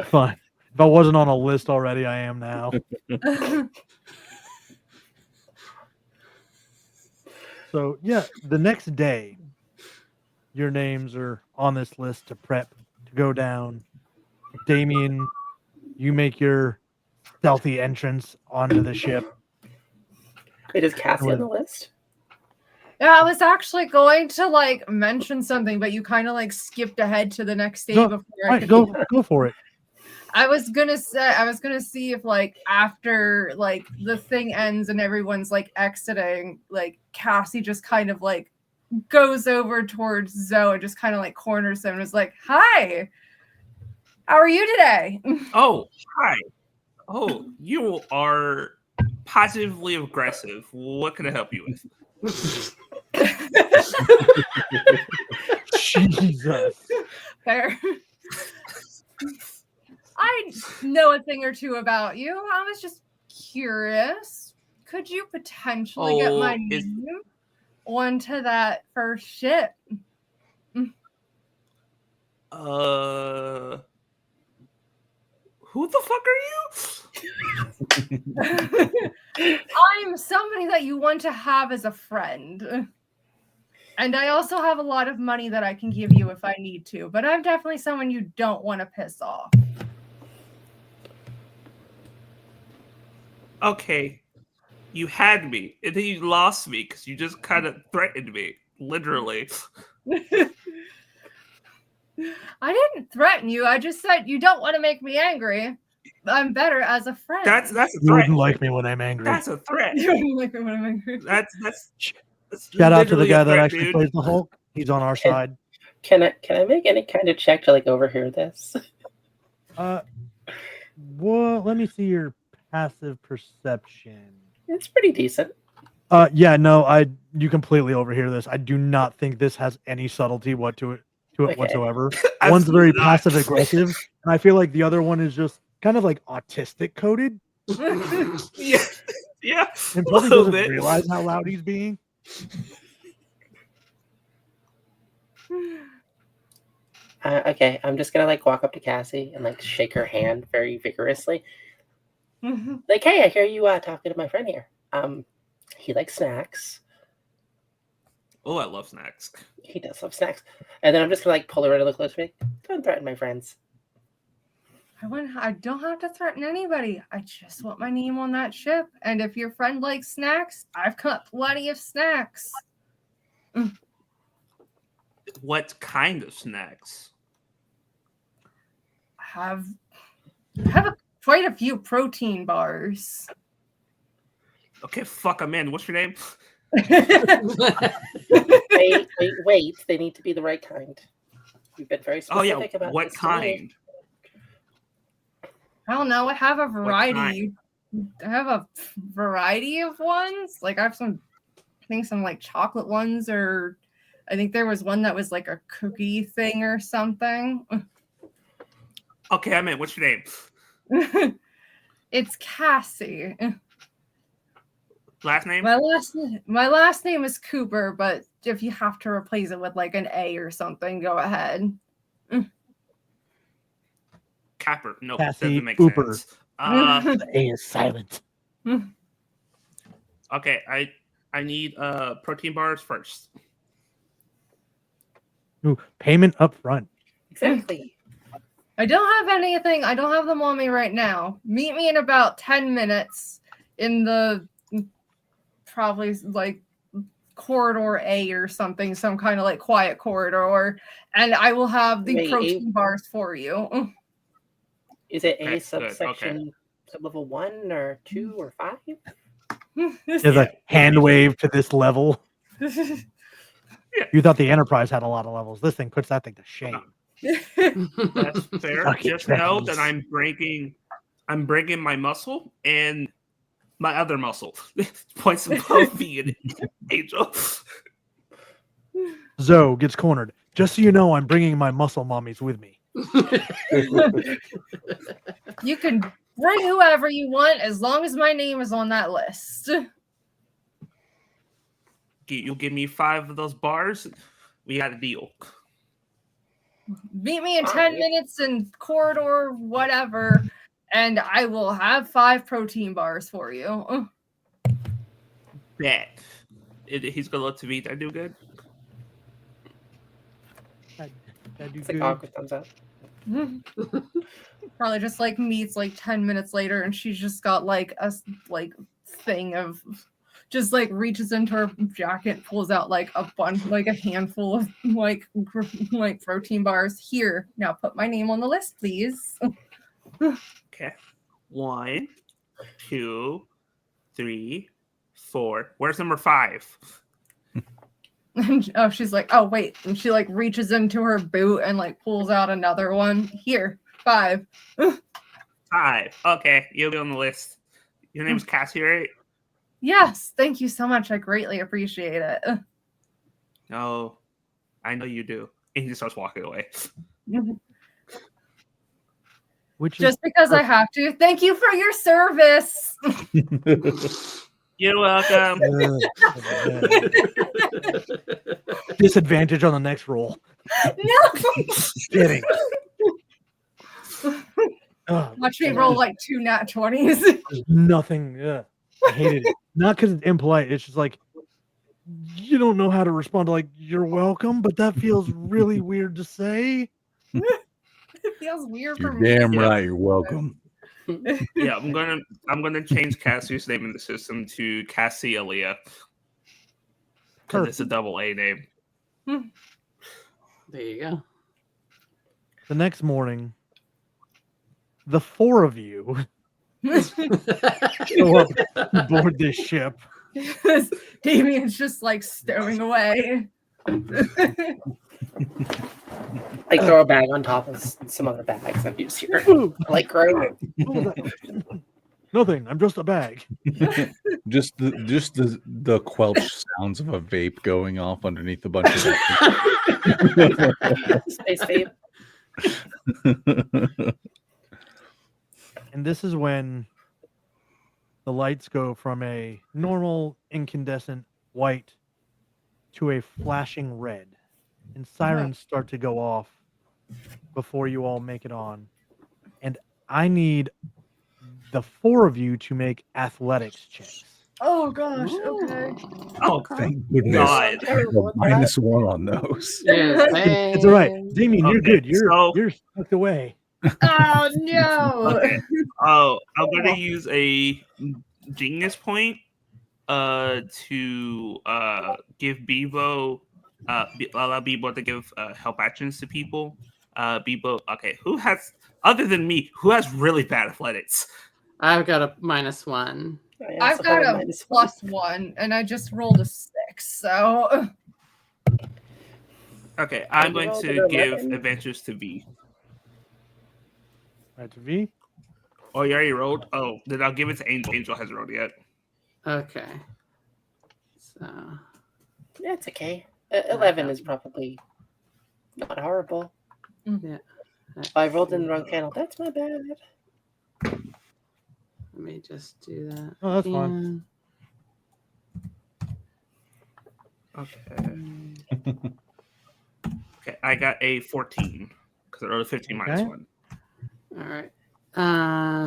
Fine. If I wasn't on a list already, I am now. So yeah, the next day, your names are on this list to prep to go down. Damien, you make your stealthy entrance onto the ship. Wait, is Cassie on the list? Yeah, I was actually going to like mention something, but you kind of like skipped ahead to the next day No, before All right, go for it. I was gonna see if like after like the thing ends and everyone's like exiting, like Cassie just kind of like goes over towards Zoe and just kind of like corners him and was like, "Hi, how are you today?" Oh, hi. Oh, you are positively aggressive. What can I help you with? Jesus. Fair. I know a thing or two about you. I was just curious. Could you potentially get my name onto that first ship? Who the fuck are you? I'm somebody that you want to have as a friend. And I also have a lot of money that I can give you if I need to, but I'm definitely someone you don't want to piss off. Okay. You had me, and then you lost me because you just kind of threatened me, literally. I didn't threaten you. I just said you don't want to make me angry. I'm better as a friend. That's a You threat. wouldn't like me when I'm angry. That's a threat. You wouldn't like me when I'm angry. That's Shout out to the literally a guy that threat, actually dude. plays the Hulk. He's on our side. Can I make any kind of check to like overhear this? Well, let me see your passive perception. It's pretty decent. Yeah, no, you completely overhear this. I do not think this has any subtlety to it Okay. whatsoever. One's Absolutely very not. passive aggressive, and I feel like the other one is just kind of like autistic coded, Yeah, yeah, and a probably little doesn't bit. realize how loud he's being. Okay, I'm just gonna like walk up to Cassie and like shake her hand very vigorously. Like, hey, I hear you talking to my friend here. He likes snacks. Oh, I love snacks. He does love snacks. And then I'm just gonna like pull her in a little close to me. Don't threaten my friends. I don't have to threaten anybody. I just want my name on that ship. And if your friend likes snacks, I've got plenty of snacks. What kind of snacks? I have quite a few protein bars. Okay, fuck, I'm in. What's your name? Wait. They need to be the right kind. You've been very Oh specific yeah, about what this to me. kind? I don't know. I have a variety. I have a variety of ones. Like I have some like chocolate ones, or I think there was one that was like a cookie thing or something. Okay, I meant, what's your name? It's Cassie. Last name? My last name is Cooper, but if you have to replace it with like an A or something, go ahead. Capper. No, Cassie doesn't make Cooper. sense. The A is silent. Okay, I need protein bars first. Ooh, payment up front. Exactly. I don't have anything. I don't have them on me right now. Meet me in about 10 minutes in the probably like corridor A or something, some kind of like quiet corridor, and I will have the Wait, protein bars for you. Is it Okay, A subsection sublevel 1 or 2 or 5? There's a hand wave to this level. You thought the Enterprise had a lot of levels. This thing puts that thing to shame. That's fair. Suck it, Just know that Trekkies. I'm bringing my muscle and my other muscle. Points above me and Angel. Zoe gets cornered. Just so you know, I'm bringing my muscle mommies with me. You can bring whoever you want as long as my name is on that list. You'll give me 5 of those bars. We got a deal. Meet me in 10 minutes in corridor whatever, and I will have 5 protein bars for you. Bet. He's gonna look to me. Did I do good? That'd do It's like good. awkward thumbs up. Probably just like meets like 10 minutes later, and she's just got like a like thing of just like reaches into her jacket, pulls out like a bunch, like a handful of like protein bars. Here, now put my name on the list, please. Okay. 1, 2, 3, 4. Where's number 5? And oh, she's like, oh wait, and she like reaches into her boot and like pulls out another one. Here, 5. 5. Okay, you'll be on the list. Your name's Cassie, right? Yes, thank you so much. I greatly appreciate it. No, I know you do. And he just starts walking away. Which Just because I have to. Thank you for your service. You're welcome. Disadvantage on the next roll. No. Just kidding. Watch me roll like 2 nat 20s. There's nothing. I hated it. Not because it's impolite. It's just like you don't know how to respond to like "you're welcome," but that feels really weird to say. It feels weird You're for me. damn Yeah. right. You're welcome. Yeah, I'm gonna change Cassie's name in the system to Cassie Aaliyah. Because it's a double A name. There you go. The next morning, the 4 of you show up aboard this ship. Damien's just like stowing away. Like throw a bag on top of some other bags that you see. Like grow. Nothing. I'm just a bag. just the quelch sounds of a vape going off underneath a bunch of Space vape. And this is when the lights go from a normal incandescent white to a flashing red. And sirens start to go off before you all make it on. And I need the 4 of you to make athletics checks. Oh gosh, okay. Oh, Thank goodness. God. -1 on those. Yes, It's all right. Damien, you're Okay, good. so- You're tucked away. Oh no. Okay. Oh, I'm gonna use a genius point to give Bebo allow Bebo to give help actions to people. Bebo, okay, who has other than me, who has really bad athletics? I've got a -1. I've got a +1 and I just rolled a 6, so Okay, I'm you going rolled to an give 11. adventures to V. Right to V. Oh, you already rolled? Oh, then I'll give it to Angel. Angel hasn't rolled yet. Okay. So Yeah, it's okay. 11 is probably not horrible. yeah. I rolled in the wrong channel. That's my bad. Let me just do that. Oh, that's fine. again. Okay. Okay, I got a 14 because I rolled a 15 minus Okay. 1. All right.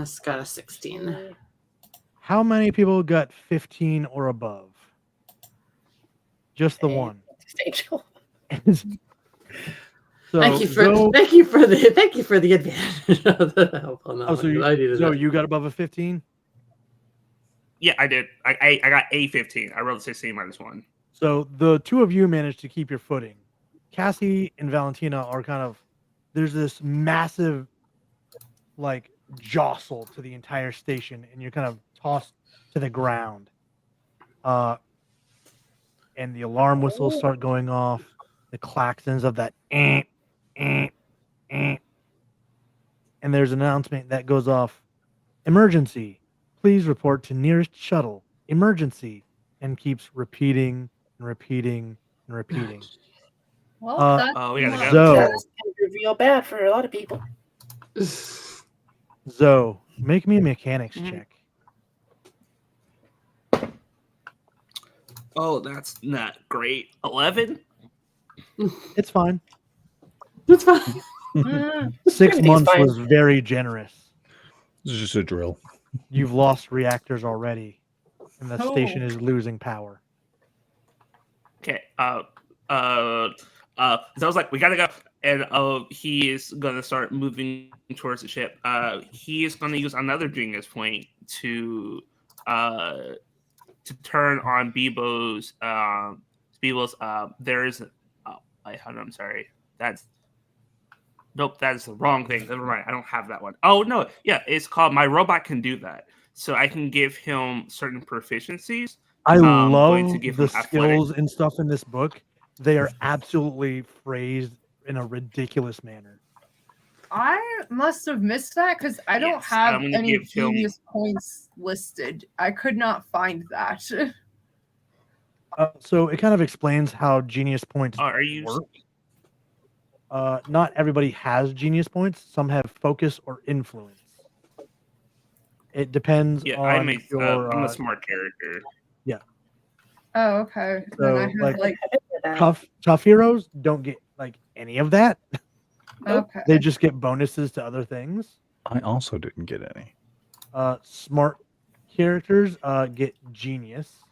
It's got a 16. How many people got 15 or above? Just the Hey, one. Angel. So thank you for Zoe, thank you for the advantage of the help on that oh, one, so 'cause you, I needed Zoe, that. you got above a 15? Yeah, I did. I got a 15. I rolled a 16 minus 1. So the two of you managed to keep your footing. Cassie and Valentina are kind of, there's this massive like jostle to the entire station, and you're kind of tossed to the ground. And the alarm whistles start going off, the klaxons of that eh, eh, eh. And there's an announcement that goes off, emergency, please report to nearest shuttle, emergency, and keeps repeating and repeating and repeating. Well, Uh, that's Oh, we gotta not go. Zoe, That's gonna be real bad for a lot of people. Zoe, make me a mechanics check. Oh, that's not great. 11? It's fine. That's fine. 6 Everything's months fine. was very generous. This is just a drill. You've lost reactors already, and the station Oh. is losing power. Okay. So I was like, we gotta go. And he is gonna start moving towards the ship. He is gonna use another genius point to turn on Bebo's. There's. I'm sorry. That's. Nope, that is the wrong thing. Never mind. I don't have that one. Oh no, yeah, it's called. My robot can do that, so I can give him certain proficiencies. I going love to give the him athletics. skills and stuff in this book. They are absolutely phrased in a ridiculous manner. I must have missed that because I don't Yes, have I'm gonna any give him- genius points listed. I could not find that. So it kind of explains how genius points Are you? work. Not everybody has genius points. Some have focus or influence. It depends Yeah, on your I'm a smart character. Oh, okay. Then I so have like tough heroes don't get like any of that. okay. They just get bonuses to other things. I also didn't get any. Smart characters get genius.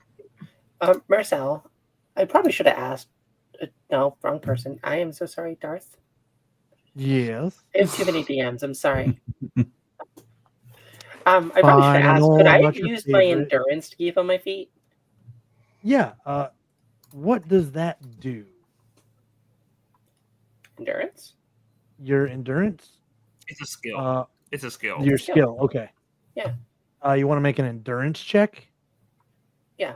Marcel, I probably should have asked. No, wrong person. I am so sorry, Darth. Yes. I have too many DMs. I'm sorry. I probably should Fine, I ask. know Could I'm I not have your used my favorite. endurance to keep on my feet? Yeah. What does that do? Endurance? Your endurance? It's a skill. It's a skill. Your skill. Okay. Yeah. You want to make an endurance check? Yeah.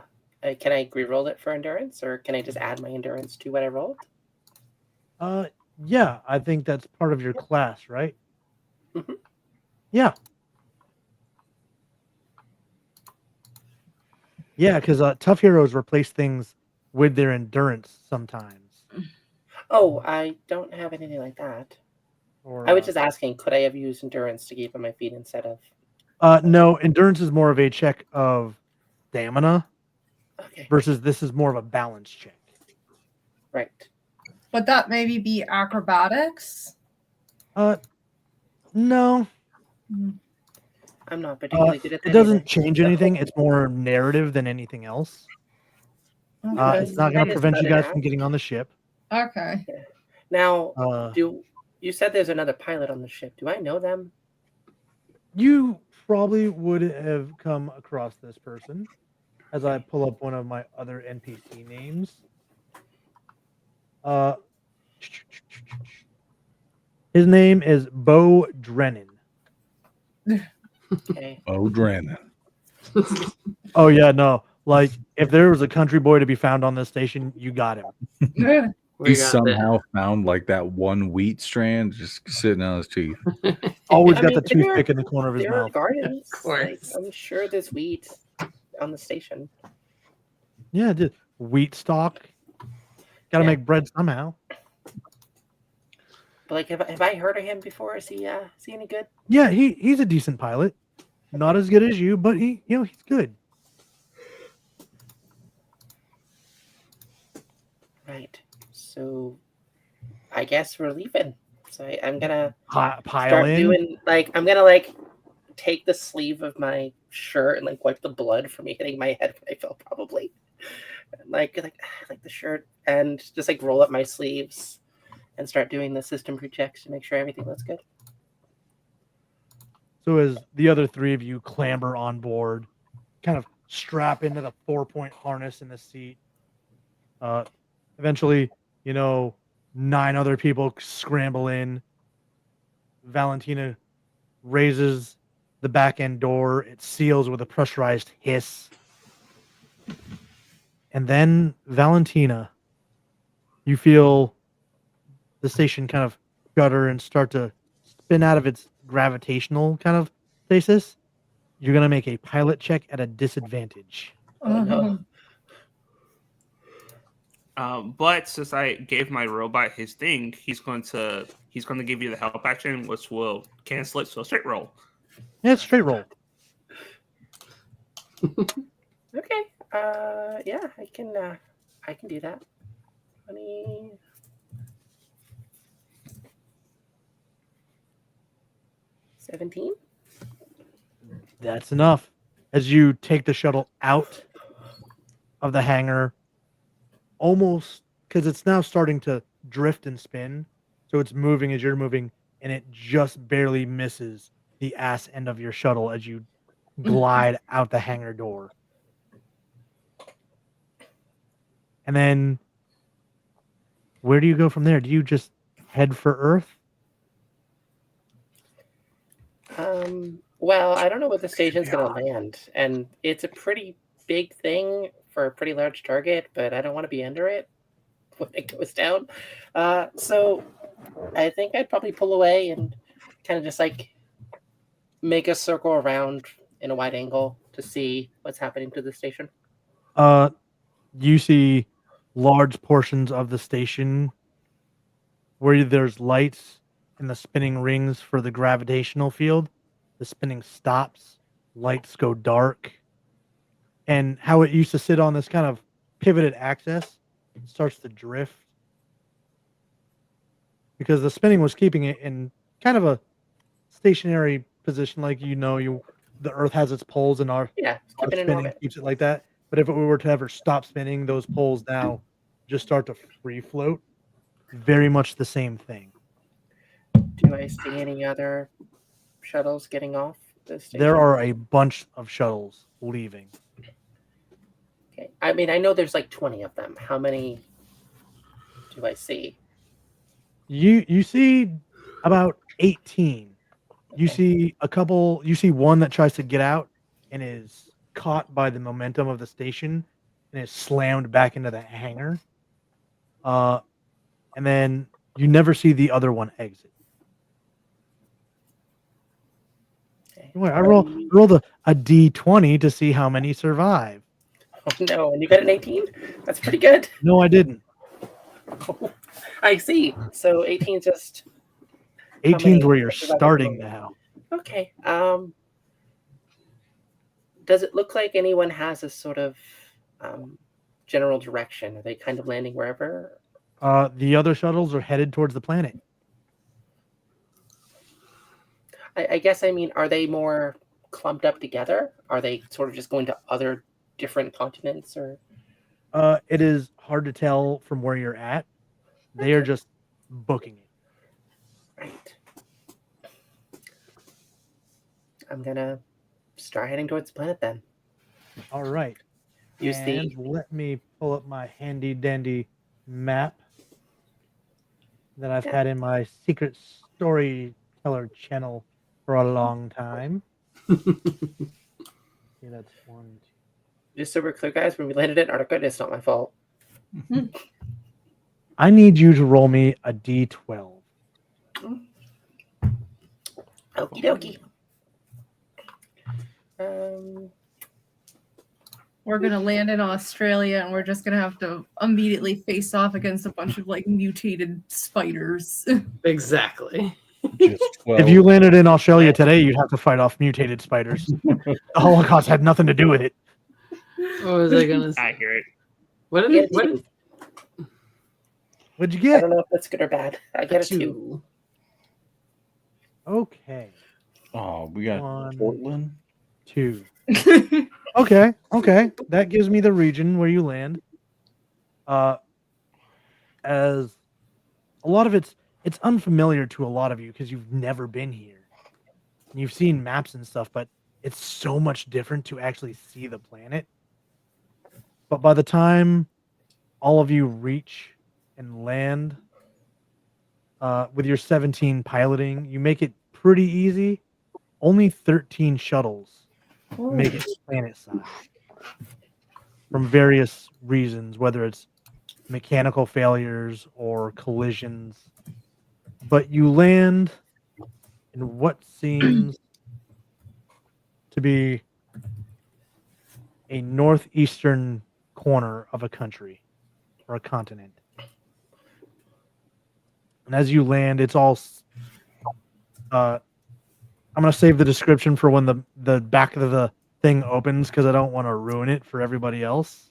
Can I re-roll it for endurance, or can I just add my endurance to what I rolled? Yeah. I think that's part of your class, right? Mhm. Yeah. Yeah, because tough heroes replace things with their endurance sometimes. Oh, I don't have anything like that. Or I was just asking, could I have used endurance to keep on my feet instead of? no, endurance is more of a check of stamina Okay, versus this is more of a balance check. right. Would that maybe be acrobatics? No, I'm not particularly good at that. it doesn't either. change anything. It's more narrative than anything else. Okay. It's not going to prevent you guys from getting on the ship. Okay. Now, Uh, you said there's another pilot on the ship? Do I know them? You probably would have come across this person as I pull up one of my other NPC names. His name is Bo Drennan. Okay. Oh, Dren. Oh yeah, no. Like if there was a country boy to be found on this station, you got him. We He got somehow found like that one wheat strand just sitting on his teeth. Always I got mean, the there- toothpick in the corner of his There are mouth. gardens. Of course. Like, I'm sure there's wheat on the station. Yeah, dude. Wheat stock. Got to Yeah. make bread somehow. But like, have I heard of him before? Is he any good? Yeah, he's a decent pilot. Not as good as you, but he's good. Right. So I guess we're leaving. So I'm gonna Pile start in. doing like I'm gonna like take the sleeve of my shirt and like wipe the blood from me hitting my head when I fell probably. Like the shirt and just like roll up my sleeves and start doing the system pre-checks to make sure everything looks good. So as the other three of you clamber on board, kind of strap into the 4-point harness in the seat. Eventually, 9 other people scramble in. Valentina raises the back end door. It seals with a pressurized hiss. And then, Valentina, you feel the station kind of shudder and start to spin out of its gravitational kind of stasis. You're going to make a pilot check at a disadvantage. Oh no. But since I gave my robot his thing, he's going to give you the help action, which will cancel it. So straight roll. Yeah, it's straight roll. Okay. Yeah, I can do that. 20. $17? That's enough. As you take the shuttle out of the hangar, almost because it's now starting to drift and spin, so it's moving as you're moving, and it just barely misses the ass end of your shuttle as you glide out the hangar door. And then, where do you go from there? Do you just head for Earth? Well, I don't know where the station's going to land, and it's a pretty big thing for a pretty large target, but I don't want to be under it when it goes down. So I think I'd probably pull away and kind of just like make a circle around in a wide angle to see what's happening to the station. You see large portions of the station where there's lights and the spinning rings for the gravitational field. The spinning stops, lights go dark, and how it used to sit on this kind of pivoted axis starts to drift because the spinning was keeping it in kind of a stationary position, like the Earth has its poles, and our keep it in spinning orbit. keeps it like that. But if it were to ever stop spinning, those poles now just start to free float. Very much the same thing. Do I see any other shuttles getting off the station? There are a bunch of shuttles leaving. Okay. I mean, I know there's like 20 of them. How many do I see? You see about 18. You see a couple. You see one that tries to get out and is caught by the momentum of the station and is slammed back into the hangar. And then you never see the other one exit. Okay. I rolled a D20 to see how many survive. Oh no, and you got an 18? That's pretty good. No, I didn't. I see. So 18 just 18's where you're starting now. Okay. Does it look like anyone has a sort of general direction? Are they kind of landing wherever? The other shuttles are headed towards the planet. I guess, I mean, are they more clumped up together? Are they sort of just going to other different continents? Or It is hard to tell from where you're at. They are just booking it. Right. I'm going to start heading towards the planet then. All right. Let me pull up my handy dandy map that I've had in my secret storyteller channel for a long time. Yeah, that's 1, 2. Just so we're clear, guys, when we landed in Antarctica, it's not my fault. I need you to roll me a D12. Okie dokie. we're gonna land in Australia and we're just gonna have to immediately face off against a bunch of like mutated spiders. Exactly. Just 12. If you landed in Australia today, you'd have to fight off mutated spiders. The Holocaust had nothing to do with it. What was I gonna say? Accurate. What I did get it? What a did, two. What'd you I get? don't know if that's good or bad. I get a 2. Okay, Oh, we got 1, Portland. 2. Okay, that gives me the region where you land. As a lot of it's unfamiliar to a lot of you because you've never been here. You've seen maps and stuff, but it's so much different to actually see the planet. But by the time all of you reach and land with your 17 piloting, you make it pretty easy. Only 13 shuttles make it planet side from various reasons, whether it's mechanical failures or collisions. But you land in what seems to be a northeastern corner of a country or a continent. And as you land, it's all I'm gonna save the description for when the back of the thing opens because I don't want to ruin it for everybody else.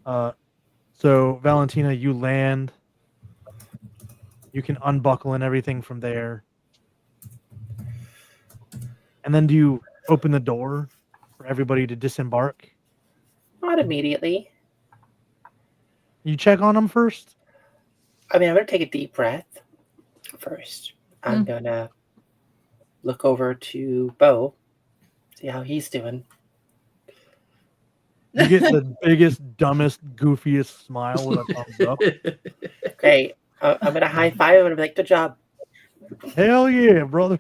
So Valentina, you land. You can unbuckle and everything from there. And then do you open the door for everybody to disembark? Not immediately. You check on them first? I mean, I'm going to take a deep breath first. I'm going to look over to Bo, see how he's doing. You get the biggest, dumbest, goofiest smile with a thumbs up. Great. I'm going to high five him and be like, good job. Hell yeah, brother.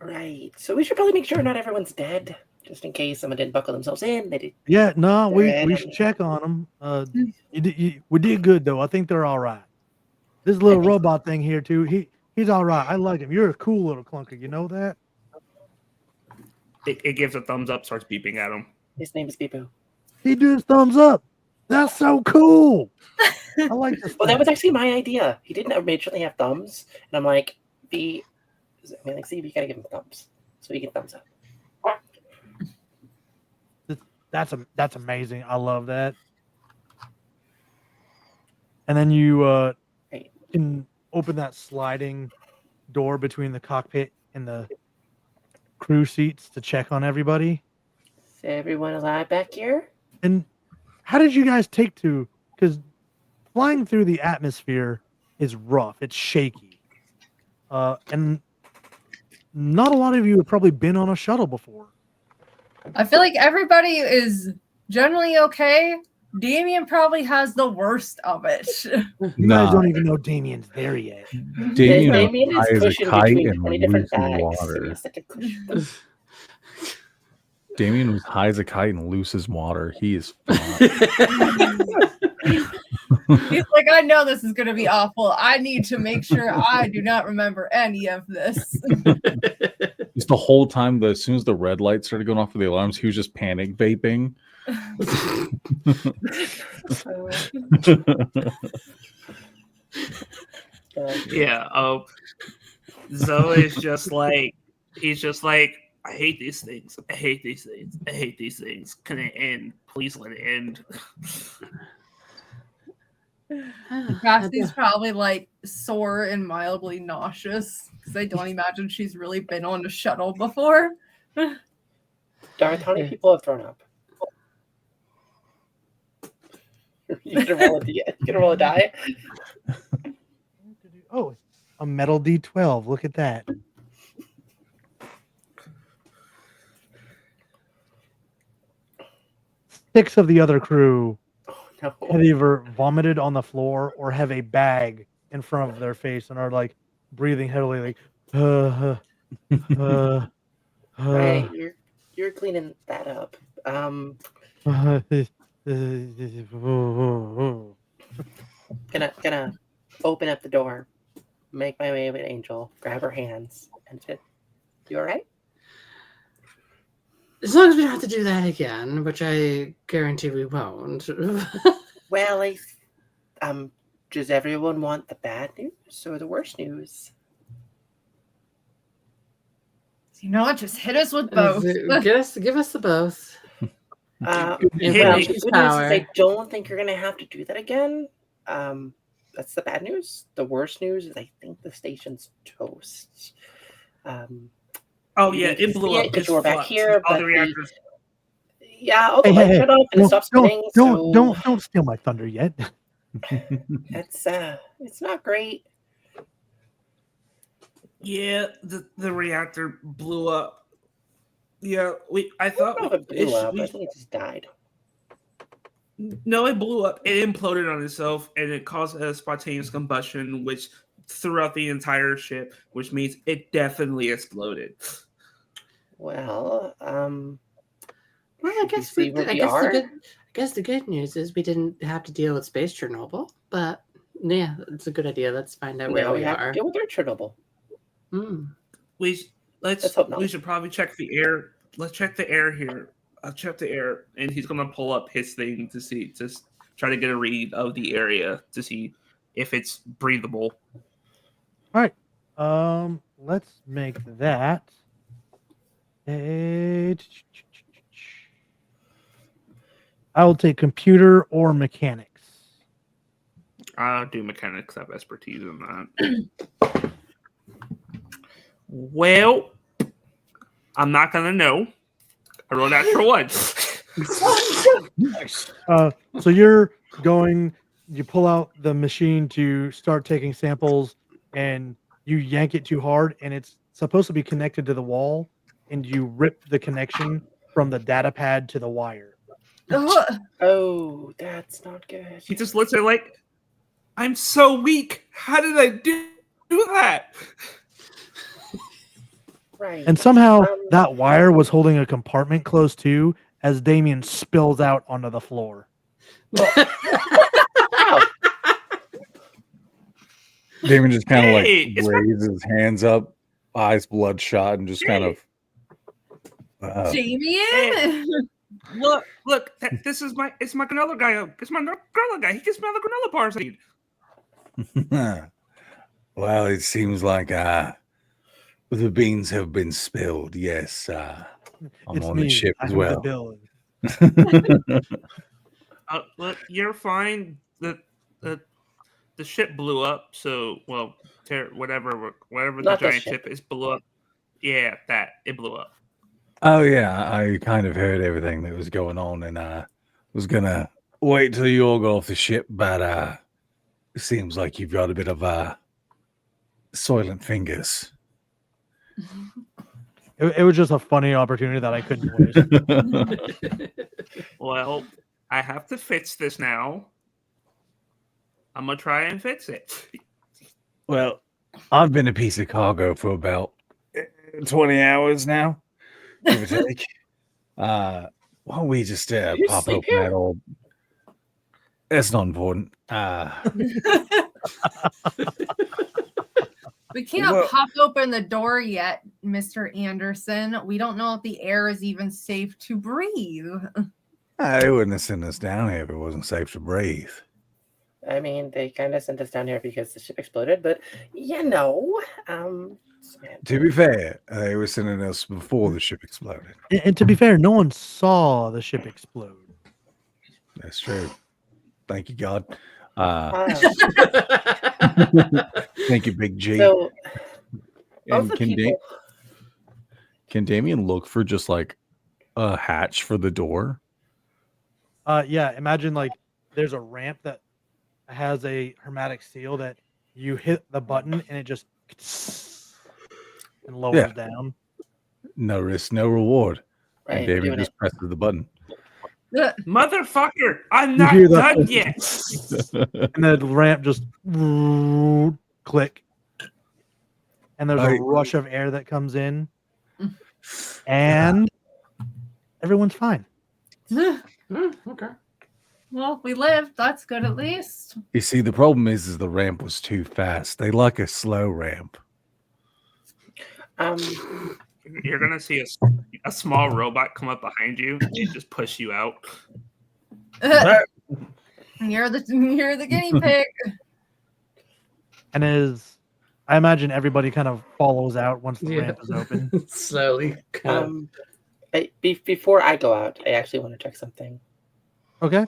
Right. So we should probably make sure not everyone's dead, just in case someone didn't buckle themselves in. They did. Yeah, no, we They're should in. check on them. We did good though. I think they're all right. This little robot thing here too. He's all right. I like him. You're a cool little clunker. You know that? It gives a thumbs up, starts beeping at him. His name is Bibu. He does thumbs up. That's so cool. I like this. Well, that thing. was actually my idea. He didn't originally have thumbs, and I'm like, see, we gotta give him thumbs, so he can thumbs up. That's amazing. I love that. And then you can open that sliding door between the cockpit and the crew seats to check on everybody. Is everyone alive back here? And how did you guys take to? Because flying through the atmosphere is rough. It's shaky. And not a lot of you have probably been on a shuttle before. I feel like everybody is generally okay. Damien probably has the worst of it. You guys don't even know Damien's there yet. Damien Damien was is high as a pushing kite between and 20 different loose as bags. water. He has to push them. Damien was high as a kite and loose as water. He is fine. He's like, I know this is going to be awful. I need to make sure I do not remember any of this. Just the whole time, as soon as the red light started going off for the alarms, he was just panic vaping. Yeah. Zoe is just like, he's just like, I hate these things. I hate these things. I hate these things. Can it end? Please let it end. Cassie's probably like sore and mildly nauseous because I don't imagine she's really been on a shuttle before. Darth, how many people have thrown up? You gonna roll a die? Oh, a metal D12. Look at that. Six of the other crew No. have either vomited on the floor or have a bag in front of their face and are like breathing heavily, like, Right, you're cleaning that up. Gonna open up the door make my way with Angel, grab her hands, and say, "You all right?" As long as we don't have to do that again, which I guarantee we won't. Well, does everyone want the bad news or the worst news? You know what? Just hit us with both. Give us the both. Well, Information's the good news power. is I don't think you're going to have to do that again. That's the bad news. The worst news is I think the station's toast. Oh You yeah, didn't it blew see up. because It's you were back fucked. here, All but the reactors. all the Hey, lights hey, shut off and it stopped spinning. don't steal my thunder yet. It's not great. Yeah, the reactor blew up. Yeah, I I don't thought know if it blew up. we I think it just died. no, it blew up. It imploded on itself, and it caused a spontaneous combustion, which throughout the entire ship, which means it definitely exploded. Well, I should we see where we are? I guess the good news is we didn't have to deal with space Chernobyl. But yeah, it's a good idea. Let's find out where Now we we have to are. deal with our Chernobyl. Let's hope not. we should probably check the air. Let's check the air here. I'll check the air, and he's gonna pull up his thing to try to get a read of the area to see if it's breathable. All right. Let's make that a. I will take computer or mechanics. I'll do mechanics. I have expertise in that. Well, I'm not gonna know. I rolled that for one. So you're going. You pull out the machine to start taking samples, and you yank it too hard, and it's supposed to be connected to the wall, and you rip the connection from the data pad to the wire. Oh, that's not good. He just looks at it like, I'm so weak. How did I do that? Right. And somehow that wire was holding a compartment close too, as Damien spills out onto the floor. Ow. Damon just kind of Hey, like it's raises his hands up, eyes bloodshot, and just kind of. Damien? Look, this is it's my granola guy. It's my granola guy. He gives me all the granola bars I need. Well, it seems like the beans have been spilled. Yes, I'm It's on me. the ship I as have well. the bill. Look, you're fine. The ship blew up. So, well, whatever the Not this giant ship. ship is blew up. Yeah, it blew up. Oh yeah, I kind of heard everything that was going on, and I was gonna wait till you all got off the ship, but it seems like you've got a bit of soylent fingers. It was just a funny opportunity that I couldn't waste. Well, I have to fix this now. I'm gonna try and fix it. Well, I've been a piece of cargo for about 20 hours now, give or take. Why don't we just you pop sleep open here? that old? That's not important. We can't Well- pop open the door yet, Mr. Anderson. We don't know if the air is even safe to breathe. They wouldn't have sent us down here if it wasn't safe to breathe. I mean, they kind of sent us down here because the ship exploded, but To be fair, they were sending us before the ship exploded. And to be fair, no one saw the ship explode. That's true. Thank you, God. Thank you, Big G. so And of the can people, can Damien look for just like a hatch for the door? Yeah, imagine like there's a ramp that has a hermetic seal that you hit the button and it just and lowers down. No risk, no reward. right, And we're Damien doing just presses the button. Motherfucker, I'm You not hear that? done yet. And the ramp just click. And there's a rush of air that comes in. And everyone's fine. Okay. Well, we lived. That's good at least. You see, the problem is the ramp was too fast. They like a slow ramp. You're gonna see a small robot come up behind you and just push you out. You're the guinea pig. And I imagine everybody kind of follows out once the Yeah. ramp is open. Slowly. Before I go out, I actually want to check something. Okay.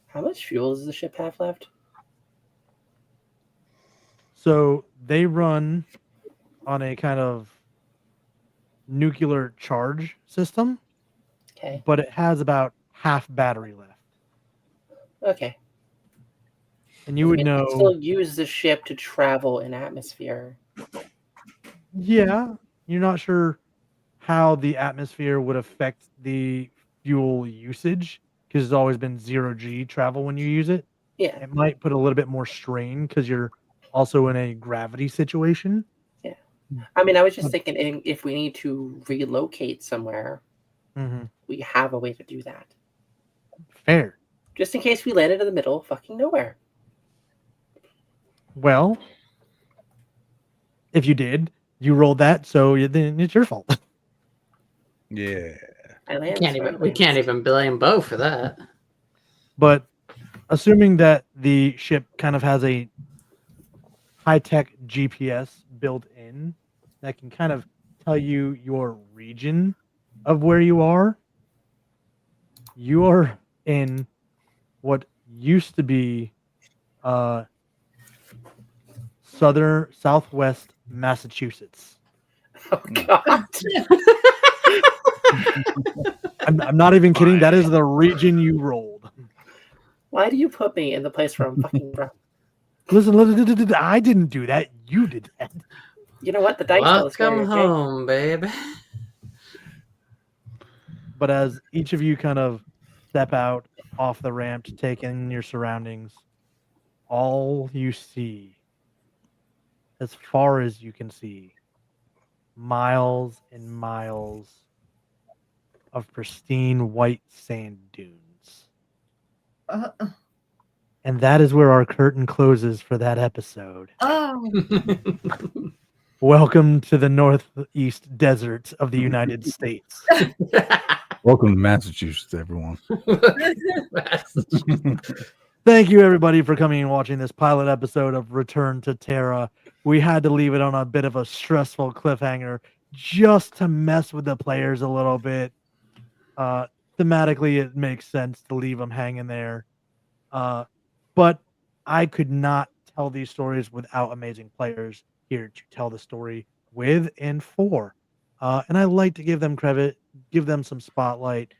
How much fuel does the ship have left? So they run on a kind of nuclear charge system, Okay. but it has about half battery left. Okay. And you would I know. still use the ship to travel in atmosphere. Yeah, you're not sure how the atmosphere would affect the fuel usage because it's always been 0G travel when you use it. Yeah. It might put a little bit more strain because you're also in a gravity situation. Yeah. I mean, I was just thinking if we need to relocate somewhere, we have a way to do that. Fair. Just in case we landed in the middle of fucking nowhere. Well, if you did, you rolled that, so then it's your fault. Yeah. We can't even blame Bo for that. But assuming that the ship kind of has a high-tech GPS built in that can kind of tell you your region of where you are in what used to be southwest Massachusetts. Oh God! I'm not even kidding. That is the region you rolled. Why do you put me in the place where I'm fucking from? Listen, I didn't do that. You did that. You know what? The dice tell us Welcome okay? home, babe. But as each of you kind of step out off the ramp to take in your surroundings, all you see, as far as you can see, miles and miles of pristine white sand dunes. And that is where our curtain closes for that episode. Oh. Welcome to the northeast deserts of the United States. Welcome to Massachusetts, everyone. Thank you, everybody, for coming and watching this pilot episode of Return to Terra. We had to leave it on a bit of a stressful cliffhanger just to mess with the players a little bit. Thematically, it makes sense to leave them hanging there. But I could not tell these stories without amazing players here to tell the story with and for. And I like to give them credit, give them some spotlight.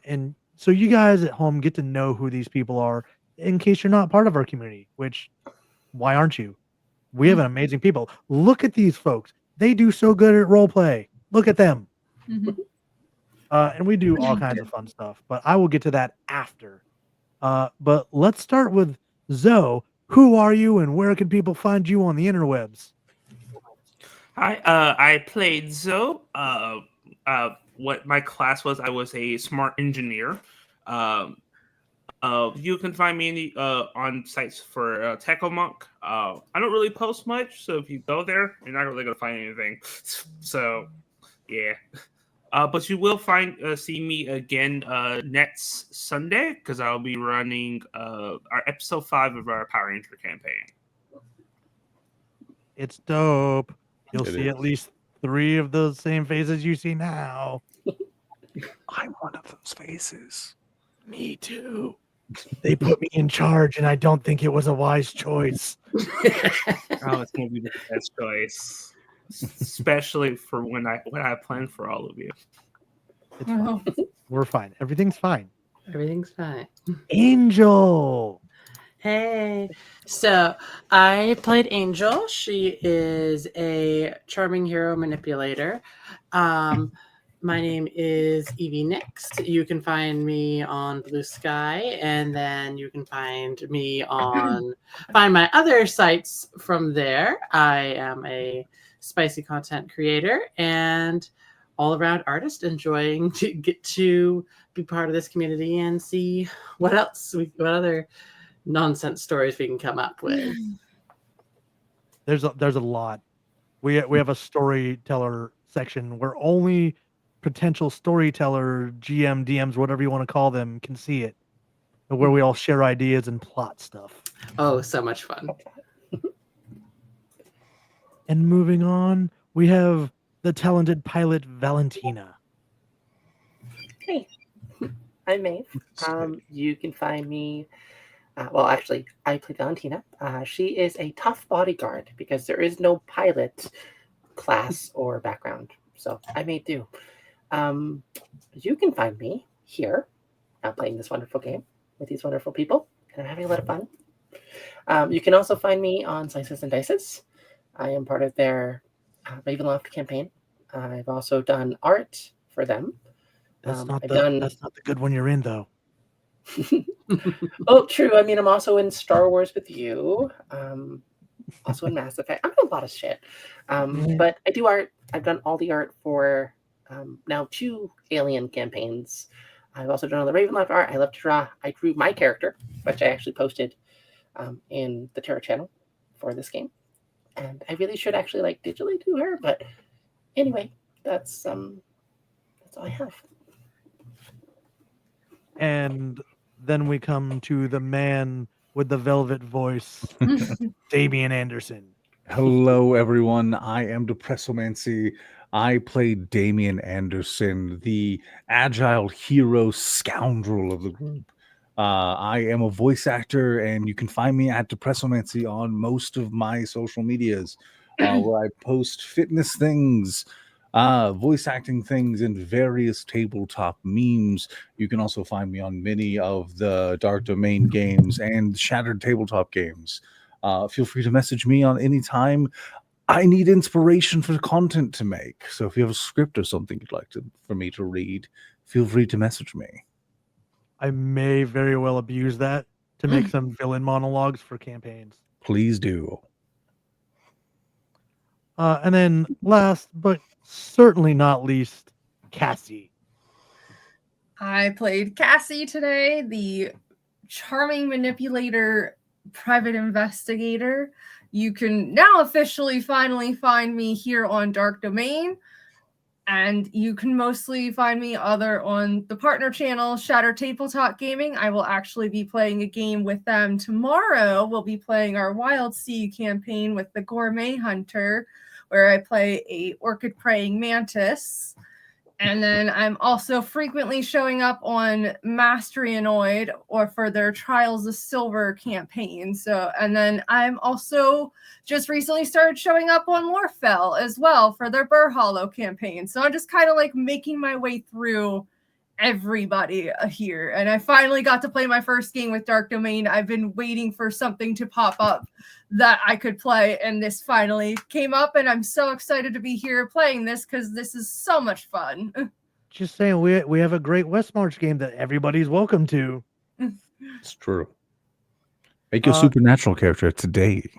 And so you guys at home get to know who these people are in case you're not part of our community, which why aren't you? We have an amazing people. Look at these folks. They do so good at role play. Look at them. And we do all kinds of fun stuff, but I will get to that after. But let's start with Zoe. Who are you and where can people find you on the interwebs? Hi, I played Zoe. What my class was, I was a smart engineer. You can find me on sites for Techomonk. I don't really post much, so if you go there, you're not really gonna find anything. So, yeah. But you will see me again next Sunday because I'll be running our episode 5 of our Power Ranger campaign. It's dope. You'll It see is. at least 3 of those same faces you see now. I'm one of those faces. Me too. They put me in charge, and I don't think it was a wise choice. Oh, it's gonna be the best choice, especially for when I plan for all of you. It's fine. We're fine. Everything's fine. Everything's fine. Angel. Hey. So I played Angel. She is a charming hero manipulator. My name is Evie Next. You can find me on Blue Sky, and then you can find my other sites from there. I am a spicy content creator, and all around artist enjoying to get to be part of this community and see what other nonsense stories we can come up with. There's a lot. We have a storyteller section where only potential storyteller, GM, DMs, whatever you want to call them, can see it. Where we all share ideas and plot stuff. Oh, so much fun. And moving on, we have the talented pilot Valentina. Hey, I'm Maeve. You can find me. Well, actually, I play Valentina. She is a tough bodyguard because there is no pilot class or background. So I made do. You can find me here, playing this wonderful game with these wonderful people, and I'm having a lot of fun. You can also find me on Slices and Dices. I am part of their Ravenloft campaign. I've also done art for them. That's not I've the good one you're in, though. Oh, true. I mean, I'm also in Star Wars with you. Also in Mass Effect. I'm in a lot of shit. But I do art. I've done all the art for now 2 Alien campaigns. I've also done all the Ravenloft art. I love to draw. I drew my character, which I actually posted in the Terra channel for this game. And I really should actually digitally do her, but anyway, that's all I have. And then we come to the man with the velvet voice, Damian Anderson. Hello, everyone. I am Depressomancy. I play Damian Anderson, the agile hero scoundrel of the group. I am a voice actor, and you can find me at Depressomancy on most of my social medias, where I post fitness things, voice acting things, and various tabletop memes. You can also find me on many of the Dark Domain games and Shattered Tabletop games. Feel free to message me on any time. I need inspiration for content to make. So if you have a script or something you'd like for me to read, feel free to message me. I may very well abuse that to make some villain monologues for campaigns. Please do. And then last, but certainly not least, Cassie. I played Cassie today, the charming manipulator private investigator. You can now officially finally find me here on Dark Domain, and you can mostly find me other on the partner channel Shattered Tabletop Gaming. I will actually be playing a game with them tomorrow. We'll be playing our Wild Sea campaign with the Gourmet Hunter, where I play a orchid praying mantis. And then I'm also frequently showing up on Mastrianoid or for their Trials of Silver campaign. And then I'm also just recently started showing up on Lorfell as well for their Burr Hollow campaign. So I'm just kind of making my way through everybody here. And I finally got to play my first game with Dark Domain. I've been waiting for something to pop up that I could play, and this finally came up, and I'm so excited to be here playing this because this is so much fun. Just saying, we have a great Westmarch game that everybody's welcome to. It's true. Make your supernatural character today.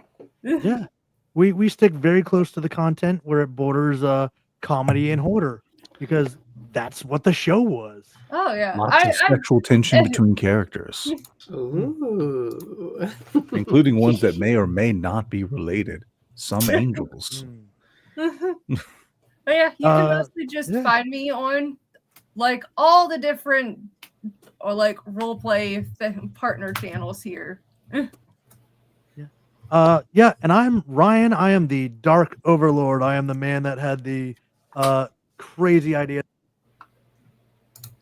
Yeah. We stick very close to the content where it borders comedy and horror, because that's what the show was. Oh yeah, Lots of sexual tension between characters. Ooh. Including ones that may or may not be related. Some angels. But yeah, you can mostly just find me on all the different role play partner channels here. Yeah, and I'm Ryan. I am the Dark Overlord. I am the man that had the crazy idea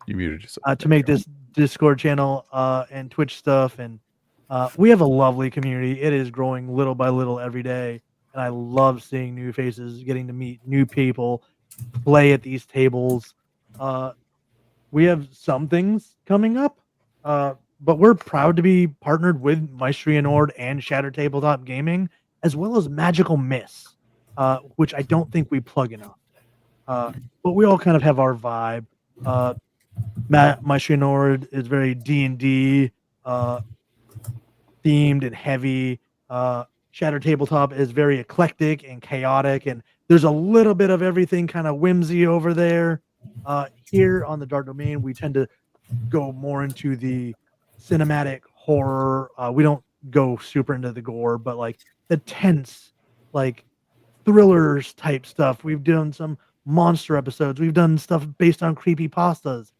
You muted yourself. to make this Discord channel and Twitch stuff, and we have a lovely community. It is growing little by little every day, and I love seeing new faces, getting to meet new people, play at these tables. We have some things coming up, but we're proud to be partnered with Maestria Nord and Shattered Tabletop Gaming, as well as Magical Miss, which I don't think we plug enough. But we all kind of have our vibe. Maestria Nord is very D&D themed and heavy. Shatter Tabletop is very eclectic and chaotic, and there's a little bit of everything kind of whimsy over there. Here on the Dark Domain, we tend to go more into the cinematic horror. We don't go super into the gore, but like the tense, like thrillers type stuff. We've done some monster episodes. We've done stuff based on creepy pastas.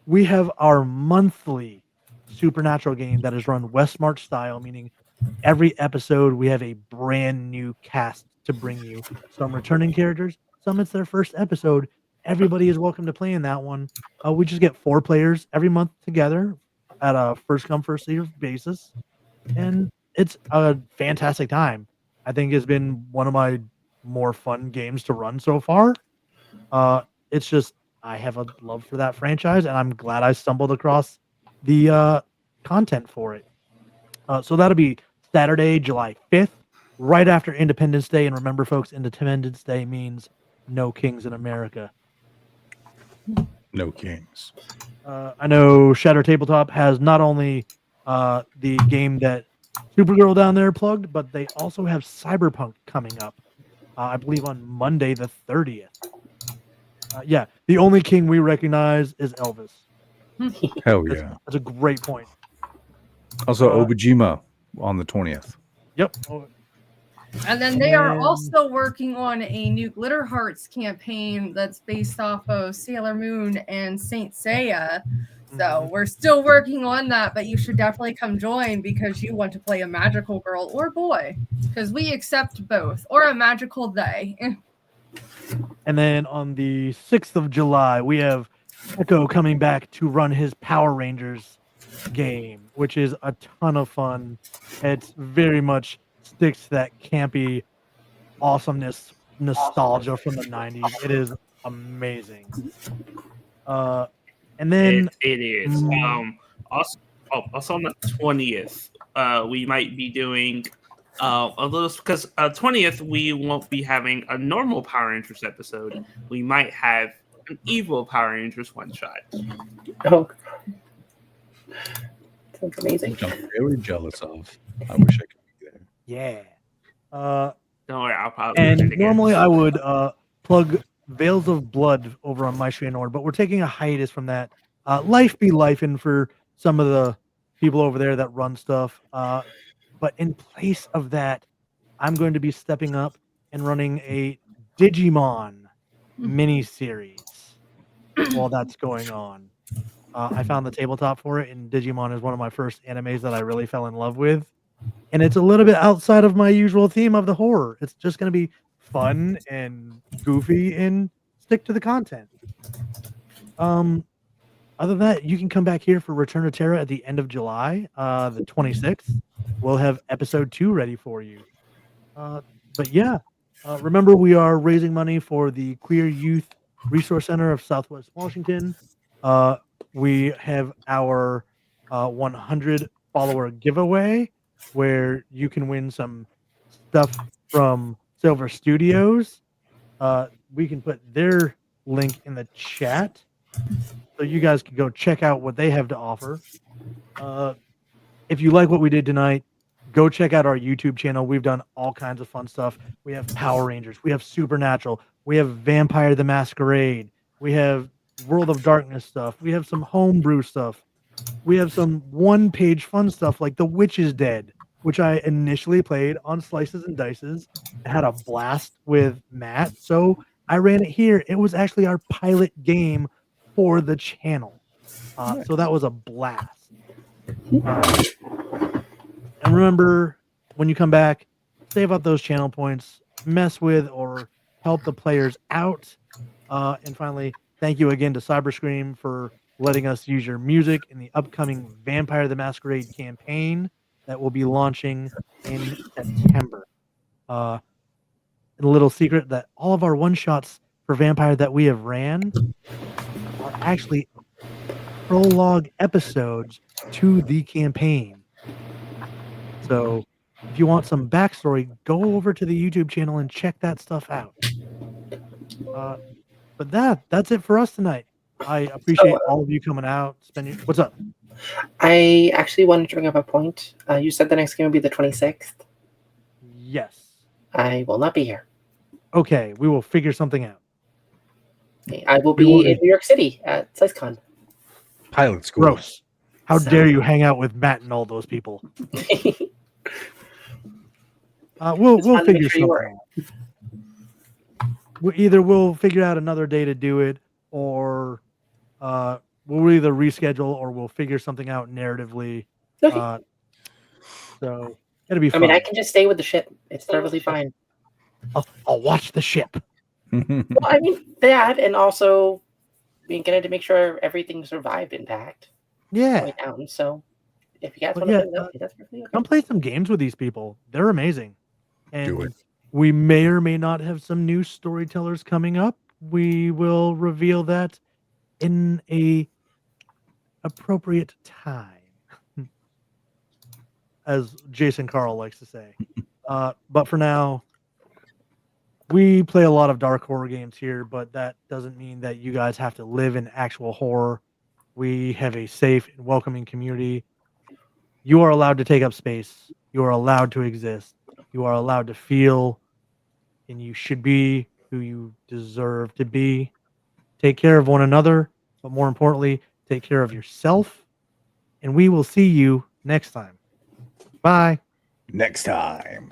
We have our monthly supernatural game that is run Westmarch style, meaning every episode we have a brand new cast to bring you. Some returning characters, some it's their first episode. Everybody is welcome to play in that one. We just get 4 players every month together at a first come first serve basis, and it's a fantastic time. I think it's been one of my more fun games to run so far. It's just I have a love for that franchise, and I'm glad I stumbled across the content for it. So that'll be Saturday, July 5th, right after Independence Day. And remember, folks, Independence Day means no kings in America. No kings. I know Shatter Tabletop has not only the game that Supergirl down there plugged, but they also have Cyberpunk coming up. I believe on Monday the 30th. Yeah, the only king we recognize is Elvis. Hell yeah. That's a great point. Also, Obajima on the 20th. Yep. And then they are also working on a new Glitter Hearts campaign that's based off of Sailor Moon and Saint Seiya. So we're still working on that, but you should definitely come join because you want to play a magical girl or boy, because we accept both, or a magical they. And then on the 6th of July, we have Echo coming back to run his Power Rangers game, which is a ton of fun. It's very much sticks to that campy awesomeness nostalgia from the 90s. It is amazing. And then it is. Also on the 20th, we might be doing a little, because 20th we won't be having a normal Power Rangers episode. We might have an evil Power Rangers one shot. Oh, sounds amazing. Which I'm very jealous of. I wish I could be there. yeah. Don't worry, I'll probably. And normally I would plug Veils of Blood over on My Street Nord, but we're taking a hiatus from that. Life be lifing for some of the people over there that run stuff. But in place of that, I'm going to be stepping up and running a Digimon mini series while that's going on. I found the tabletop for it, and Digimon is one of my first animes that I really fell in love with. And it's a little bit outside of my usual theme of the horror. It's just going to be fun and goofy and stick to the content. Other than that, you can come back here for Return to Terra at the end of July, the 26th. We'll have episode 2 ready for you. But yeah, remember we are raising money for the Queer Youth Resource Center of Southwest Washington. We have our 100 follower giveaway where you can win some stuff from Silver Studios. We can put their link in the chat so you guys can go check out what they have to offer. If you like what we did tonight, go check out our YouTube channel. We've done all kinds of fun stuff. We have Power Rangers, we have Supernatural, we have Vampire the Masquerade, we have World of Darkness stuff, we have some homebrew stuff, we have some one-page fun stuff like The Witch is Dead, which I initially played on Slices and Dices. I had a blast with Matt, so I ran it here. It was actually our pilot game for the channel. So that was a blast. And remember, when you come back, save up those channel points, mess with or help the players out. And finally, thank you again to Cyberscream for letting us use your music in the upcoming Vampire the Masquerade campaign that will be launching in September. And a little secret that all of our one-shots for Vampire that we have ran are actually prologue episodes to the campaign. So if you want some backstory, go over to the YouTube channel and check that stuff out. But that's it for us tonight. I appreciate all of you coming out. What's up? I actually wanted to bring up a point. You said the next game would be the 26th. Yes. I will not be here. Okay, we will figure something out. I will We will- be in New York City at SciCon. Pilot school. Gross. How So- dare you hang out with Matt and all those people? We'll Just wanted to make figure sure you something out. Either we'll figure out another day to do it, or we'll either reschedule or we'll figure something out narratively. Okay. So it'll be I fun. mean, I can just stay with the ship. It's perfectly fine. I'll watch the ship. Well, I mean, that, and also being getting to make sure everything survived intact. Yeah. Going down. So if you guys Well, want to yeah, play with that, that's perfectly okay. Come play some games with these people. They're amazing. And Do it. we may or may not have some new storytellers coming up. We will reveal that in a appropriate time, as Jason Carl likes to say. But for now, we play a lot of dark horror games here, but that doesn't mean that you guys have to live in actual horror. We have a safe and welcoming community. You are allowed to take up space. You are allowed to exist. You are allowed to feel, and you should be who you deserve to be. Take care of one another, but more importantly, take care of yourself. And we will see you next time. Bye. Next time.